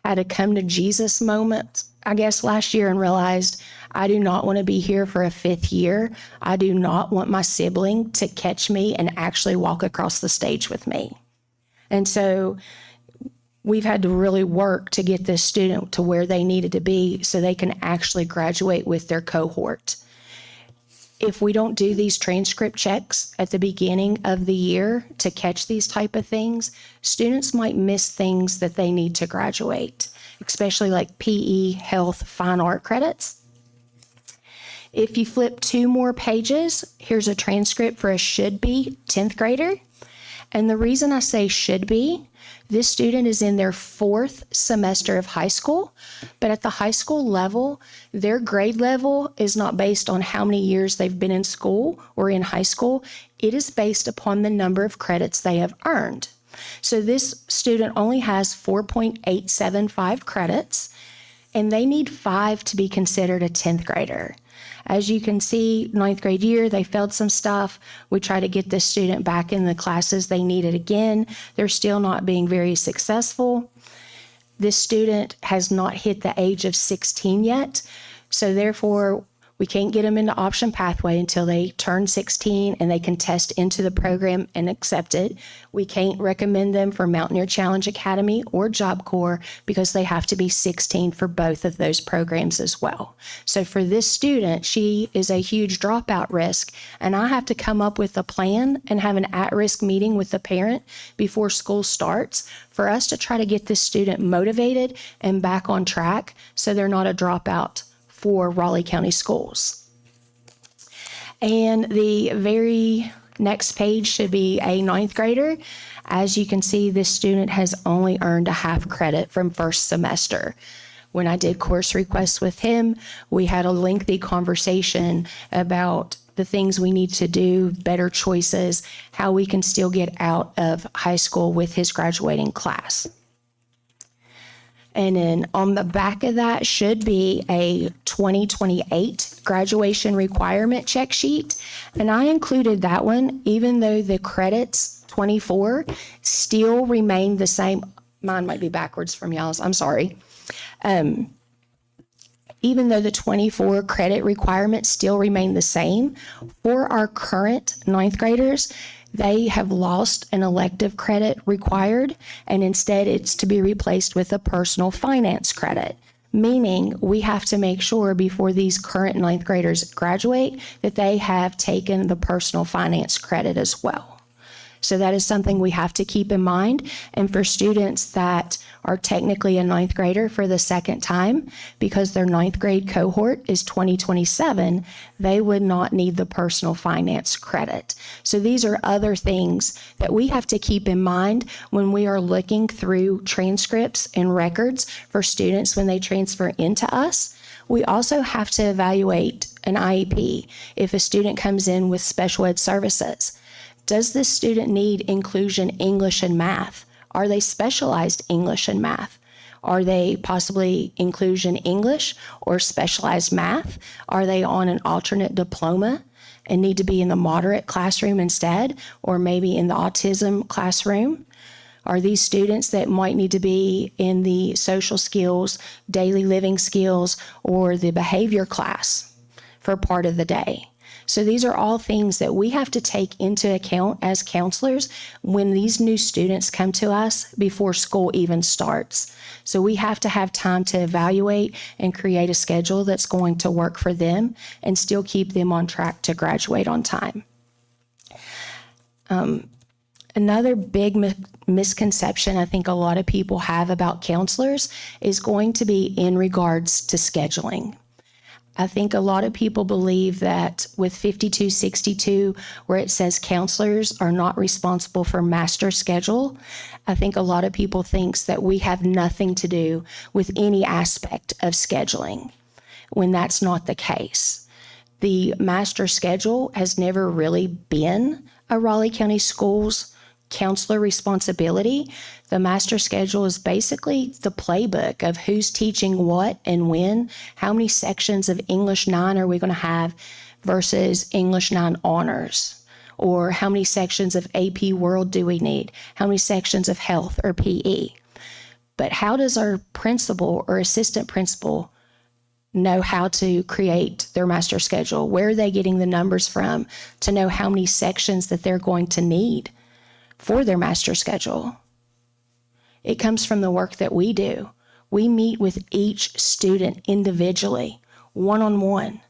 had a come to Jesus moment, I guess, last year and realized, I do not want to be here for a 5th year. I do not want my sibling to catch me and actually walk across the stage with me. And so we've had to really work to get this student to where they needed to be so they can actually graduate with their cohort. If we don't do these transcript checks at the beginning of the year to catch these type of things, students might miss things that they need to graduate, especially like PE, health, fine art credits. If you flip 2 more pages, here's a transcript for a should-be 10th grader. And the reason I say should be, this student is in their 4th semester of high school, but at the high school level, their grade level is not based on how many years they've been in school or in high school. It is based upon the number of credits they have earned. So this student only has 4.875 credits, and they need 5 to be considered a 10th grader. As you can see, 9th grade year, they failed some stuff. We try to get this student back in the classes they needed again. They're still not being very successful. This student has not hit the age of 16 yet. So therefore, We can't get them into option pathway until they turn 16 and they can test into the program and accept it. We can't recommend them for Mountaineer Challenge Academy or Job Corps because they have to be 16 for both of those programs as well. So for this student, she is a huge dropout risk, and I have to come up with a plan and have an at-risk meeting with the parent before school starts for us to try to get this student motivated and back on track so they're not a dropout for Raleigh County Schools. And the very next page should be a ninth grader. As you can see, this student has only earned a half credit from first semester. When I did course requests with him, we had a lengthy conversation about the things we need to do, better choices, how we can still get out of high school with his graduating class. And then on the back of that should be a 2028 graduation requirement check sheet. And I included that one, even though the credits 24 still remain the same. Mine might be backwards from y'all's, I'm sorry. Even though the 24 credit requirements still remain the same, for our current ninth graders, they have lost an elective credit required, and instead it's to be replaced with a personal finance credit, meaning we have to make sure before these current ninth graders graduate that they have taken the personal finance credit as well. So that is something we have to keep in mind. And for students that are technically a ninth grader for the second time, because their ninth grade cohort is 2027, they would not need the personal finance credit. So these are other things that we have to keep in mind when we are looking through transcripts and records for students when they transfer into us. We also have to evaluate an IEP if a student comes in with special ed services. Does this student need inclusion English and math? Are they specialized English and math? Are they possibly inclusion English or specialized math? Are they on an alternate diploma and need to be in the moderate classroom instead, or maybe in the autism classroom? Are these students that might need to be in the social skills, daily living skills, or the behavior class for part of the day? So these are all things that we have to take into account as counselors when these new students come to us before school even starts. So we have to have time to evaluate and create a schedule that's going to work for them and still keep them on track to graduate on time. Another big misconception I think a lot of people have about counselors is going to be in regards to scheduling. I think a lot of people believe that with 5262, where it says counselors are not responsible for master schedule, I think a lot of people think that we have nothing to do with any aspect of scheduling, when that's not the case. The master schedule has never really been a Raleigh County Schools counselor responsibility. The master schedule is basically the playbook of who's teaching what and when, how many sections of English 9 are we going to have versus English 9 honors, or how many sections of AP World do we need, how many sections of health or PE. But how does our principal or assistant principal know how to create their master schedule? Where are they getting the numbers from to know how many sections that they're going to need for their master schedule? It comes from the work that we do. We meet with each student individually, one-on-one.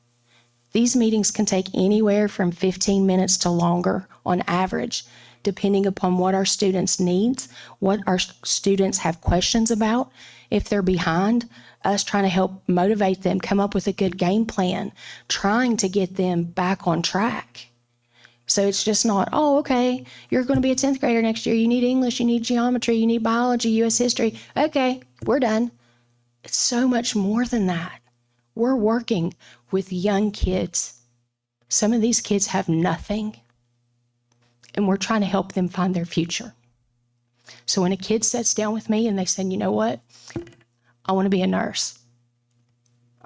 These meetings can take anywhere from 15 minutes to longer on average, depending upon what our students' needs, what our students have questions about, if they're behind, us trying to help motivate them, come up with a good game plan, trying to get them back on track. So it's just not, oh, okay, you're going to be a 10th grader next year. You need English, you need geometry, you need biology, U.S. history. Okay, we're done. It's so much more than that. We're working with young kids. Some of these kids have nothing, and we're trying to help them find their future. So when a kid sits down with me and they say, you know what, I want to be a nurse.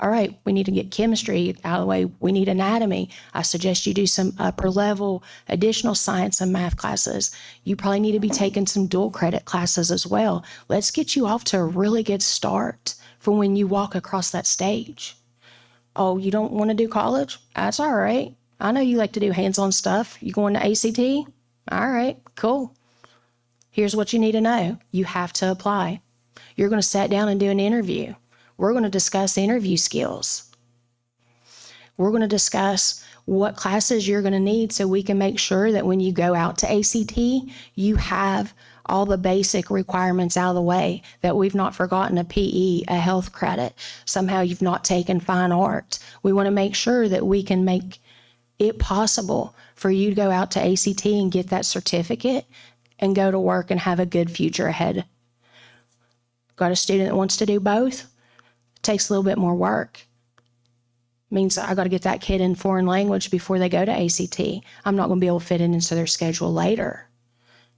All right, we need to get chemistry out of the way. We need anatomy. I suggest you do some upper level additional science and math classes. You probably need to be taking some dual credit classes as well. Let's get you off to a really good start for when you walk across that stage. Oh, you don't want to do college? That's all right. I know you like to do hands-on stuff. You going to ACT? All right, cool. Here's what you need to know. You have to apply. You're going to sit down and do an interview. We're going to discuss interview skills. We're going to discuss what classes you're going to need so we can make sure that when you go out to ACT, you have all the basic requirements out of the way, that we've not forgotten a PE, a health credit. Somehow you've not taken fine art. We want to make sure that we can make it possible for you to go out to ACT and get that certificate and go to work and have a good future ahead. Got a student that wants to do both? It takes a little bit more work. Means I got to get that kid in foreign language before they go to ACT. I'm not going to be able to fit it into their schedule later.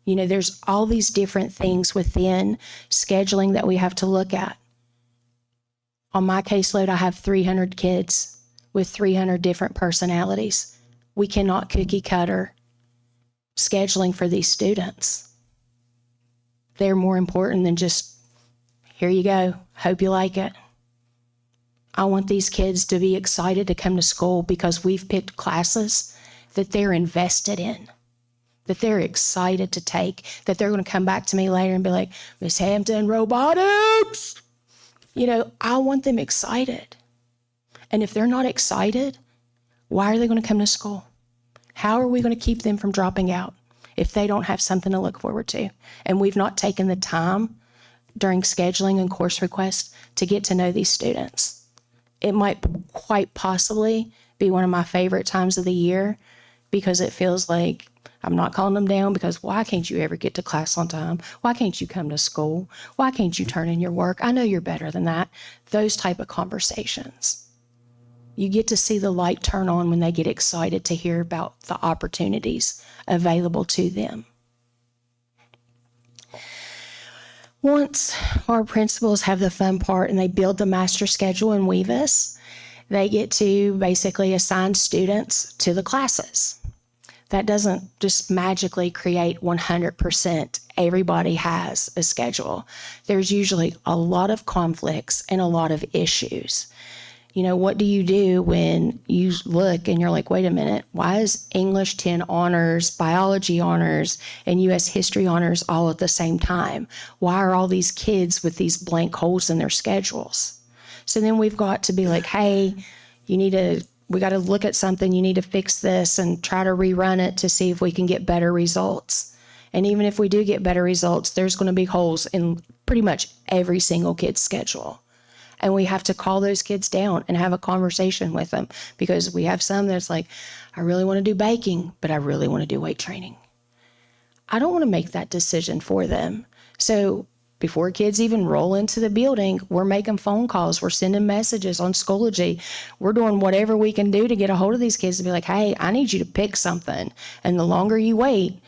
You know, there's all these different things within scheduling that we have to look at. On my caseload, I have 300 kids with 300 different personalities. We cannot cookie cutter scheduling for these students. They're more important than just, here you go, hope you like it. I want these kids to be excited to come to school because we've picked classes that they're invested in, that they're excited to take, that they're going to come back to me later and be like, Miss Hampton, robotics. You know, I want them excited. And if they're not excited, why are they going to come to school? How are we going to keep them from dropping out if they don't have something to look forward to? And we've not taken the time during scheduling and course requests to get to know these students. It might quite possibly be one of my favorite times of the year because it feels like I'm not calling them down because why can't you ever get to class on time? Why can't you come to school? Why can't you turn in your work? I know you're better than that. Those type of conversations. You get to see the light turn on when they get excited to hear about the opportunities available to them. Once our principals have the fun part and they build the master schedule in Weavis, they get to basically assign students to the classes. That doesn't just magically create 100%. Everybody has a schedule. There's usually a lot of conflicts and a lot of issues. You know, what do you do when you look and you're like, wait a minute, why is English 10 honors, biology honors, and U.S. history honors all at the same time? Why are all these kids with these blank holes in their schedules? So then we've got to be like, hey, we got to look at something, you need to fix this and try to rerun it to see if we can get better results. And even if we do get better results, there's going to be holes in pretty much every single kid's schedule. And we have to call those kids down and have a conversation with them because we have some that's like, I really want to do baking, but I really want to do weight training. I don't want to make that decision for them. So before kids even roll into the building, we're making phone calls, we're sending messages on Schoology. We're doing whatever we can do to get a hold of these kids to be like, hey, I need you to pick something. And the longer you wait,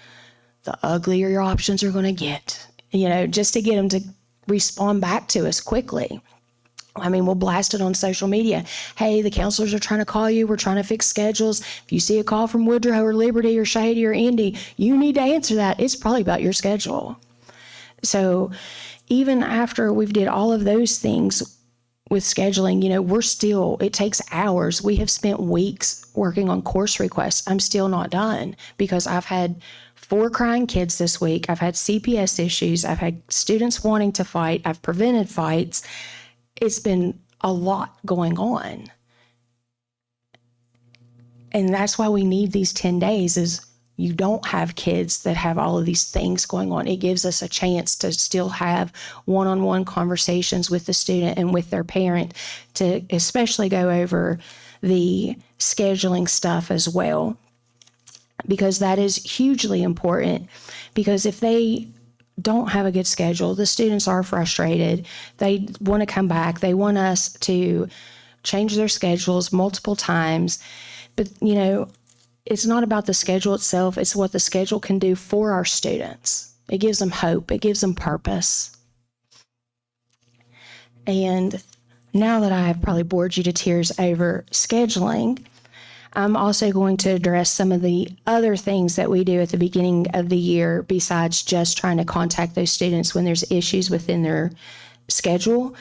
the uglier your options are going to get, you know, just to get them to respond back to us quickly. I mean, we'll blast it on social media. Hey, the counselors are trying to call you. We're trying to fix schedules. If you see a call from Woodrow or Liberty or Shady or Indy, you need to answer that. It's probably about your schedule. So even after we've did all of those things with scheduling, you know, it takes hours. We have spent weeks working on course requests. I'm still not done because I've had 4 crying kids this week. I've had CPS issues. I've had students wanting to fight. I've prevented fights. It's been a lot going on. And that's why we need these 10 days is you don't have kids that have all of these things going on. It gives us a chance to still have one-on-one conversations with the student and with their parent to especially go over the scheduling stuff as well, because that is hugely important. Because if they don't have a good schedule, the students are frustrated. They want to come back. They want us to change their schedules multiple times. But, you know, it's not about the schedule itself. It's what the schedule can do for our students. It gives them hope. It gives them purpose. And now that I have probably bored you to tears over scheduling, I'm also going to address some of the other things that we do at the beginning of the year besides just trying to contact those students when there's issues within their schedule.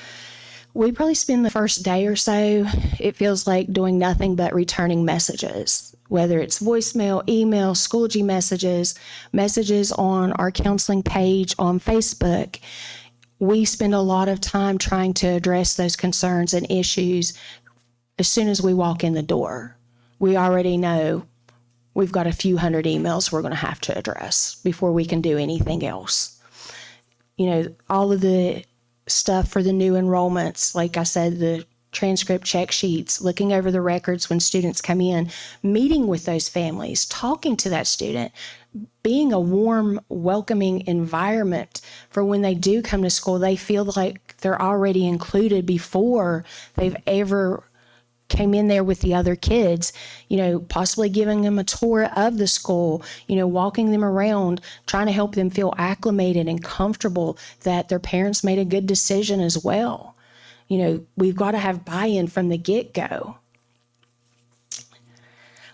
We probably spend the first day or so, it feels like doing nothing but returning messages, whether it's voicemail, email, Schoology messages, messages on our counseling page on Facebook. We spend a lot of time trying to address those concerns and issues as soon as we walk in the door. We already know we've got a few hundred emails we're going to have to address before we can do anything else. You know, all of the stuff for the new enrollments, like I said, the transcript check sheets, looking over the records when students come in, meeting with those families, talking to that student, being a warm, welcoming environment for when they do come to school, they feel like they're already included before they've ever came in there with the other kids, you know, possibly giving them a tour of the school, you know, walking them around, trying to help them feel acclimated and comfortable that their parents made a good decision as well. You know, we've got to have buy-in from the get-go.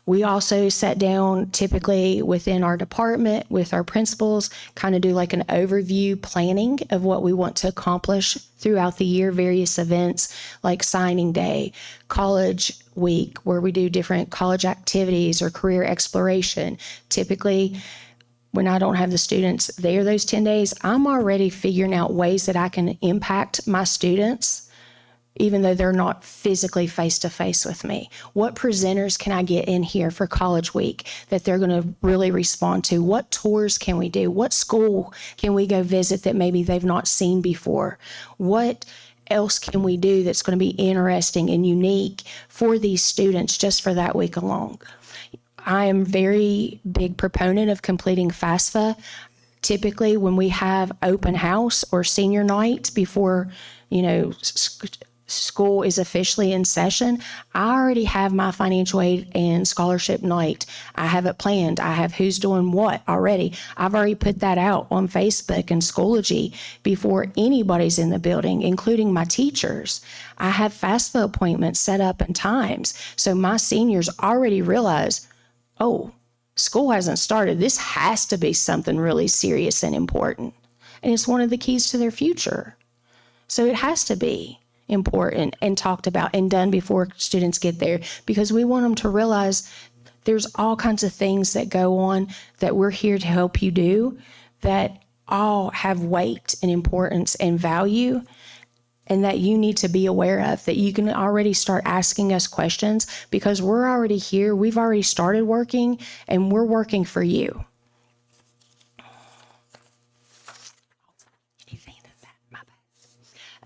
We also sat down typically within our department with our principals, kind of do like an overview planning of what we want to accomplish throughout the year, various events like signing day, college week, where we do different college activities or career exploration. Typically, when I don't have the students there those 10 days, I'm already figuring out ways that I can impact my students even though they're not physically face-to-face with me. What presenters can I get in here for college week that they're going to really respond to? What tours can we do? What school can we go visit that maybe they've not seen before? What else can we do that's going to be interesting and unique for these students just for that week alone? I am very big proponent of completing FAFSA. Typically, when we have open house or senior night before, you know, school is officially in session, I already have my financial aid and scholarship night. I have it planned. I have who's doing what already. I've already put that out on Facebook and Schoology before anybody's in the building, including my teachers. I have FAFSA appointments set up and times. So my seniors already realize, oh, school hasn't started. This has to be something really serious and important. And it's one of the keys to their future. So it has to be important and talked about and done before students get there, because we want them to realize there's all kinds of things that go on that we're here to help you do that all have weight and importance and value, and that you need to be aware of, that you can already start asking us questions because we're already here. We've already started working and we're working for you.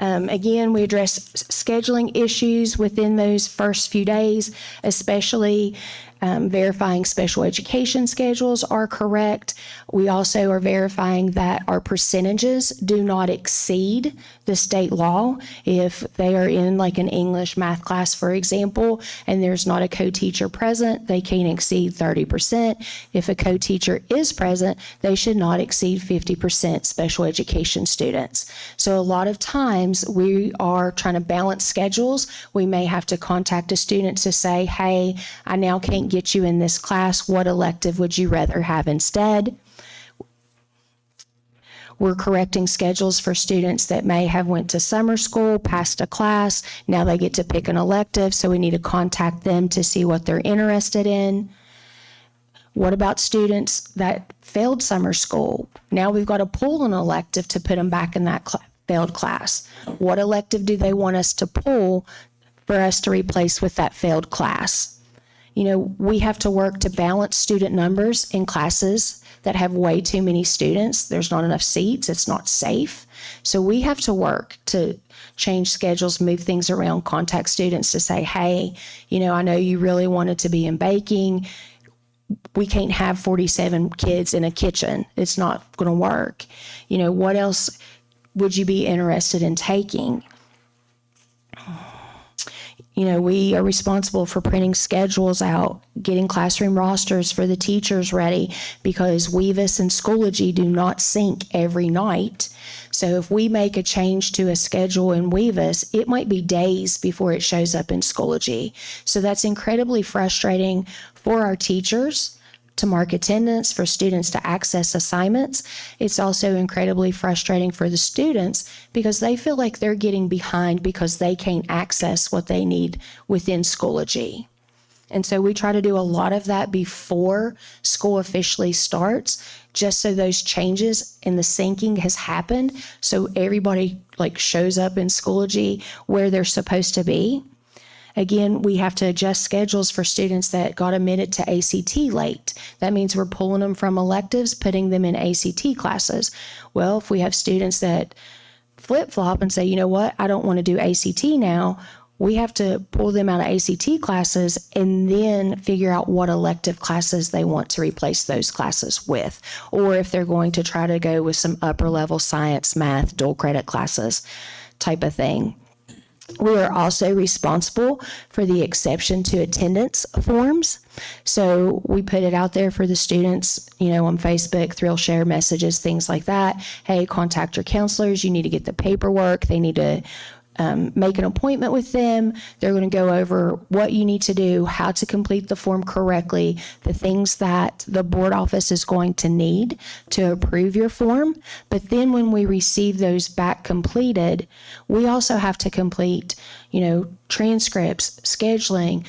Again, we address scheduling issues within those first few days, especially verifying special education schedules are correct. We also are verifying that our percentages do not exceed the state law. If they are in like an English math class, for example, and there's not a co-teacher present, they can't exceed 30%. If a co-teacher is present, they should not exceed 50% special education students. So a lot of times we are trying to balance schedules. We may have to contact a student to say, hey, I now can't get you in this class. What elective would you rather have instead? We're correcting schedules for students that may have went to summer school, passed a class. Now they get to pick an elective, so we need to contact them to see what they're interested in. What about students that failed summer school? Now we've got to pull an elective to put them back in that failed class. What elective do they want us to pull for us to replace with that failed class? You know, we have to work to balance student numbers in classes that have way too many students. There's not enough seats. It's not safe. So we have to work to change schedules, move things around, contact students to say, hey, you know, I know you really wanted to be in baking. We can't have 47 kids in a kitchen. It's not going to work. You know, what else would you be interested in taking? You know, we are responsible for printing schedules out, getting classroom rosters for the teachers ready, because Weavis and Schoology do not sync every night. So if we make a change to a schedule in Weavis, it might be days before it shows up in Schoology. So that's incredibly frustrating for our teachers to mark attendance, for students to access assignments. It's also incredibly frustrating for the students because they feel like they're getting behind because they can't access what they need within Schoology. And so we try to do a lot of that before school officially starts, just so those changes in the syncing has happened. So everybody shows up in Schoology where they're supposed to be. Again, we have to adjust schedules for students that got admitted to ACT late. That means we're pulling them from electives, putting them in ACT classes. Well, if we have students that flip-flop and say, you know what, I don't want to do ACT now, we have to pull them out of ACT classes and then figure out what elective classes they want to replace those classes with, or if they're going to try to go with some upper level science, math, dual credit classes type of thing. We are also responsible for the exception to attendance forms. So we put it out there for the students, on Facebook, thrill share messages, things like that. Hey, contact your counselors. You need to get the paperwork. They need to make an appointment with them. They're going to go over what you need to do, how to complete the form correctly, the things that the board office is going to need to approve your form. But then when we receive those back completed, we also have to complete, transcripts, scheduling,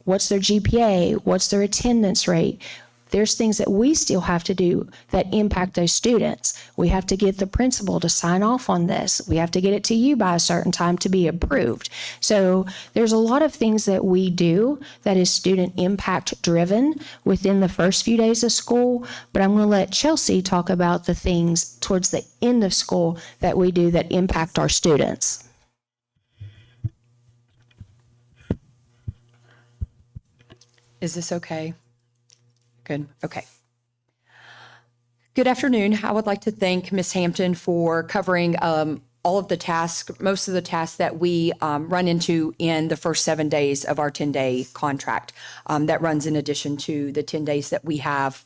what's their GPA, what's their attendance rate. There's things that we still have to do that impact those students. We have to get the principal to sign off on this. We have to get it to you by a certain time to be approved. So there's a lot of things that we do that is student impact driven within the first few days of school, but I'm going to let Chelsea talk about the things towards the end of school that we do that impact our students. Is this okay? Good. Okay. Good afternoon. I would like to thank Ms. Hampton for covering all of the tasks, most of the tasks that we run into in the first 7 days of our 10-day contract. That runs in addition to the 10 days that we have,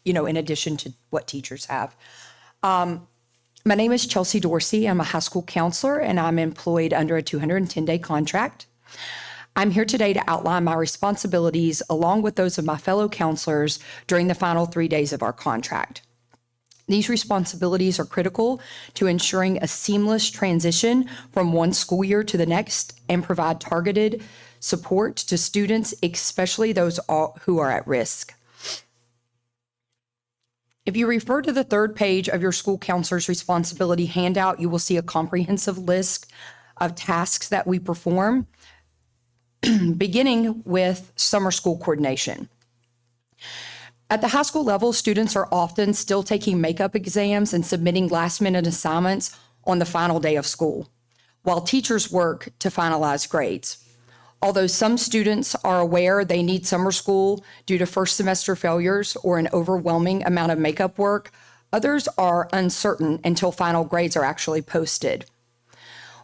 in addition to what teachers have. My name is Chelsea Dorsey. I'm a high school counselor, and I'm employed under a 210-day contract. I'm here today to outline my responsibilities along with those of my fellow counselors during the final 3 days of our contract. These responsibilities are critical to ensuring a seamless transition from one school year to the next and provide targeted support to students, especially those who are at risk. If you refer to the third page of your school counselor's responsibility handout, you will see a comprehensive list of tasks that we perform, beginning with summer school coordination. At the high school level, students are often still taking makeup exams and submitting last-minute assignments on the final day of school, while teachers work to finalize grades. Although some students are aware they need summer school due to first semester failures or an overwhelming amount of makeup work, others are uncertain until final grades are actually posted.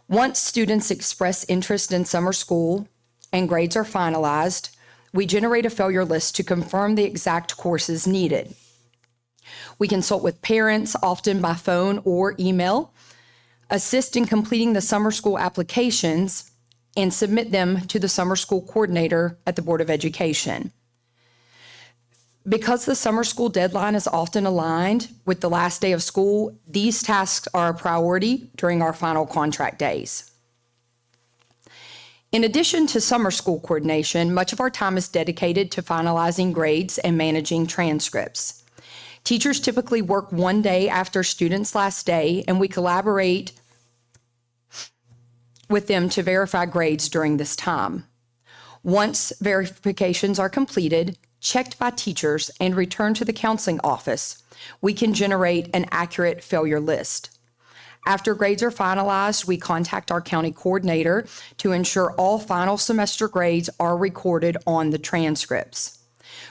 Once students express interest in summer school and grades are finalized, we generate a failure list to confirm the exact courses needed. We consult with parents, often by phone or email, assist in completing the summer school applications, and submit them to the summer school coordinator at the Board of Education. Because the summer school deadline is often aligned with the last day of school, these tasks are a priority during our final contract days. In addition to summer school coordination, much of our time is dedicated to finalizing grades and managing transcripts. Teachers typically work one day after students' last day, and we collaborate with them to verify grades during this time. Once verifications are completed, checked by teachers, and returned to the counseling office, we can generate an accurate failure list. After grades are finalized, we contact our county coordinator to ensure all final semester grades are recorded on the transcripts.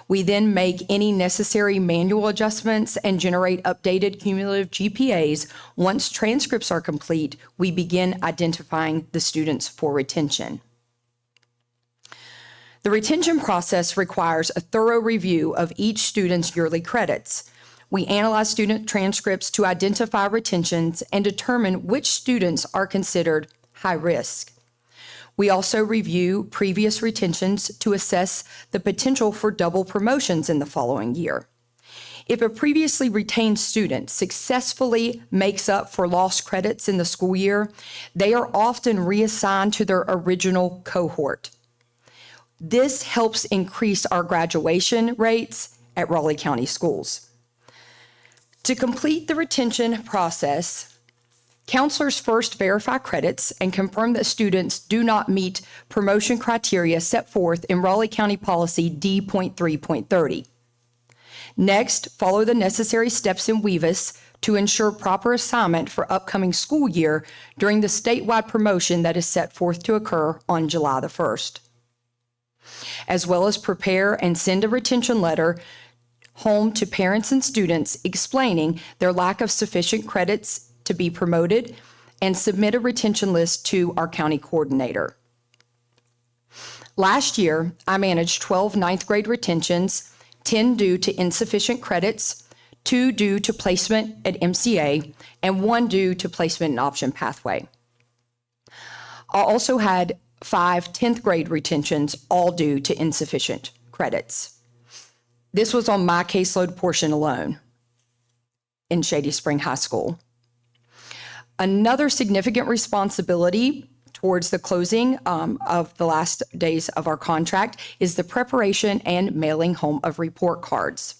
We then make any necessary manual adjustments and generate updated cumulative GPAs. Once transcripts are complete, we begin identifying the students for retention. The retention process requires a thorough review of each student's yearly credits. We analyze student transcripts to identify retentions and determine which students are considered high risk. We also review previous retentions to assess the potential for double promotions in the following year. If a previously retained student successfully makes up for lost credits in the school year, they are often reassigned to their original cohort. This helps increase our graduation rates at Raleigh County Schools. To complete the retention process, counselors first verify credits and confirm that students do not meet promotion criteria set forth in Raleigh County Policy D.3.30. Next, follow the necessary steps in WEVIS to ensure proper assignment for upcoming school year during the statewide promotion that is set forth to occur on July the 1st. As well as prepare and send a retention letter home to parents and students explaining their lack of sufficient credits to be promoted, and submit a retention list to our county coordinator. Last year, I managed 12 ninth grade retentions, 10 due to insufficient credits, 2 due to placement at MCA, and 1 due to placement in option pathway. I also had 5 10th grade retentions, all due to insufficient credits. This was on my caseload portion alone in Shady Spring High School. Another significant responsibility towards the closing of the last days of our contract is the preparation and mailing home of report cards.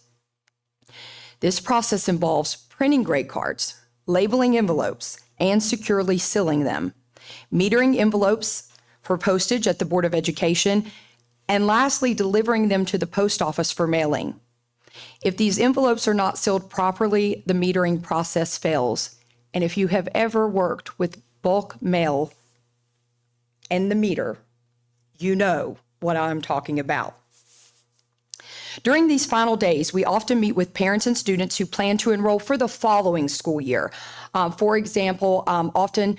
This process involves printing grade cards, labeling envelopes, and securely sealing them, metering envelopes for postage at the Board of Education, and lastly, delivering them to the post office for mailing. If these envelopes are not sealed properly, the metering process fails. And if you have ever worked with bulk mail and the meter, you know what I'm talking about. During these final days, we often meet with parents and students who plan to enroll for the following school year. For example, often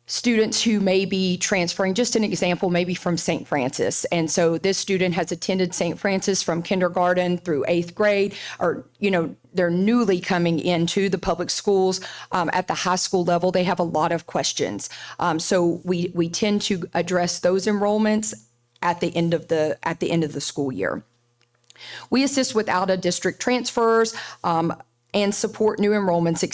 students who may be transferring, just an example, maybe from St. Francis. And so this student has attended St. Francis from kindergarten through 8th grade, or, they're newly coming into the public schools. At the high school level, they have a lot of questions. So we tend to address those enrollments at the end of the school year. We assist with out-of-district transfers, and support new enrollments,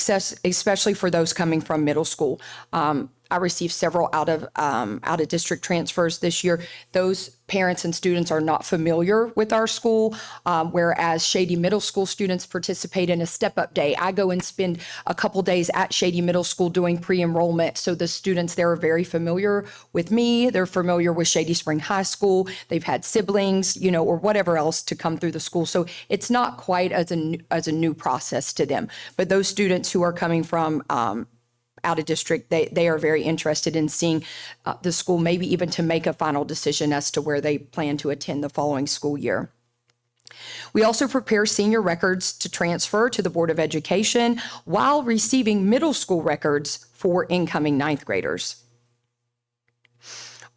especially for those coming from middle school. I received several out of district transfers this year. Those parents and students are not familiar with our school, whereas Shady Middle School students participate in a step-up day. I go and spend a couple days at Shady Middle School doing pre-enrollment, so the students there are very familiar with me. They're familiar with Shady Spring High School. They've had siblings, or whatever else to come through the school. So it's not quite as a new process to them. But those students who are coming from out of district, they are very interested in seeing the school, maybe even to make a final decision as to where they plan to attend the following school year. We also prepare senior records to transfer to the Board of Education while receiving middle school records for incoming ninth graders.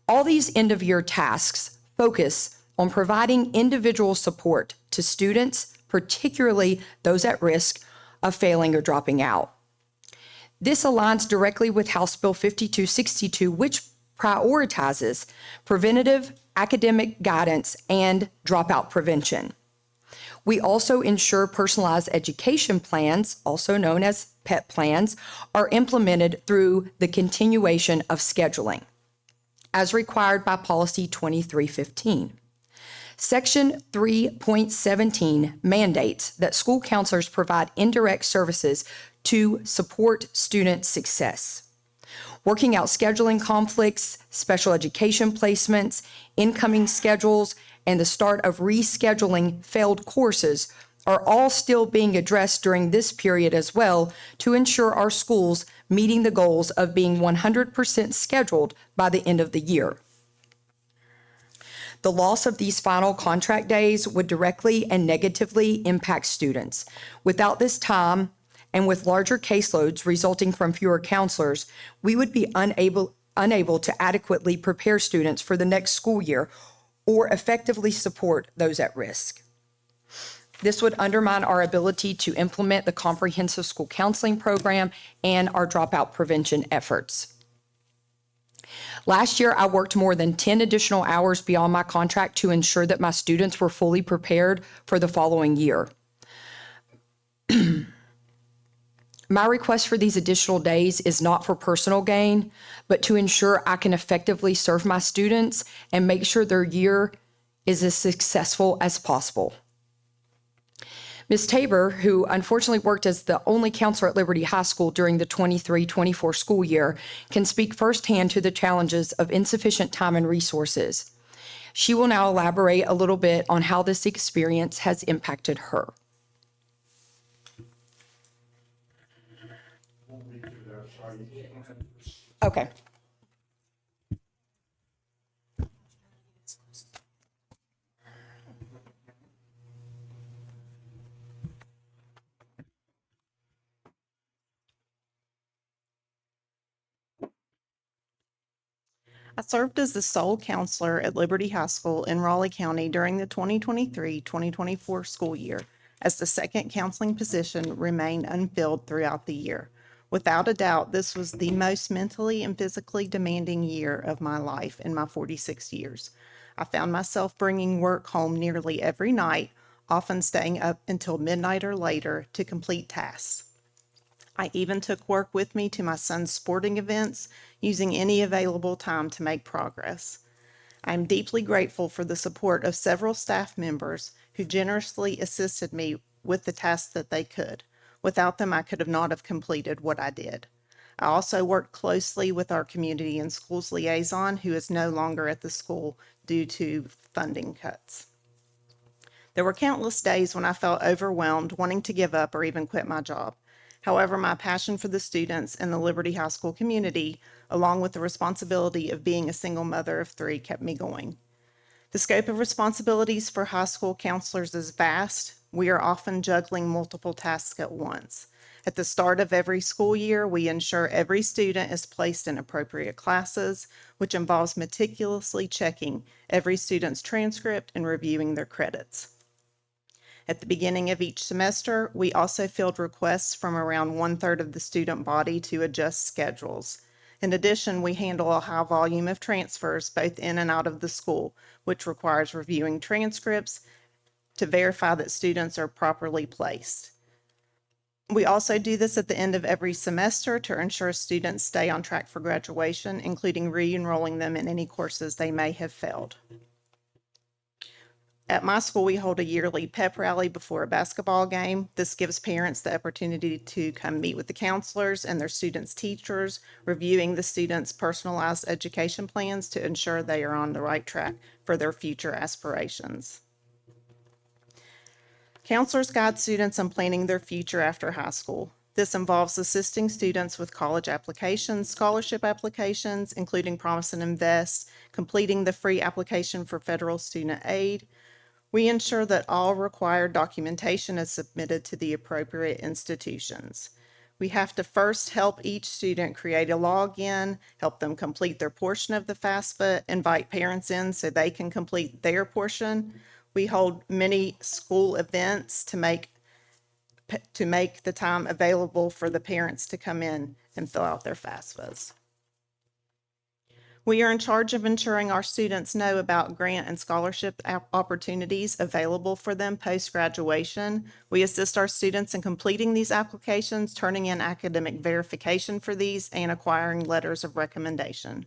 All these end-of-year tasks focus on providing individual support to students, particularly those at risk of failing or dropping out. This aligns directly with House Bill 5262, which prioritizes preventative academic guidance and dropout prevention. We also ensure personalized education plans, also known as PEP plans, are implemented through the continuation of scheduling, as required by Policy 2315. Section 3.17 mandates that school counselors provide indirect services to support student success. Working out scheduling conflicts, special education placements, incoming schedules, and the start of rescheduling failed courses are all still being addressed during this period as well to ensure our schools meeting the goals of being 100% scheduled by the end of the year. The loss of these final contract days would directly and negatively impact students. Without this time, and with larger caseloads resulting from fewer counselors, we would be unable to adequately prepare students for the next school year or effectively support those at risk. This would undermine our ability to implement the comprehensive school counseling program and our dropout prevention efforts. Last year, I worked more than 10 additional hours beyond my contract to ensure that my students were fully prepared for the following year. My request for these additional days is not for personal gain, but to ensure I can effectively serve my students and make sure their year is as successful as possible. Ms. Tabor, who unfortunately worked as the only counselor at Liberty High School during the 23-24 school year, can speak firsthand to the challenges of insufficient time and resources. She will now elaborate a little bit on how this experience has impacted her. Okay. I served as the sole counselor at Liberty High School in Raleigh County during the 2023-2024 school year, as the second counseling position remained unfilled throughout the year. Without a doubt, this was the most mentally and physically demanding year of my life in my 46 years. I found myself bringing work home nearly every night, often staying up until midnight or later to complete tasks. I even took work with me to my son's sporting events, using any available time to make progress. I am deeply grateful for the support of several staff members who generously assisted me with the tasks that they could. Without them, I could not have completed what I did. I also worked closely with our community and schools liaison, who is no longer at the school due to funding cuts. There were countless days when I felt overwhelmed, wanting to give up or even quit my job. However, my passion for the students and the Liberty High School community, along with the responsibility of being a single mother of 3, kept me going. The scope of responsibilities for high school counselors is vast. We are often juggling multiple tasks at once. At the start of every school year, we ensure every student is placed in appropriate classes, which involves meticulously checking every student's transcript and reviewing their credits. At the beginning of each semester, we also field requests from around 1/3 of the student body to adjust schedules. In addition, we handle a high volume of transfers both in and out of the school, which requires reviewing transcripts to verify that students are properly placed. We also do this at the end of every semester to ensure students stay on track for graduation, including re-enrolling them in any courses they may have failed. At my school, we hold a yearly pep rally before a basketball game. This gives parents the opportunity to come meet with the counselors and their students' teachers, reviewing the students' personalized education plans to ensure they are on the right track for their future aspirations. Counselors guide students in planning their future after high school. This involves assisting students with college applications, scholarship applications, including Promise and Invest, completing the free application for federal student aid. We ensure that all required documentation is submitted to the appropriate institutions. We have to first help each student create a login, help them complete their portion of the FAFSA, invite parents in so they can complete their portion. We hold many school events to make the time available for the parents to come in and fill out their FAFSAs. We are in charge of ensuring our students know about grant and scholarship opportunities available for them post-graduation. We assist our students in completing these applications, turning in academic verification for these, and acquiring letters of recommendation.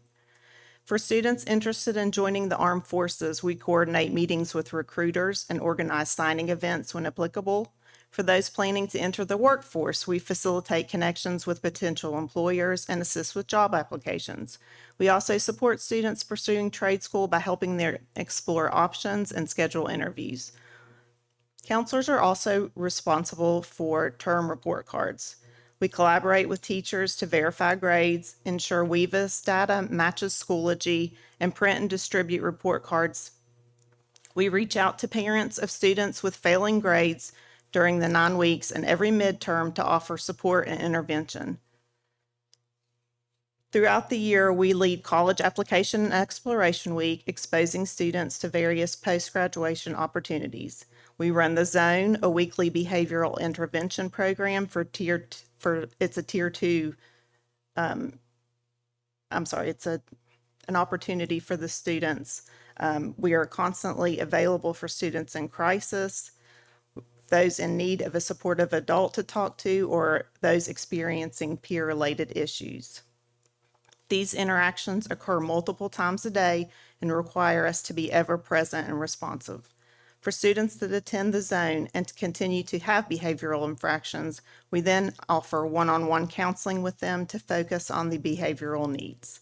For students interested in joining the armed forces, we coordinate meetings with recruiters and organize signing events when applicable. For those planning to enter the workforce, we facilitate connections with potential employers and assist with job applications. We also support students pursuing trade school by helping them explore options and schedule interviews. Counselors are also responsible for term report cards. We collaborate with teachers to verify grades, ensure WEVAS data matches Schoology, and print and distribute report cards. We reach out to parents of students with failing grades during the 9 weeks and every midterm to offer support and intervention. Throughout the year, we lead College Application and Exploration Week, exposing students to various post-graduation opportunities. We run the Zone, a weekly behavioral intervention program it's a an opportunity for the students. We are constantly available for students in crisis, those in need of a supportive adult to talk to, or those experiencing peer-related issues. These interactions occur multiple times a day and require us to be ever present and responsive. For students that attend the zone and to continue to have behavioral infractions, we then offer one-on-one counseling with them to focus on the behavioral needs.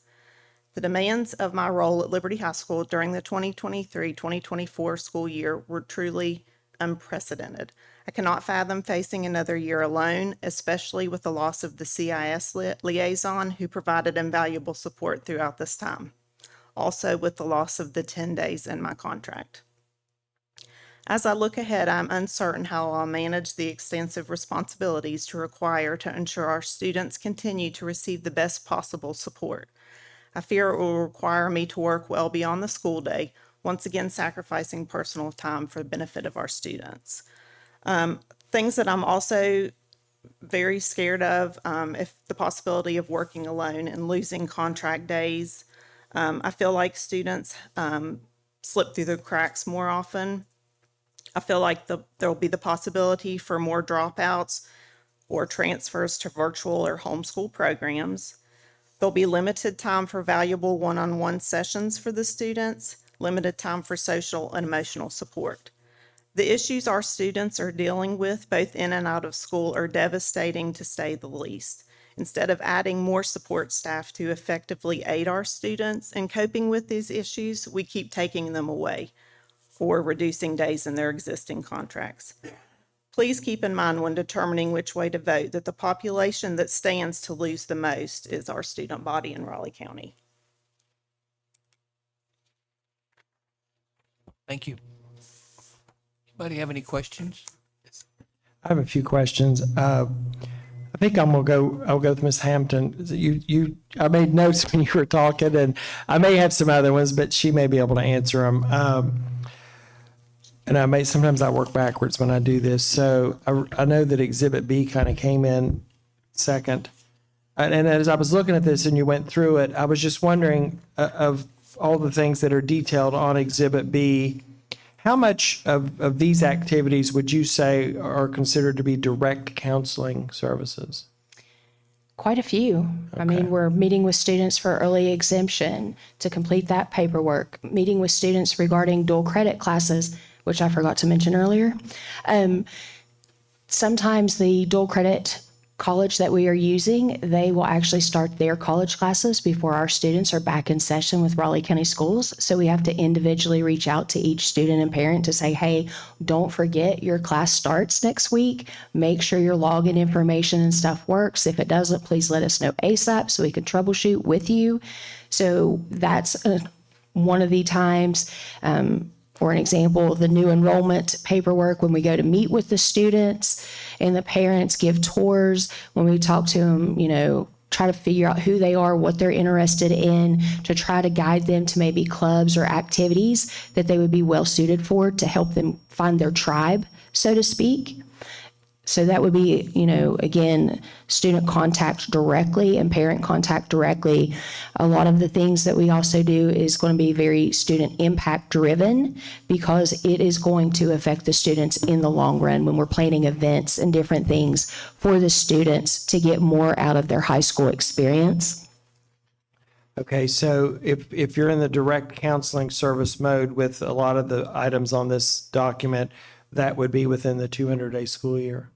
The demands of my role at Liberty High School during the 2023-2024 school year were truly unprecedented. I cannot fathom facing another year alone, especially with the loss of the CIS liaison who provided invaluable support throughout this time. Also with the loss of the 10 days in my contract. As I look ahead, I'm uncertain how I'll manage the extensive responsibilities to require to ensure our students continue to receive the best possible support. I fear it will require me to work well beyond the school day, once again sacrificing personal time for the benefit of our students. Things that I'm also very scared of, if the possibility of working alone and losing contract days. I feel like students slip through the cracks more often. I feel like there will be the possibility for more dropouts or transfers to virtual or homeschool programs. There'll be limited time for valuable one-on-one sessions for the students, limited time for social and emotional support. The issues our students are dealing with, both in and out of school, are devastating to say the least. Instead of adding more support staff to effectively aid our students in coping with these issues, we keep taking them away or reducing days in their existing contracts. Please keep in mind when determining which way to vote that the population that stands to lose the most is our student body in Raleigh County. Thank you. Anybody have any questions? I have a few questions. I think I'll go with Ms. Hampton. I made notes when you were talking, and I may have some other ones, but she may be able to answer them. And sometimes I work backwards when I do this. So I know that Exhibit B kind of came in second. And as I was looking at this and you went through it, I was just wondering, of all the things that are detailed on Exhibit B, how much of these activities would you say are considered to be direct counseling services? Quite a few. I mean, we're meeting with students for early exemption to complete that paperwork, meeting with students regarding dual credit classes, which I forgot to mention earlier. Sometimes the dual credit college that we are using, they will actually start their college classes before our students are back in session with Raleigh County Schools. So we have to individually reach out to each student and parent to say, hey, don't forget your class starts next week. Make sure your login information and stuff works. If it doesn't, please let us know ASAP so we can troubleshoot with you. So that's one of the times. For an example, the new enrollment paperwork, when we go to meet with the students and the parents give tours, when we talk to them, try to figure out who they are, what they're interested in, to try to guide them to maybe clubs or activities that they would be well suited for to help them find their tribe, so to speak. So that would be, again, student contact directly and parent contact directly. A lot of the things that we also do is going to be very student impact driven because it is going to affect the students in the long run when we're planning events and different things for the students to get more out of their high school experience. Okay, so if you're in the direct counseling service mode with a lot of the items on this document, that would be within the 200-day school year?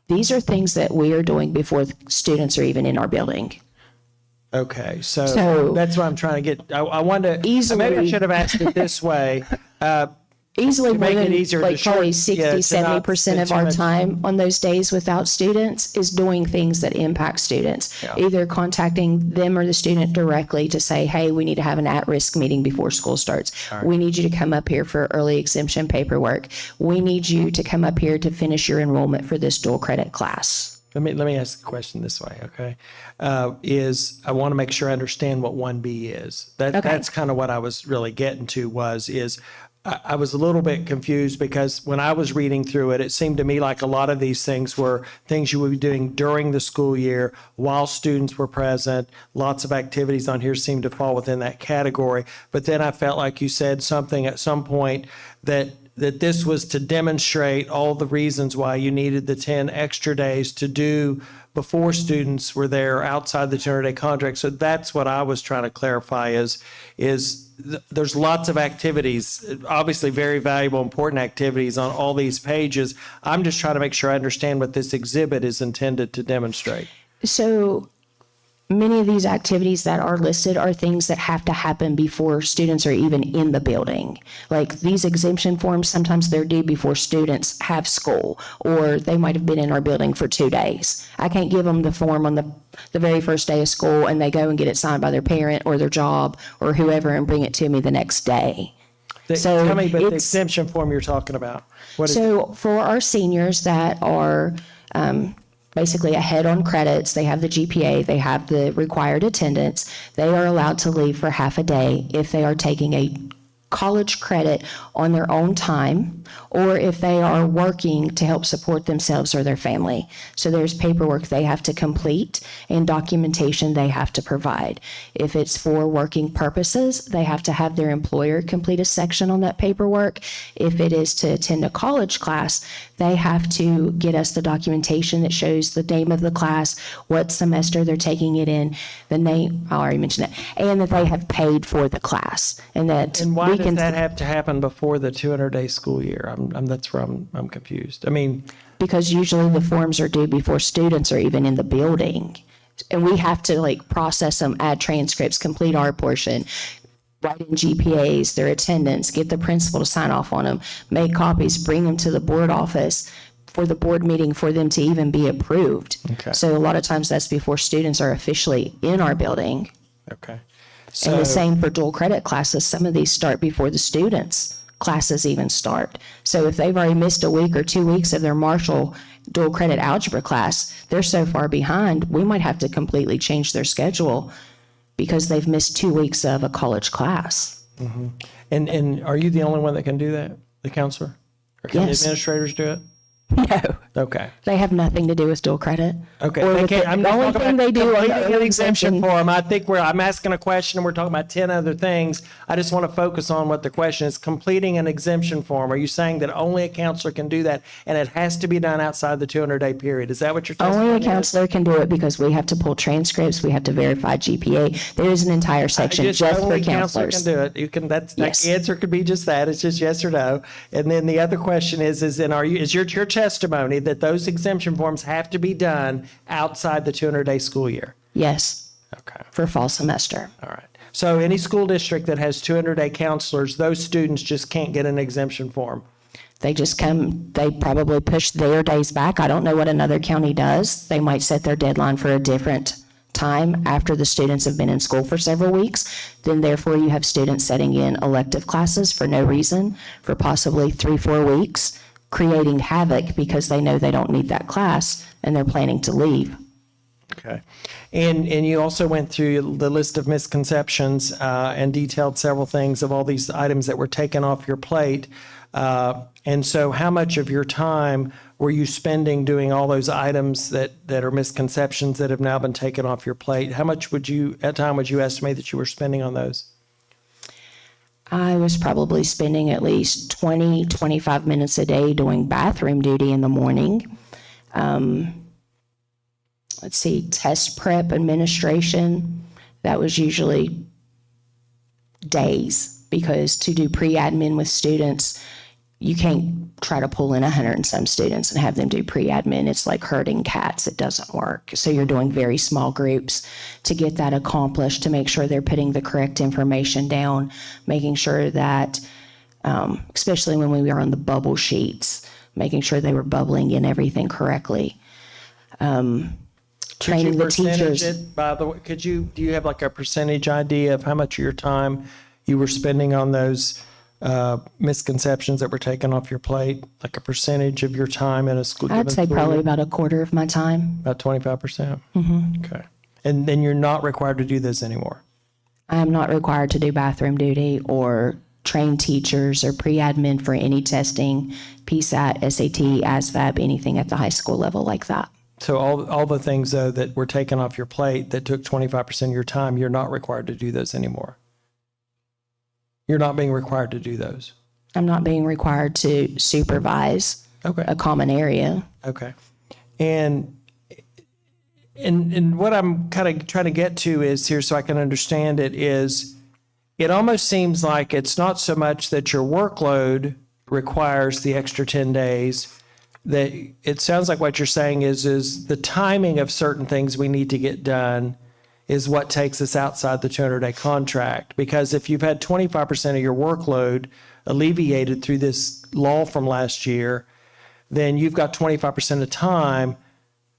These are things that we are doing before the students are even in our building. Okay, so that's what I'm trying to get. I wanted to, easily, maybe I should have asked it this way. Easily to make it easier, like probably 60-70% of our much time on those days without students is doing things that impact students. Yeah. Either contacting them or the student directly to say, hey, we need to have an at-risk meeting before school starts. Right. We need you to come up here for early exemption paperwork. We need you to come up here to finish your enrollment for this dual credit class. Let me ask the question this way, okay? Is I want to make sure I understand what 1B is. That's kind of what I was really getting to is I was a little bit confused because when I was reading through it, it seemed to me like a lot of these things were things you would be doing during the school year while students were present. Lots of activities on here seem to fall within that category. But then I felt like you said something at some point that this was to demonstrate all the reasons why you needed the 10 extra days to do before students were there outside the 200-day contract. So that's what I was trying to clarify is there's lots of activities, obviously very valuable, important activities on all these pages. I'm just trying to make sure I understand what this exhibit is intended to demonstrate. So many of these activities that are listed are things that have to happen before students are even in the building. Like these exemption forms, sometimes they're due before students have school, or they might have been in our building for 2 days. I can't give them the form on the very first day of school and they go and get it signed by their parent or their job or whoever and bring it to me the next day. So Tell me about the it's- exemption form you're talking about. What is So for our seniors that are basically ahead on credits, they have the GPA, they have the required attendance, they are allowed to leave for half a day if they are taking a college credit on their own time, or if they are working to help support themselves or their family. So there's paperwork they have to complete and documentation they have to provide. If it's for working purposes, they have to have their employer complete a section on that paperwork. If it is to attend a college class, they have to get us the documentation that shows the name of the class, what semester they're taking it in, the name, I already mentioned that, and that they have paid for the class. And that And why we does can that have to happen before the 200-day school year? That's where I'm confused. I mean, because usually the forms are due before students are even in the building. And we have to like process them, add transcripts, complete our portion, write in GPAs, their attendance, get the principal to sign off on them, make copies, bring them to the board office for the board meeting for them to even be approved. Okay. So a lot of times that's before students are officially in our building. okay. And the So- same for dual credit classes. Some of these start before the students' classes even start. So if they've already missed a week or 2 weeks of their Marshall dual credit algebra class, they're so far behind, we might have to completely change their schedule because they've missed 2 weeks of a college class. And are you the only one that can do that, the counselor? Or can the Yes. administrators do it? No, Okay. they have nothing to do with dual credit. Okay. Or They with can't- the I'm the just only talking thing about they do on completing the an exemption exemption. form. I think I'm asking a question and we're talking about 10 other things. I just want to focus on what the question is. Completing an exemption form. Are you saying that only a counselor can do that and it has to be done outside the 200-day period? Is that what you're telling me? Only a counselor can do it because we have to pull transcripts, we have to verify GPA. There is an entire section just for only counselor counselors. can do it. You can. That Yes. answer could be just that. It's just yes or no. And then the other question is then is your testimony that those exemption forms have to be done outside the 200-day school year? Yes, Okay. for fall semester. All right. So any school district that has 200-day counselors, those students just can't get an exemption form. They just come, they probably push their days back. I don't know what another county does. They might set their deadline for a different time after the students have been in school for several weeks. Then therefore you have students setting in elective classes for no reason for possibly 3-4 weeks, creating havoc because they know they don't need that class and they're planning to leave. Okay. And you also went through the list of misconceptions and detailed several things of all these items that were taken off your plate. And so how much of your time were you spending doing all those items that are misconceptions that have now been taken off your plate? How much would you estimate that you were spending on those? I was probably spending at least 20, 25 minutes a day doing bathroom duty in the morning. Let's see, test prep administration, that was usually days because to do pre-admin with students, you can't try to pull in 100 and some students and have them do pre-admin. It's like herding cats. It doesn't work. So you're doing very small groups to get that accomplished, to make sure they're putting the correct information down, making sure that, especially when we were on the bubble sheets, making sure they were bubbling in everything correctly. Training the teachers. By the way, do you have like a percentage idea of how much of your time you were spending on those misconceptions that were taken off your plate? Like a percentage of your time in a school? I'd say probably about a quarter of my time. About 25%? Mm-hmm. Okay. And then you're not required to do this anymore? I am not required to do bathroom duty or trained teachers or pre-admin for any testing, PSAT, SAT, ASVAB, anything at the high school level like that. So all the things, though, that were taken off your plate that took 25% of your time, you're not required to do those anymore. You're not being required to do those. I'm not being required to supervise a common area. Okay. And what I'm kind of trying to get to is here, so I can understand it, is it almost seems like it's not so much that your workload requires the extra 10 days, that it sounds like what you're saying is the timing of certain things we need to get done is what takes us outside the 200-day contract. Because if you've had 25% of your workload alleviated through this law from last year, then you've got 25% of time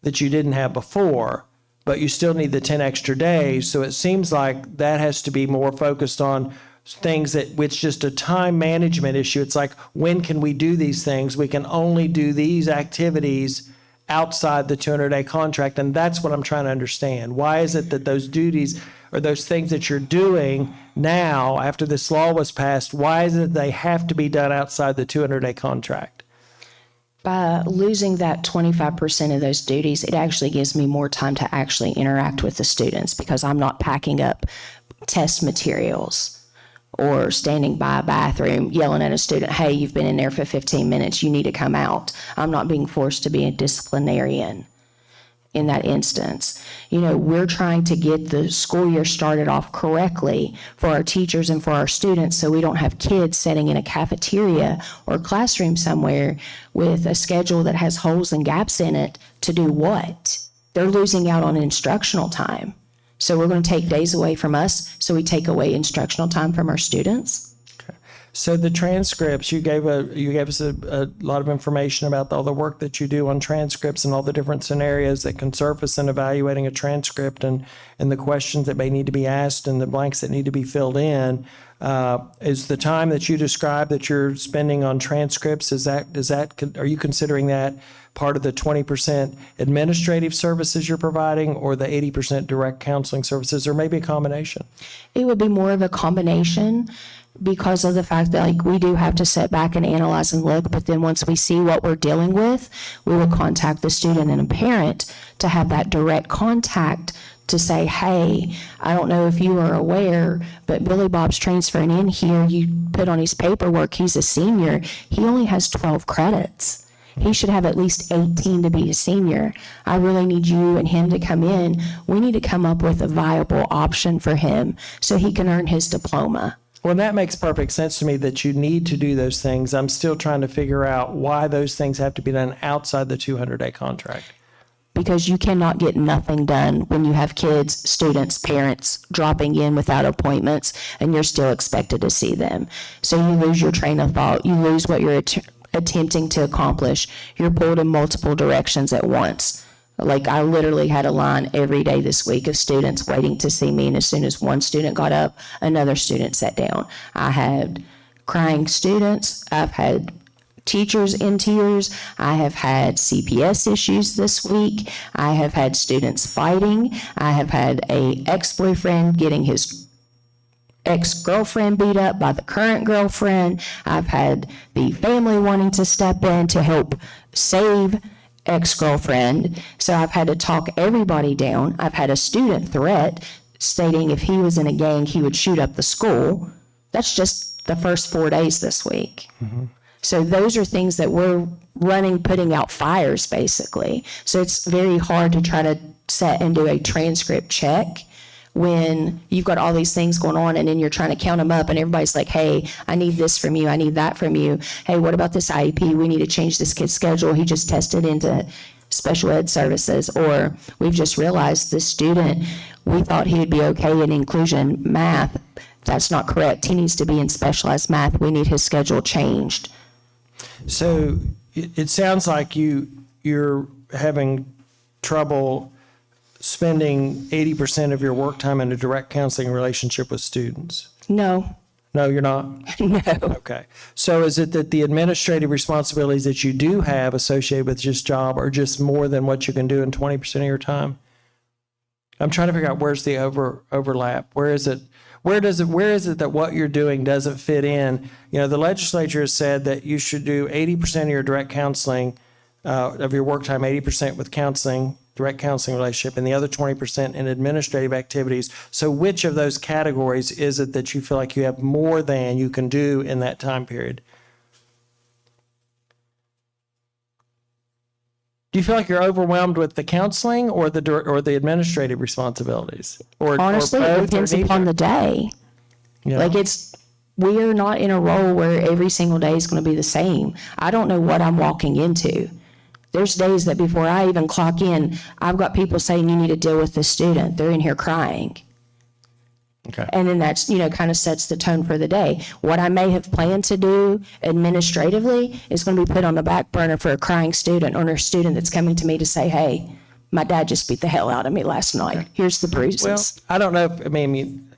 that you didn't have before, but you still need the 10 extra days. So it seems like that has to be more focused on things that it's just a time management issue. It's like, when can we do these things? We can only do these activities outside the 200-day contract. And that's what I'm trying to understand. Why is it that those duties or those things that you're doing now after this law was passed, why is it they have to be done outside the 200-day contract? By losing that 25% of those duties, it actually gives me more time to actually interact with the students, because I'm not packing up test materials or standing by a bathroom yelling at a student, hey, you've been in there for 15 minutes, you need to come out. I'm not being forced to be a disciplinarian in that instance. You know, we're trying to get the school year started off correctly for our teachers and for our students, so we don't have kids sitting in a cafeteria or classroom somewhere with a schedule that has holes and gaps in it to do what? They're losing out on instructional time. So we're going to take days away from us, so we take away instructional time from our students. So the transcripts, you gave us a lot of information about all the work that you do on transcripts and all the different scenarios that can surface in evaluating a transcript, and the questions that may need to be asked and the blanks that need to be filled in. Is the time that you describe that you're spending on transcripts, are you considering that part of the 20% administrative services you're providing, or the 80% direct counseling services, or maybe a combination? It would be more of a combination, because of the fact that, like, we do have to sit back and analyze and look, but then once we see what we're dealing with, we will contact the student and a parent to have that direct contact to say, hey, I don't know if you are aware, but Billy Bob's transferring in here. You put on his paperwork, he's a senior. He only has 12 credits. He should have at least 18 to be a senior. I really need you and him to come in. We need to come up with a viable option for him so he can earn his diploma. Well, that makes perfect sense to me that you need to do those things. I'm still trying to figure out why those things have to be done outside the 200-day contract. Because you cannot get nothing done when you have kids, students, parents dropping in without appointments, and you're still expected to see them. So you lose your train of thought. You lose what you're attempting to accomplish. You're pulled in multiple directions at once. Like, I literally had a line every day this week of students waiting to see me, and as soon as one student got up, another student sat down. I had crying students. I've had teachers in tears. I have had CPS issues this week. I have had students fighting. I have had a ex-boyfriend getting his ex-girlfriend beat up by the current girlfriend. I've had the family wanting to step in to help save ex-girlfriend. So I've had to talk everybody down. I've had a student threat stating if he was in a gang, he would shoot up the school. That's just the first 4 days this week. Mm-hmm. So those are things that we're running, putting out fires, basically. So it's very hard to try to set and do a transcript check when you've got all these things going on, and then you're trying to count them up, and everybody's like, hey, I need this from you, I need that from you. Hey, what about this IEP? We need to change this kid's schedule. He just tested into special ed services. Or we've just realized this student, we thought he would be okay in inclusion math. That's not correct. He needs to be in specialized math. We need his schedule changed. So it sounds like you're having trouble spending 80% of your work time in a direct counseling relationship with students. No. No, you're not? No. Okay. So is it that the administrative responsibilities that you do have associated with this job are just more than what you can do in 20% of your time? I'm trying to figure out where's the overlap. Where is it? where is it that what you're doing doesn't fit in? You know, the legislature has said that you should do 80% of your direct counseling, of your work time, 80% with counseling, direct counseling relationship, and the other 20% in administrative activities. So which of those categories is it that you feel like you have more than you can do in that time period? Do you feel like you're overwhelmed with the counseling or the administrative responsibilities? Or Honestly, or it both, or depends upon neither? the day. Yeah. Like we are not in a role where every single day is going to be the same. I don't know what I'm walking into. There's days that before I even clock in, I've got people saying you need to deal with this student. They're in here crying. Okay. And then that's, kind of sets the tone for the day. What I may have planned to do administratively is going to be put on the back burner for a crying student or a student that's coming to me to say, hey, my dad just beat the hell out of me last night. Here's the bruises. Well, I don't know.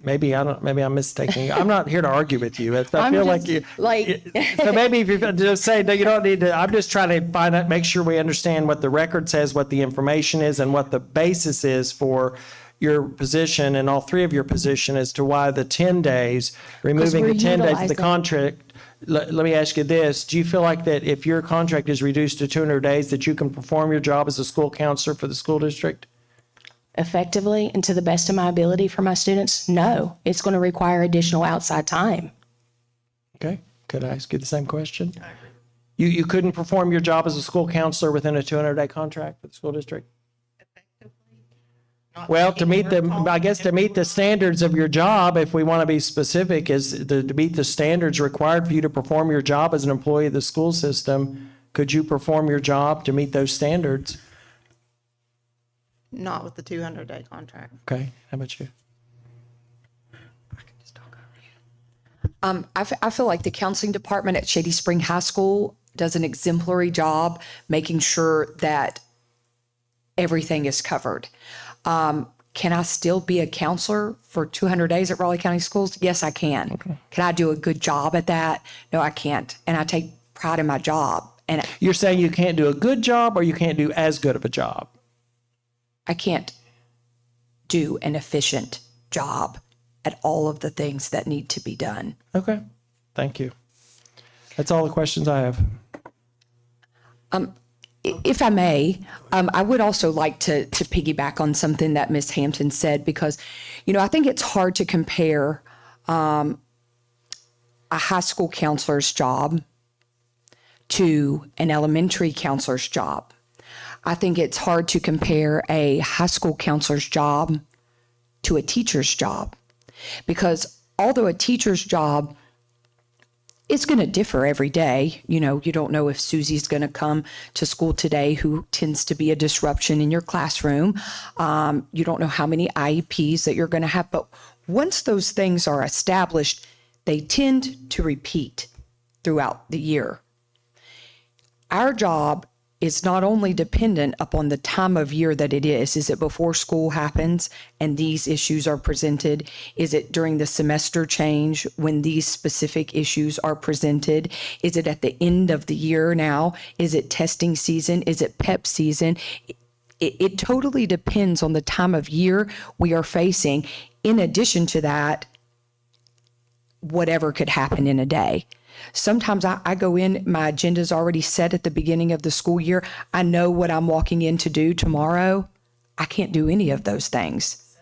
Maybe I'm mistaking you. I'm not here to argue with you. I feel like you. So maybe if you just say, no, you don't need to. I'm just trying to find out, make sure we understand what the record says, what the information is, and what the basis is for your position and all three of your position as to why the 10 days, removing we're the 10 days of the utilizing- contract. Let me ask you this. Do you feel like that if your contract is reduced to 200 days, that you can perform your job as a school counselor for the school district? Effectively and to the best of my ability for my students, no. It's going to require additional outside time. Okay. Could I ask you the same question? I agree. You couldn't perform your job as a school counselor within a 200-day contract for the school district? Well, to meet the standards of your job, if we want to be specific, to meet the standards required for you to perform your job as an employee of the school system, could you perform your job to meet those standards? Not with the 200-day contract. Okay, how about you? I feel like the counseling department at Shady Spring High School does an exemplary job making sure that everything is covered. Can I still be a counselor for 200 days at Raleigh County Schools? Yes, I can. Okay. Can I do a good job at that? No, I can't. And I take pride in my job. And You're saying you can't do a good job or you can't do as good of a job? I can't do an efficient job at all of the things that need to be done. Okay, thank you. That's all the questions I have. If I may, I would also like to piggyback on something that Ms. Hampton said, because, I think it's hard to compare a high school counselor's job to an elementary counselor's job. I think it's hard to compare a high school counselor's job to a teacher's job, because although a teacher's job, it's going to differ every day. You don't know if Susie's going to come to school today, who tends to be a disruption in your classroom. You don't know how many IEPs that you're going to have. But once those things are established, they tend to repeat throughout the year. Our job is not only dependent upon the time of year that it is. Is it before school happens and these issues are presented? Is it during the semester change when these specific issues are presented? Is it at the end of the year now? Is it testing season? Is it PEP season? It totally depends on the time of year we are facing. In addition to that, whatever could happen in a day. Sometimes I go in, my agenda's already set at the beginning of the school year. I know what I'm walking in to do tomorrow. I can't do any of those things.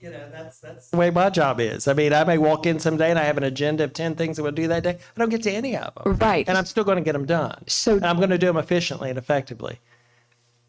That's the way my job is. I may walk in someday and I have an agenda of 10 things I will do that day. I don't get to any of them. Right. And I'm still going to get them done. And I'm going to do them efficiently and effectively.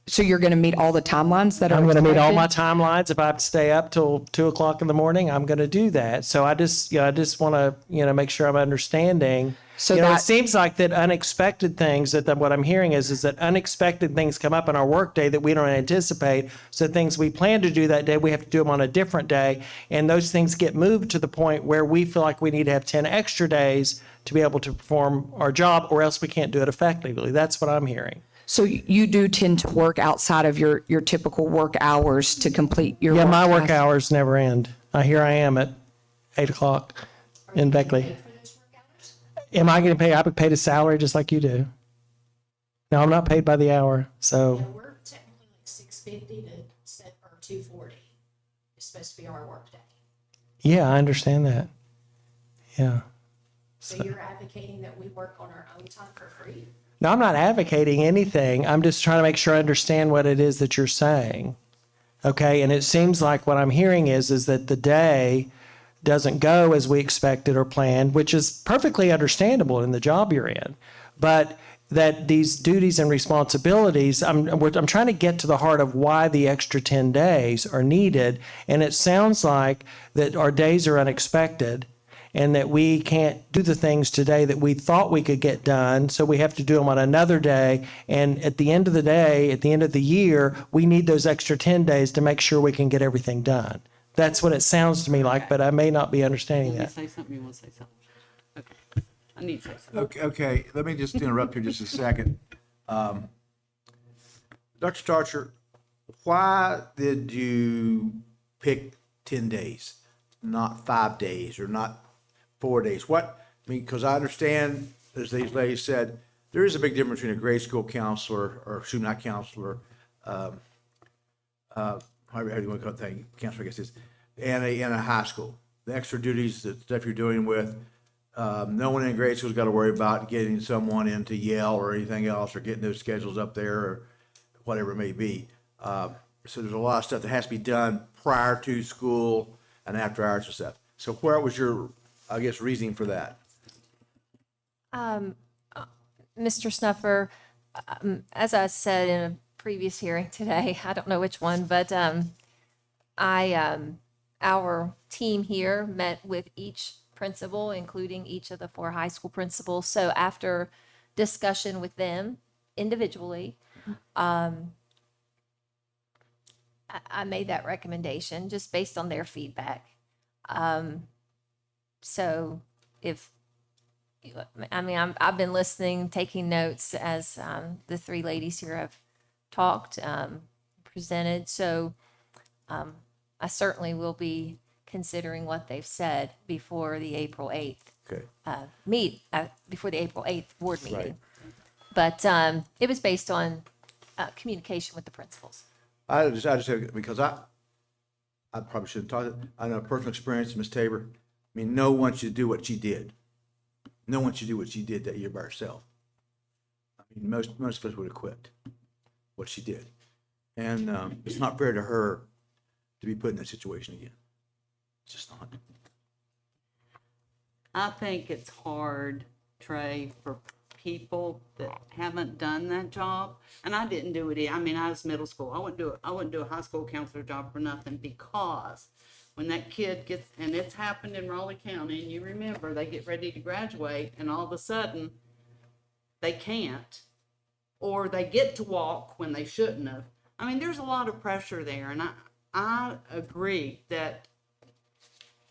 So you're going to meet all the timelines that are I'm going to meet all expected? my timelines. If I have to stay up till 2:00 in the morning, I'm going to do that. So I just want to, make sure I'm understanding. So it that- seems like that unexpected things that what I'm hearing is that unexpected things come up in our workday that we don't anticipate. So things we plan to do that day, we have to do them on a different day. And those things get moved to the point where we feel like we need to have 10 extra days to be able to perform our job, or else we can't do it effectively. That's what I'm hearing. So you do tend to work outside of your typical work hours to complete your Yeah, my work tasks? hours never end. Here I am at 8:00 in Beckley. Am I getting paid? I would paid a salary just like you do. No, I'm not paid by the hour. So We're technically like $650 or $240. It's supposed to be our work day. Yeah, I understand that. Yeah. So you're advocating that we work on our own time for free? No, I'm not advocating anything. I'm just trying to make sure I understand what it is that you're saying. Okay, and it seems like what I'm hearing is that the day doesn't go as we expected or planned, which is perfectly understandable in the job you're in. But that these duties and responsibilities, I'm trying to get to the heart of why the extra 10 days are needed. And it sounds like that our days are unexpected and that we can't do the things today that we thought we could get done. So we have to do them on another day. And at the end of the day, at the end of the year, we need those extra 10 days to make sure we can get everything done. That's what it sounds to me like, but I may not be understanding You that. say something, you want to say something? Okay, I need to say something. Okay, let me just interrupt here just a second. Dr. Starcher, why did you pick 10 days, not 5 days or not 4 days? What, I mean, because I understand, as these ladies said, there is a big difference between a grade school counselor, or excuse me, not counselor, however you want to call it, thing, counselor, I guess is, and a high school. The extra duties, the stuff you're doing with, no one in grade school's got to worry about getting someone in to yell or anything else, or getting those schedules up there, or whatever it may be. So there's a lot of stuff that has to be done prior to school and after hours and stuff. So where was your, I guess, reasoning for that? Mr. Snuffer, as I said in a previous hearing today, I don't know which one, but our team here met with each principal, including each of the 4 high school principals. So after discussion with them individually, I made that recommendation just based on their feedback. So if, I mean, I've been listening, taking notes as the 3 ladies here have talked, presented. So I certainly will be considering what they've said before the April 8th before the April 8th board meeting. Right. But it was based on communication with the principals. I just have, because I probably shouldn't talk, I know personal experience, Ms. Tabor. I mean, no one should do what she did. No one should do what she did that year by herself. I mean, most of us would have quit what she did. And it's not fair to her to be put in that situation again. It's just not. I think it's hard, Trey, for people that haven't done that job. And I didn't do it. I mean, I was middle school. I wouldn't do a high school counselor job for nothing, because when that kid gets, and it's happened in Raleigh County, and you remember, they get ready to graduate and all of a sudden they can't, or they get to walk when they shouldn't have. I mean, there's a lot of pressure there. And I agree that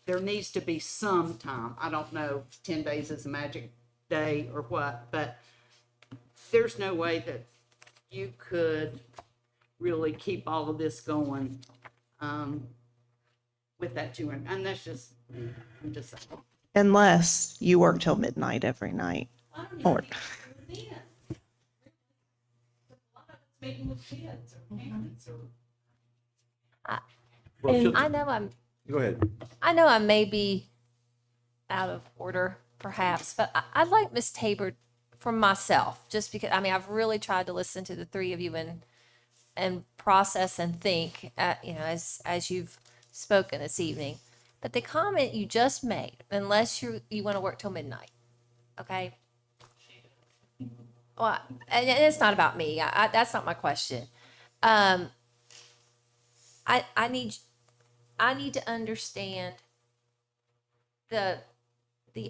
there needs to be some time. I don't know if 10 days is a magic day or what, but there's no way that you could really keep all of this going with that 200. And that's just, I'm just saying. Unless you work till midnight every night. Or Meeting with kids or parents or. And I know Go ahead. I know I may be out of order, perhaps, but I'd like Ms. Tabor for myself, just because, I mean, I've really tried to listen to the 3 of you and process and think, as you've spoken this evening. But the comment you just made, unless you want to work till midnight, okay? Well, and it's not about me. That's not my question. I need to understand the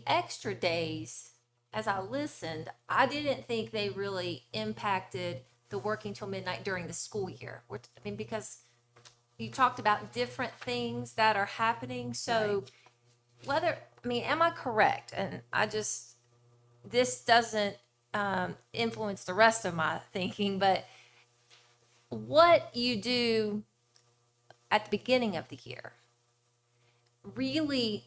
extra days. As I listened, I didn't think they really impacted the working till midnight during the school year. Because you talked about different things that are happening. So am I correct? And this doesn't influence the rest of my thinking, but what you do at the beginning of the year really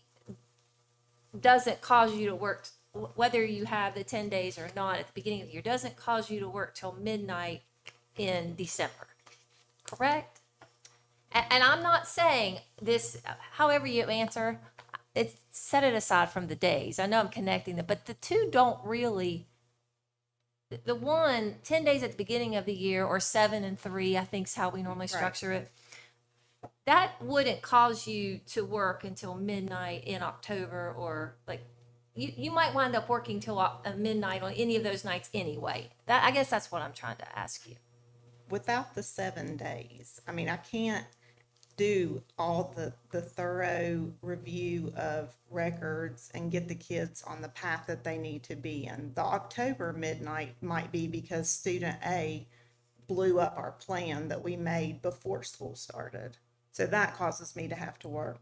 doesn't cause you to work, whether you have the 10 days or not at the beginning of the year, doesn't cause you to work till midnight in December, correct? And I'm not saying this, however you answer, it's set it aside from the days. I know I'm connecting them, but the two don't really, the one, 10 days at the beginning of the year or 7 and 3, I think is how we normally structure it. That wouldn't cause you to work until midnight in October, or like, you might wind up working till midnight on any of those nights anyway. I guess that's what I'm trying to ask you. Without the 7 days, I mean, I can't do all the thorough review of records and get the kids on the path that they need to be in. The October midnight might be because student A blew up our plan that we made before school started. So that causes me to have to work.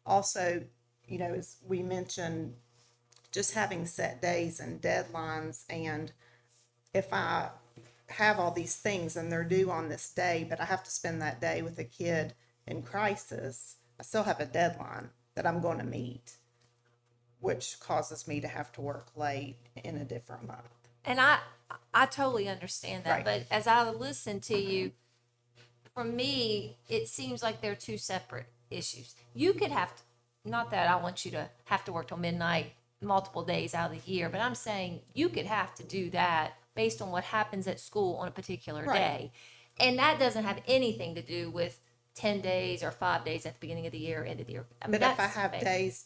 Also, you know, as we mentioned, just having set days and deadlines, and if I have all these things and they're due on this day, but I have to spend that day with a kid in crisis, I still have a deadline that I'm going to meet, which causes me to have to work late in a different month. And I totally understand that, Right. but as I listen to you, for me, it seems like they're two separate issues. You could have to, not that I want you to have to work till midnight multiple days out of the year, but I'm saying you could have to do that based on what happens at school on a particular Right. day. And that doesn't have anything to do with 10 days or 5 days at the beginning of the year, end of the year. I mean, But if I that's have basic. days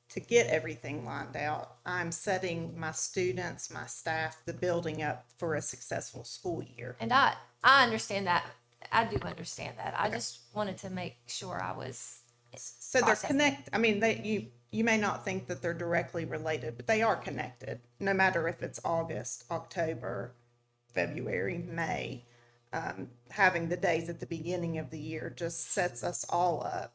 to get everything lined out, I'm setting my students, my staff, the building up for a successful school year. And I understand that. I do understand that. I just wanted to make sure I was So they're processing. connected. I mean, you may not think that they're directly related, but they are connected, no matter if it's August, October, February, May. Having the days at the beginning of the year just sets us all up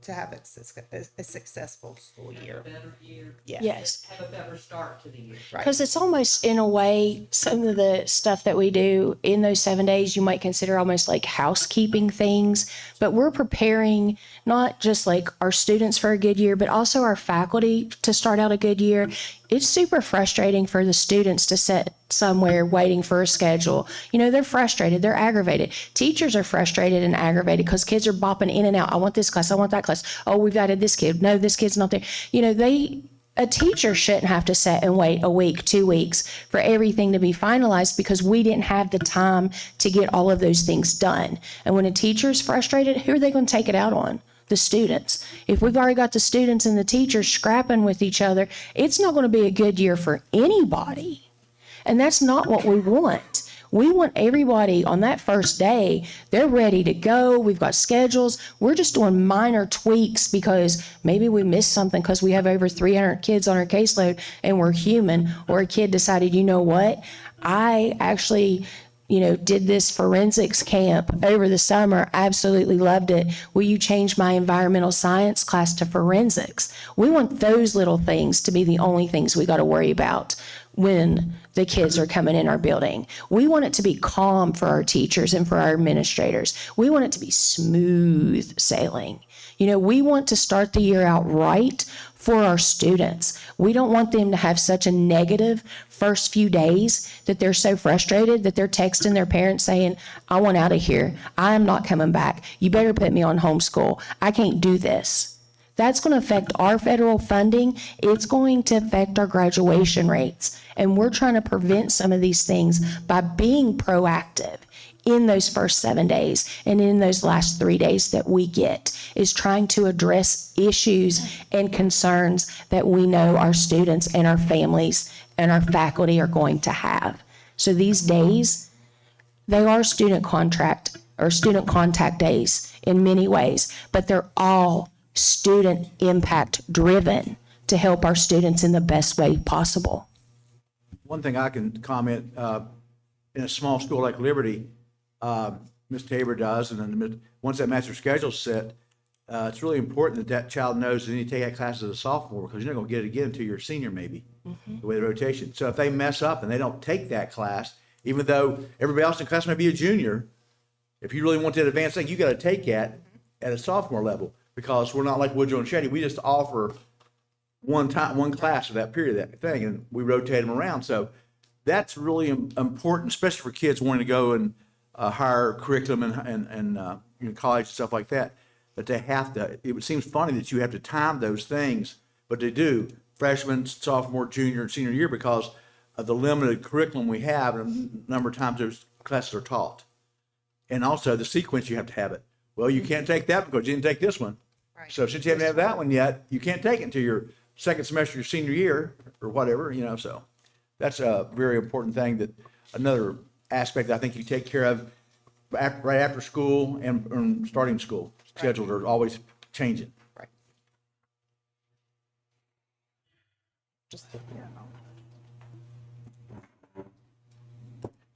to have a successful school year. Better year. Yes. Have a better start to the year. Because it's almost, in a way, some of the stuff that we do in those 7 days, you might consider almost like housekeeping things. But we're preparing not just like our students for a good year, but also our faculty to start out a good year. It's super frustrating for the students to sit somewhere waiting for a schedule. You know, they're frustrated, they're aggravated. Teachers are frustrated and aggravated because kids are bopping in and out. I want this class, I want that class. Oh, we've added this kid. No, this kid's not there. You know, a teacher shouldn't have to sit and wait a week, 2 weeks for everything to be finalized because we didn't have the time to get all of those things done. And when a teacher's frustrated, who are they going to take it out on? The students. If we've already got the students and the teachers scrapping with each other, it's not going to be a good year for anybody. And that's not what we want. We want everybody on that first day, they're ready to go. We've got schedules. We're just doing minor tweaks because maybe we missed something because we have over 300 kids on our caseload and we're human, or a kid decided, you know what, I actually did this forensics camp over the summer. Absolutely loved it. Will you change my environmental science class to forensics? We want those little things to be the only things we got to worry about when the kids are coming in our building. We want it to be calm for our teachers and for our administrators. We want it to be smooth sailing. We want to start the year out right for our students. We don't want them to have such a negative first few days that they're so frustrated that they're texting their parents saying, I want out of here. I'm not coming back. You better put me on homeschool. I can't do this. That's going to affect our federal funding. It's going to affect our graduation rates. And we're trying to prevent some of these things by being proactive in those first 7 days and in those last 3 days that we get, is trying to address issues and concerns that we know our students and our families and our faculty are going to have. So these days, they are student contact days in many ways, but they're all student impact driven to help our students in the best way possible. One thing I can comment, in a small school like Liberty, Ms. Tabor does, and then once that master schedule's set, it's really important that child knows that you need to take that class as a sophomore, because you're not going to get it again until you're a senior, maybe, the way the rotation. So if they mess up and they don't take that class, even though everybody else in class may be a junior, if you really want that advanced thing, you got to take that at a sophomore level, because we're not like Woodrow and Shetty. We just offer one class for that period, that thing, and we rotate them around. So that's really important, especially for kids wanting to go and higher curriculum and college and stuff like that, that they have to, it seems funny that you have to time those things, but they do, freshman, sophomore, junior, and senior year, because of the limited curriculum we have and the number of times those classes are taught. And also the sequence, you have to have it. Well, you can't take that because you didn't take this one. So since you haven't had that one yet, you can't take it until your second semester, of your senior year, or whatever, so that's a very important thing, that another aspect I think you take care of right after school and starting school. Schedules are always changing. Right.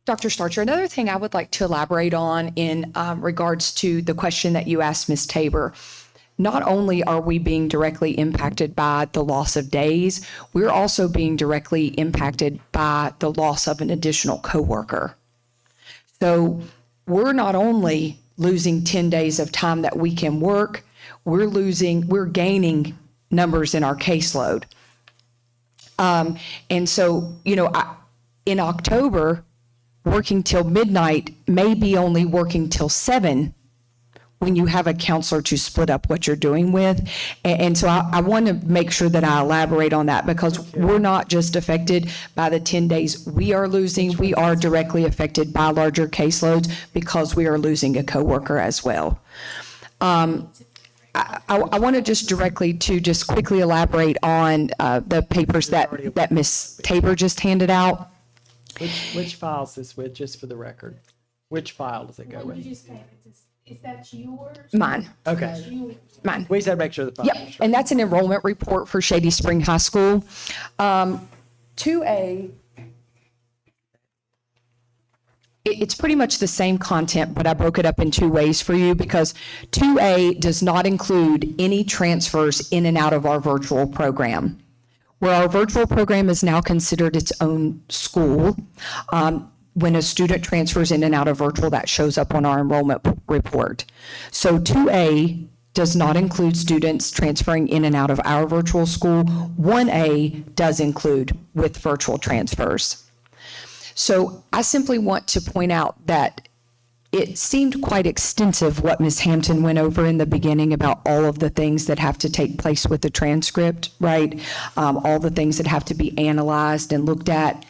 Dr. Starcher, another thing I would like to elaborate on in regards to the question that you asked Ms. Tabor. Not only are we being directly impacted by the loss of days, we're also being directly impacted by the loss of an additional coworker. So we're not only losing 10 days of time that we can work, we're gaining numbers in our caseload. And so, in October, working till midnight may be only working till 7 when you have a counselor to split up what you're doing with. And so I want to make sure that I elaborate on that, because we're not just affected by the 10 days we are losing, we are directly affected by larger caseloads because we are losing a coworker as well. I want to just quickly elaborate on the papers that Ms. Tabor just handed out. Which file is this with, just for the record? Which file does it go with? Is that yours? Mine. Okay. Mine. We just had to make sure the file. Yep, and that's an enrollment report for Shady Spring High School. 2A, it's pretty much the same content, but I broke it up in 2 ways for you, because 2A does not include any transfers in and out of our virtual program. Where our virtual program is now considered its own school, when a student transfers in and out of virtual, that shows up on our enrollment report. So 2A does not include students transferring in and out of our virtual school. 1A does include with virtual transfers. So I simply want to point out that it seemed quite extensive what Ms. Hampton went over in the beginning about all of the things that have to take place with the transcript, right? All the things that have to be analyzed and looked at.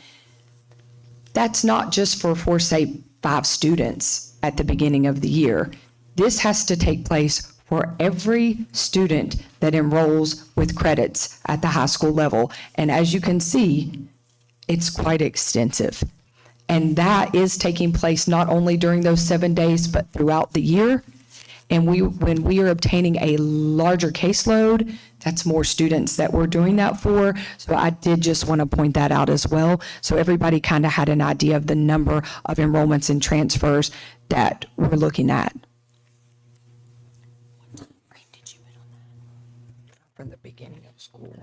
That's not just for say 5 students at the beginning of the year. This has to take place for every student that enrolls with credits at the high school level. And as you can see, it's quite extensive. And that is taking place not only during those 7 days, but throughout the year. And when we are obtaining a larger caseload, that's more students that we're doing that for. So I did just want to point that out as well. So everybody kind of had an idea of the number of enrollments and transfers that we're looking at. From the beginning of school.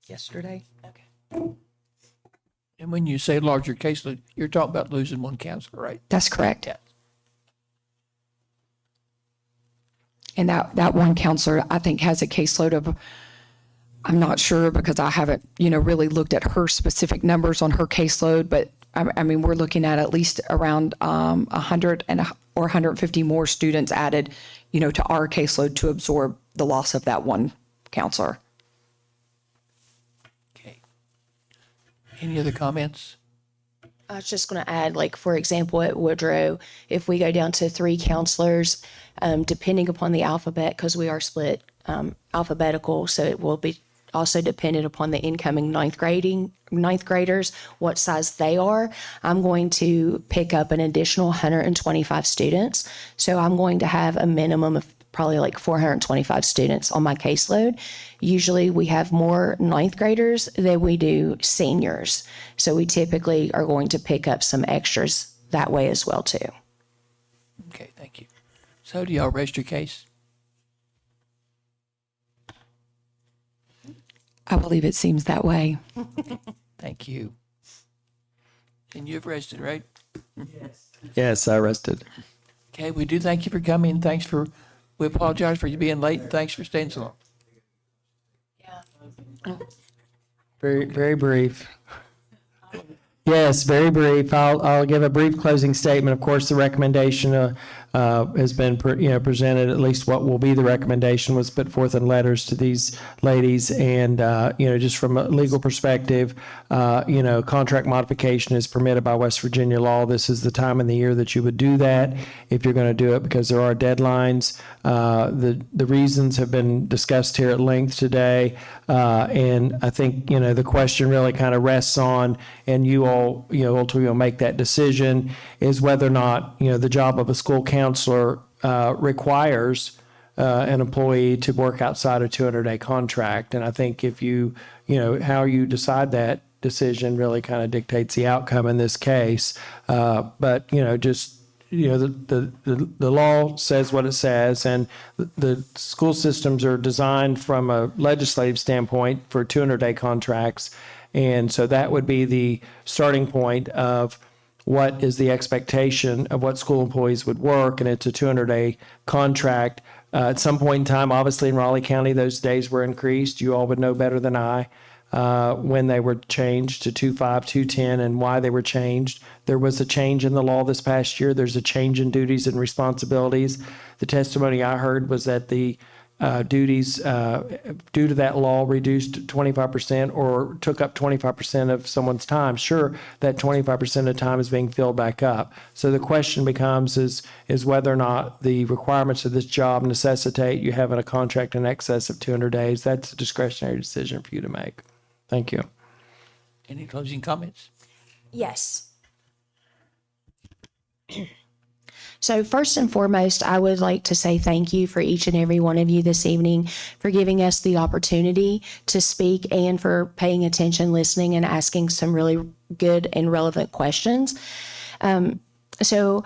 Yesterday? Okay. And when you say larger caseload, you're talking about losing one counselor, right? That's correct. Yeah. And that one counselor, I think, has a caseload of, I'm not sure because I haven't, really looked at her specific numbers on her caseload, but I mean, we're looking at least around 100 or 150 more students added, to our caseload to absorb the loss of that one counselor. Okay. Any other comments? I was just going to add, for example, at Woodrow, if we go down to 3 counselors, depending upon the alphabet, because we are split alphabetical, so it will be also dependent upon the incoming ninth graders, what size they are. I'm going to pick up an additional 125 students. So I'm going to have a minimum of probably 425 students on my caseload. Usually we have more ninth graders than we do seniors. So we typically are going to pick up some extras that way as well too. Okay, thank you. So do y'all rest your case? I believe it seems that way. Thank you. And you've rested, right? Yes, I rested. Okay, we do thank you for coming. We apologize for you being late, and thanks for staying so long. Very, very brief. Yes, very brief. I'll give a brief closing statement. Of course, the recommendation has been, presented. At least what will be the recommendation was put forth in letters to these ladies. And, just from a legal perspective, contract modification is permitted by West Virginia law. This is the time in the year that you would do that if you're going to do it, because there are deadlines. The reasons have been discussed here at length today. And I think, the question really kind of rests on, and you all, ultimately will make that decision, is whether or not, the job of a school counselor requires an employee to work outside a 200-day contract. And I think if you, how you decide that decision really kind of dictates the outcome in this case. But, the law says what it says, and the school systems are designed from a legislative standpoint for 200-day contracts. And so that would be the starting point of what is the expectation of what school employees would work, and it's a 200-day contract. At some point in time, obviously in Raleigh County, those days were increased. You all would know better than I when they were changed to 2.5, 2.10, and why they were changed. There was a change in the law this past year. There's a change in duties and responsibilities. The testimony I heard was that the duties due to that law reduced 25% or took up 25% of someone's time. Sure, that 25% of time is being filled back up. So the question becomes is whether or not the requirements of this job necessitate you having a contract in excess of 200 days. That's a discretionary decision for you to make. Thank you. Any closing comments? Yes. So first and foremost, I would like to say thank you for each and every one of you this evening for giving us the opportunity to speak and for paying attention, listening, and asking some really good and relevant questions. So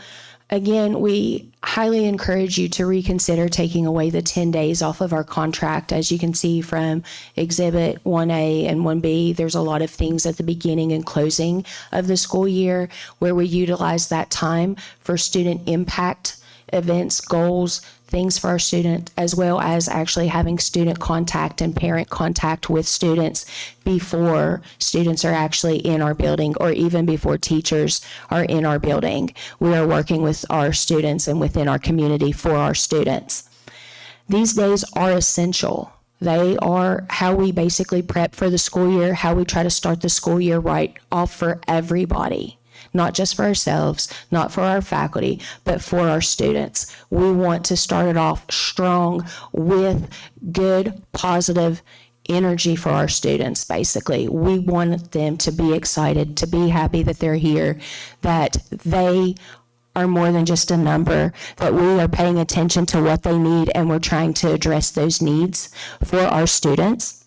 again, we highly encourage you to reconsider taking away the 10 days off of our contract. As you can see from Exhibit 1A and 1B, there's a lot of things at the beginning and closing of the school year where we utilize that time for student impact events, goals, things for our student, as well as actually having student contact and parent contact with students before students are actually in our building, or even before teachers are in our building. We are working with our students and within our community for our students. These days are essential. They are how we basically prep for the school year, how we try to start the school year right off for everybody. Not just for ourselves, not for our faculty, but for our students. We want to start it off strong with good, positive energy for our students, basically. We want them to be excited, to be happy that they're here, that they are more than just a number, that we are paying attention to what they need and we're trying to address those needs for our students.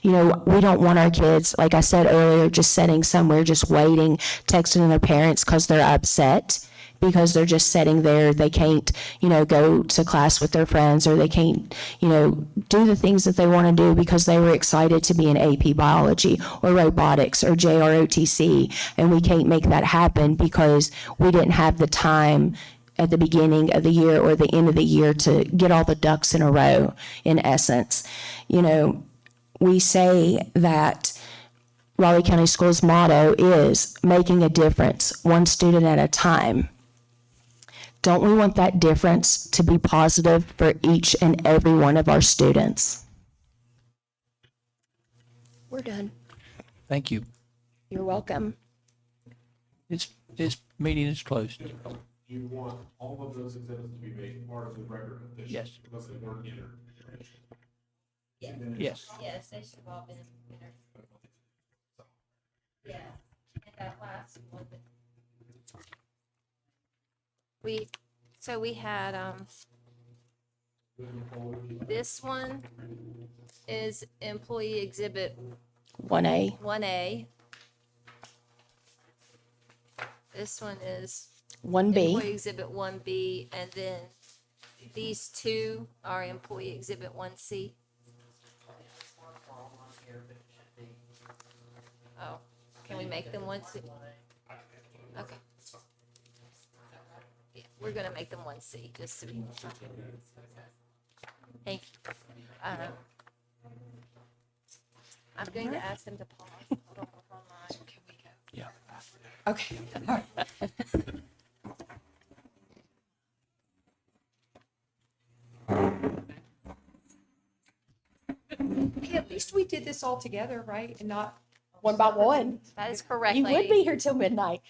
We don't want our kids, like I said earlier, just sitting somewhere, just waiting, texting their parents because they're upset, because they're just sitting there. They can't, go to class with their friends, or they can't, do the things that they want to do because they were excited to be in AP biology or robotics or JROTC, and we can't make that happen because we didn't have the time at the beginning of the year or the end of the year to get all the ducks in a row, in essence. We say that Raleigh County Schools' motto is making a difference, one student at a time. Don't we want that difference to be positive for each and every one of our students? We're done. Thank you. You're welcome. This meeting is closed. Do you want all of those exhibits to be made part of the record of this? Yes. Because they weren't entered. Yes. Yes, they should have all been entered. Yeah, and that last one. We had, this one is employee exhibit 1A. 1A. This one is 1B. employee exhibit 1B, and then these two are employee exhibit 1C. Oh, can we make them 1C? Okay. Yeah, we're gonna make them 1C, just to be. Thank you. I'm going to ask them to pause. Hold on. Can we go? Yeah. Okay. At least we did this all together, right? And not one by one. That is correct, You would lady. be here till midnight.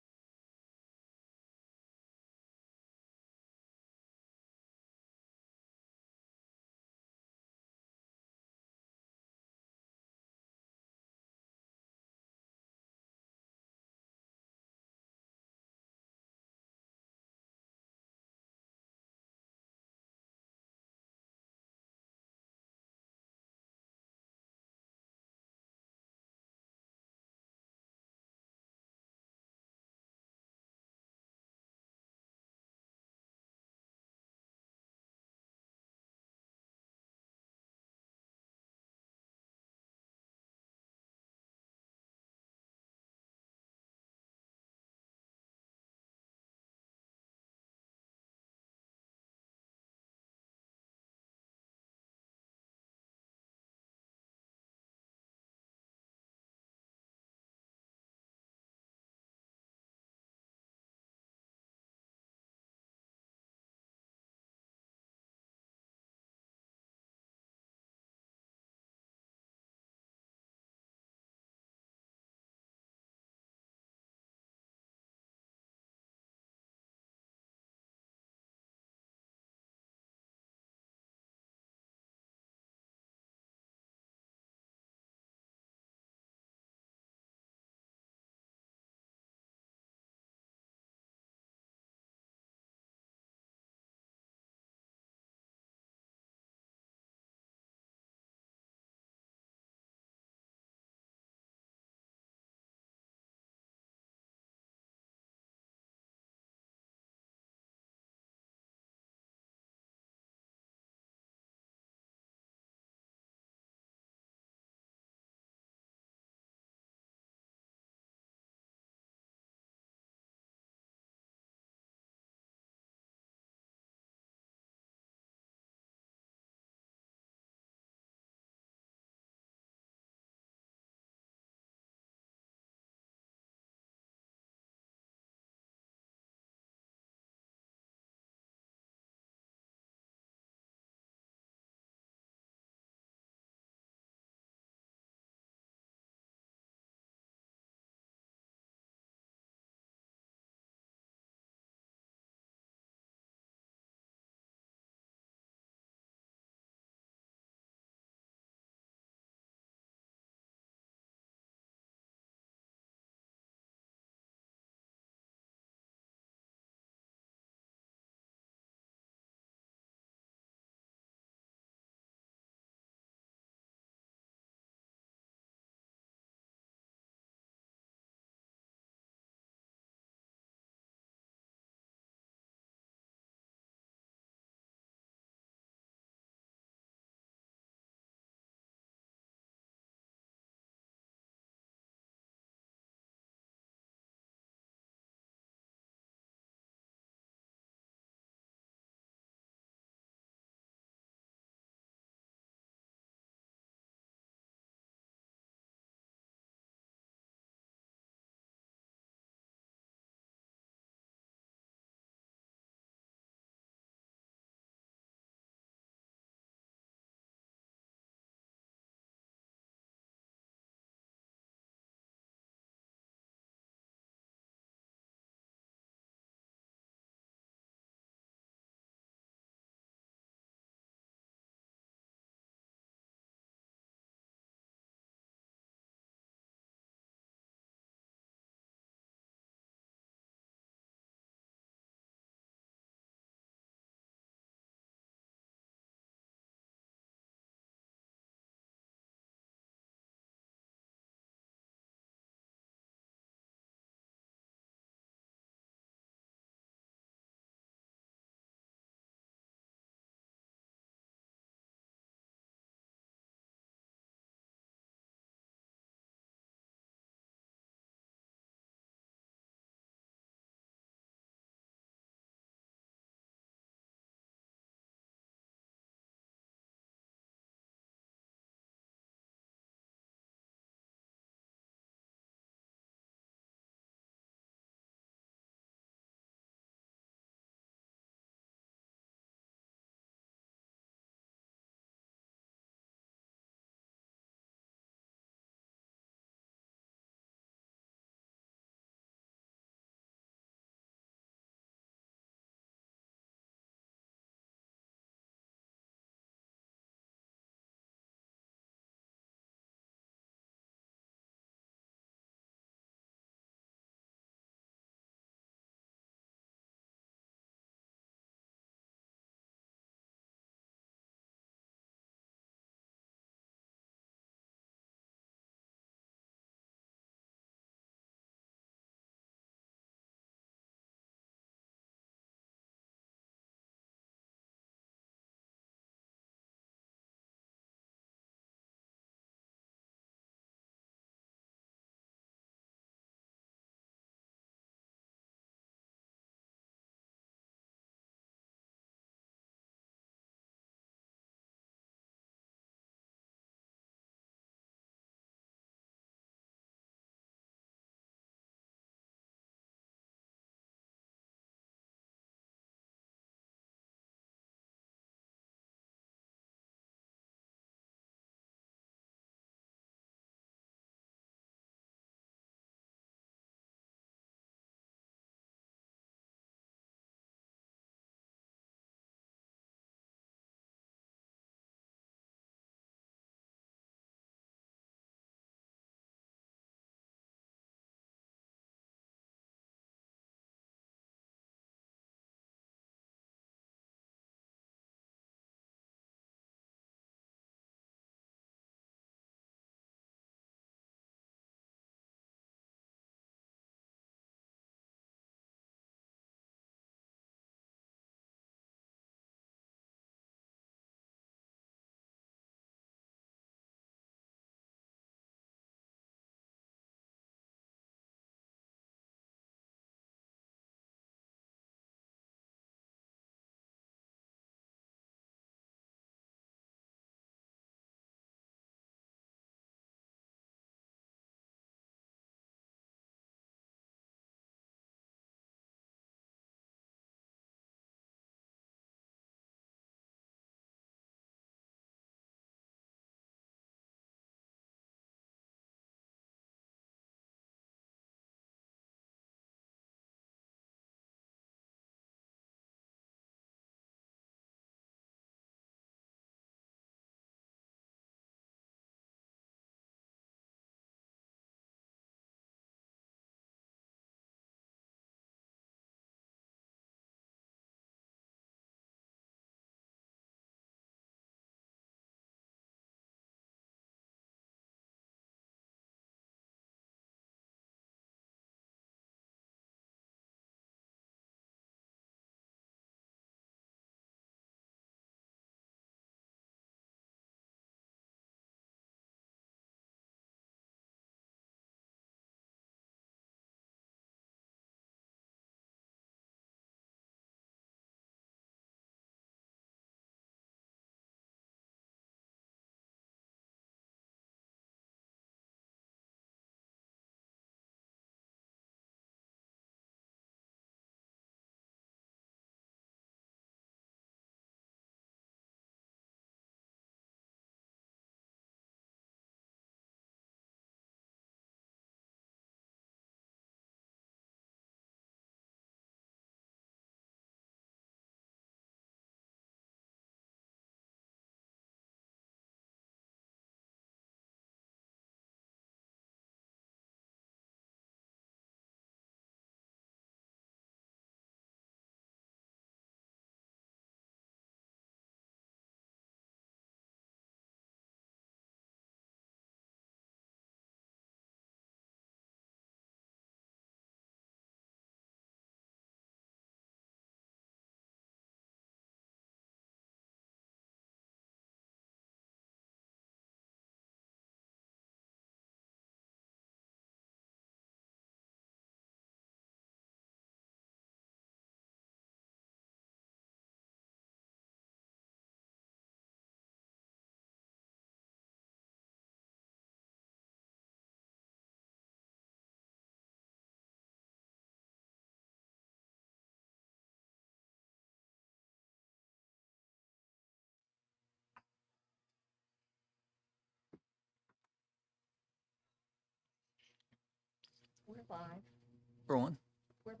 We're on. We're live.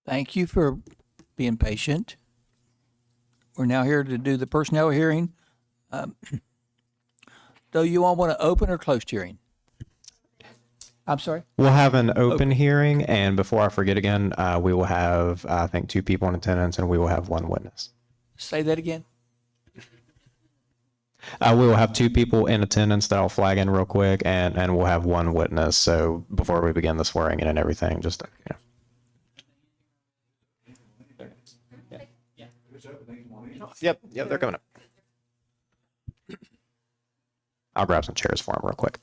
Thank you for being patient. We're now here to do the personnel hearing. Do you all want to open or closed hearing? I'm sorry? We'll have an open hearing, and before I forget again, we will have, I think, 2 people in attendance, and we will have 1 witness. Say that again. We will have 2 people in attendance that I'll flag in real quick, and we'll have 1 witness. So before we begin the swearing in and everything, just, you know. Yep, they're coming up. I'll grab some chairs for them real quick.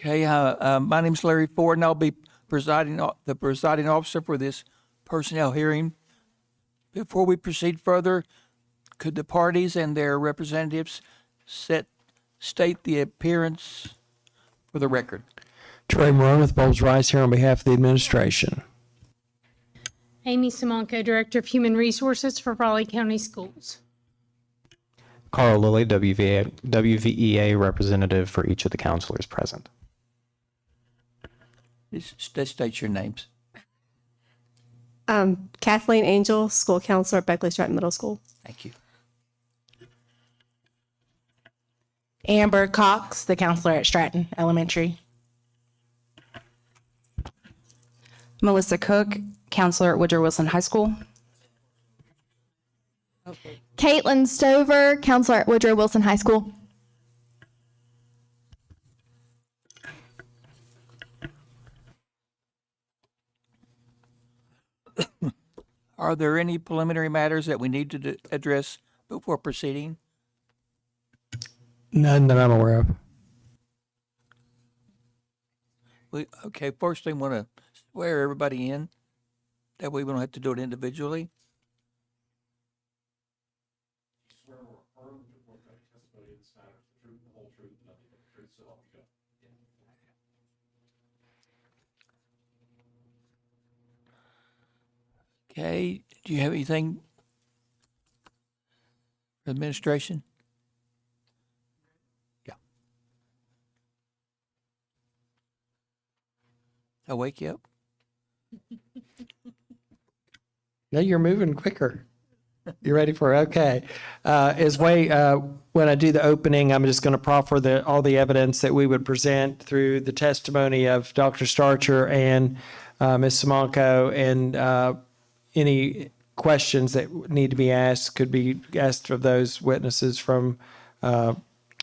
Okay, my name's Larry Ford, and I'll be the presiding officer for this personnel hearing. Before we proceed further, could the parties and their representatives state the appearance for the record? Trey Marone with Bowles Rice here on behalf of the administration. Amy Simonko, Director of Human Resources for Raleigh County Schools. Carl Lilly, WVEA representative for each of the counselors present. Just state your names. Kathleen Angel, school counselor at Beckley Stratton Middle School. Thank you. Amber Cox, the counselor at Stratton Elementary. Melissa Cook, counselor at Woodrow Wilson High School. Caitlin Stover, counselor at Woodrow Wilson High School. Are there any preliminary matters that we need to address before proceeding? None that I'm aware of. Okay, first thing, want to swear everybody in. That way we don't have to do it individually. Okay, do you have anything for administration? Yeah. I'll wake you up. No, you're moving quicker. You ready for it? Okay. When I do the opening, I'm just going to proffer all the evidence that we would present through the testimony of Dr. Starcher and Ms. Simonko, and any questions that need to be asked could be asked of those witnesses from the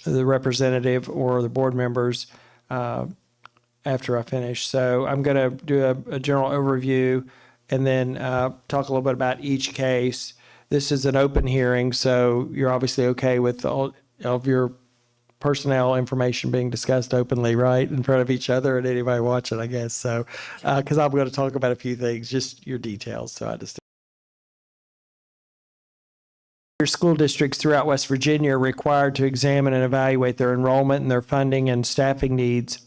representative or the board members after I finish. So I'm going to do a general overview and then talk a little bit about each case. This is an open hearing, so you're obviously okay with all of your personnel information being discussed openly, right, in front of each other and anybody watching, I guess. So, because I'm going to talk about a few things, just your details. So I just. Your school districts throughout West Virginia are required to examine and evaluate their enrollment and their funding and staffing needs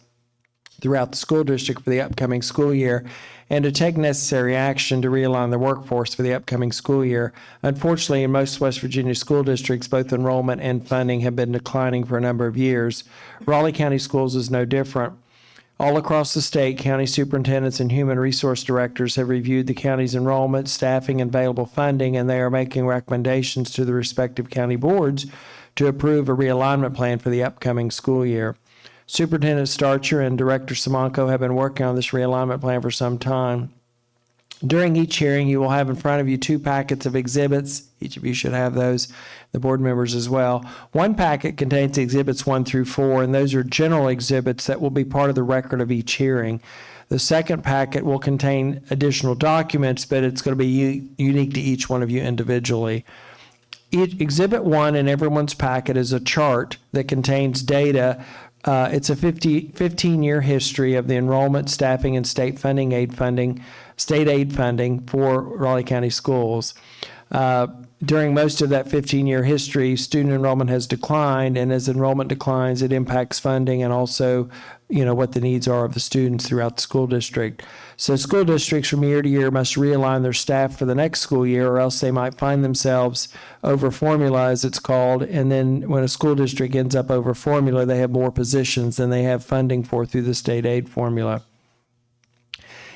throughout the school district for the upcoming school year, and to take necessary action to realign the workforce for the upcoming school year. Unfortunately, in most West Virginia school districts, both enrollment and funding have been declining for a number of years. Raleigh County Schools is no different. All across the state, county superintendents and human resource directors have reviewed the county's enrollment, staffing, and available funding, and they are making recommendations to the respective county boards to approve a realignment plan for the upcoming school year. Superintendent Starcher and Director Simonko have been working on this realignment plan for some time. During each hearing, you will have in front of you 2 packets of exhibits. Each of you should have those, the board members as well. One packet contains exhibits 1 through 4, and those are general exhibits that will be part of the record of each hearing. The second packet will contain additional documents, but it's going to be unique to each one of you individually. Exhibit 1 in everyone's packet is a chart that contains data It's a 15-year history of the enrollment, staffing, and state aid funding for Raleigh County Schools. During most of that 15-year history, student enrollment has declined, and as enrollment declines, it impacts funding and also, what the needs are of the students throughout the school district. So school districts from year to year must realign their staff for the next school year, or else they might find themselves over formula, as it's called, and then when a school district ends up over formula, they have more positions than they have funding for through the state aid formula.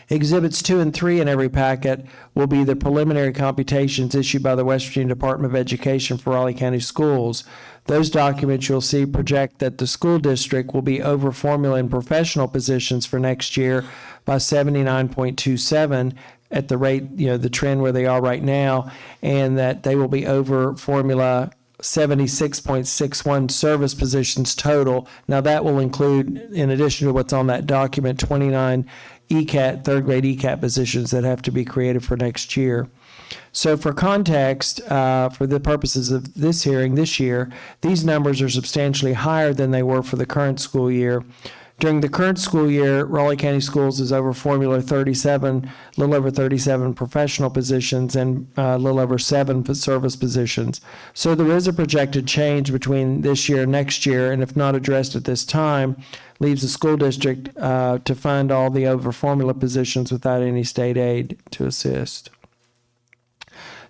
Exhibits 2 and 3 in every packet will be the preliminary computations issued by the West Virginia Department of Education for Raleigh County Schools. Those documents you'll see project that the school district will be over formula in professional positions for next year by 79.27 at the rate, the trend where they are right now, and that they will be over formula 76.61 service positions total. Now that will include, in addition to what's on that document, 29 ECAT, third grade ECAT positions that have to be created for next year. So for context, for the purposes of this hearing this year, these numbers are substantially higher than they were for the current school year. During the current school year, Raleigh County Schools is over formula 37, a little over 37 professional positions and a little over 7 service positions. So there is a projected change between this year and next year, and if not addressed at this time, leaves the school district to fund all the over formula positions without any state aid to assist.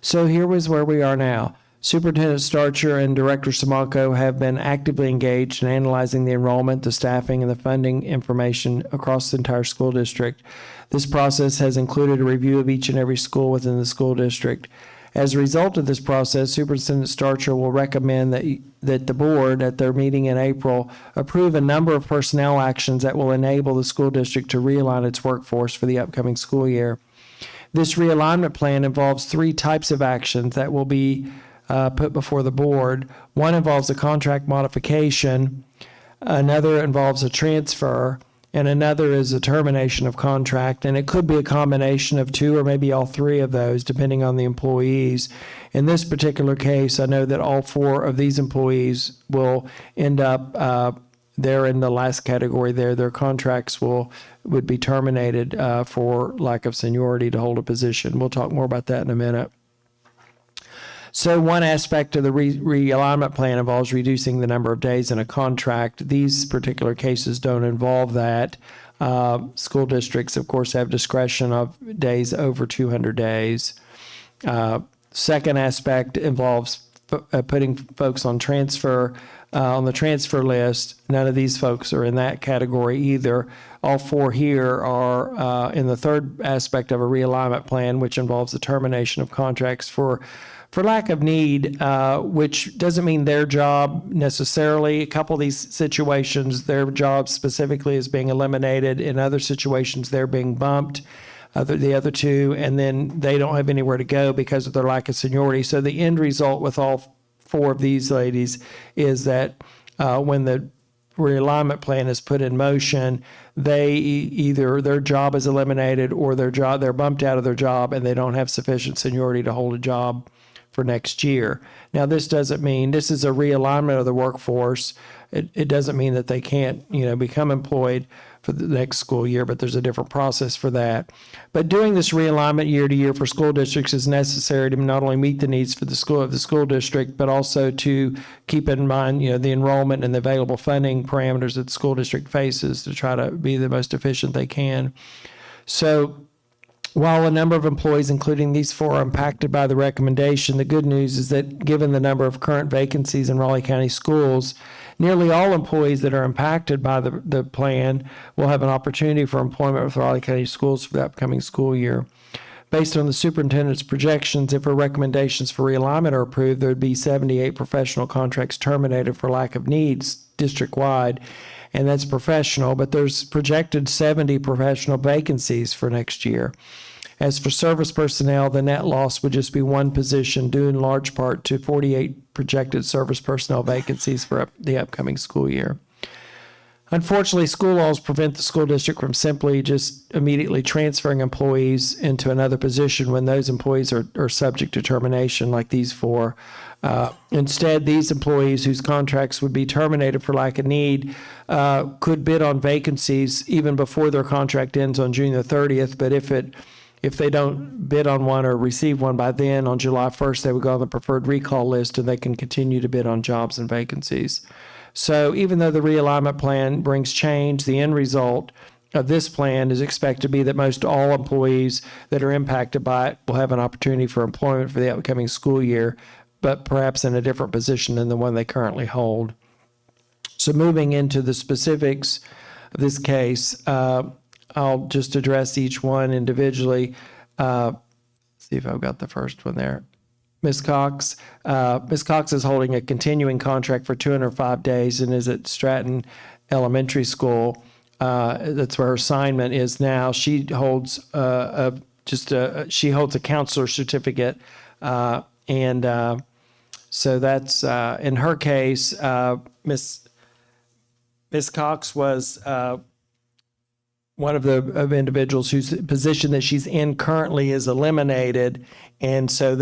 So here was where we are now. Superintendent Starcher and Director Simonko have been actively engaged in analyzing the enrollment, the staffing, and the funding information across the entire school district. This process has included a review of each and every school within the school district. As a result of this process, Superintendent Starcher will recommend that the board, at their meeting in April, approve a number of personnel actions that will enable the school district to realign its workforce for the upcoming school year. This realignment plan involves 3 types of actions that will be put before the board. One involves a contract modification, another involves a transfer, and another is a termination of contract. And it could be a combination of 2 or maybe all 3 of those, depending on the employees. In this particular case, I know that all 4 of these employees will end up, they're in the last category there. Their contracts would be terminated for lack of seniority to hold a position. We'll talk more about that in a minute. So one aspect of the realignment plan involves reducing the number of days in a contract. These particular cases don't involve that. School districts, of course, have discretion of days over 200 days. Second aspect involves putting folks on the transfer list. None of these folks are in that category either. All 4 here are in the third aspect of a realignment plan, which involves the termination of contracts for lack of need, which doesn't mean their job necessarily. A couple of these situations, their job specifically is being eliminated. In other situations, they're being bumped, the other 2, and then they don't have anywhere to go because of their lack of seniority. So the end result with all 4 of these ladies is that when the realignment plan is put in motion, they either their job is eliminated or they're bumped out of their job and they don't have sufficient seniority to hold a job for next year. Now, this doesn't mean this is a realignment of the workforce. It doesn't mean that they can't, become employed for the next school year, but there's a different process for that. But doing this realignment year to year for school districts is necessary to not only meet the needs for the school district, but also to keep in mind, the enrollment and the available funding parameters that the school district faces to try to be the most efficient they can. So, while a number of employees, including these 4, are impacted by the recommendation, the good news is that given the number of current vacancies in Raleigh County Schools, nearly all employees that are impacted by the plan will have an opportunity for employment with Raleigh County Schools for the upcoming school year. Based on the superintendent's projections, if her recommendations for realignment are approved, there would be 78 professional contracts terminated for lack of needs district-wide, and that's professional, but there's projected 70 professional vacancies for next year. As for service personnel, the net loss would just be 1 position, due in large part to 48 projected service personnel vacancies for the upcoming school year. Unfortunately, school laws prevent the school district from simply just immediately transferring employees into another position when those employees are subject to termination like these four. Instead, these employees whose contracts would be terminated for lack of need could bid on vacancies even before their contract ends on June the 30th. But if they don't bid on one or receive one by then, on July 1st, they would go on the preferred recall list and they can continue to bid on jobs and vacancies. So even though the realignment plan brings change, the end result of this plan is expected to be that most all employees that are impacted by it will have an opportunity for employment for the upcoming school year, but perhaps in a different position than the one they currently hold. So moving into the specifics of this case, I'll just address each one individually. See if I've got the first one there. Ms. Cox. Ms. Cox is holding a continuing contract for 205 days and is at Stratton Elementary School. That's where her assignment is now. She holds she holds a counselor certificate, and so that's in her case. Ms. Cox was one of the individuals whose position that she's in currently is eliminated, and so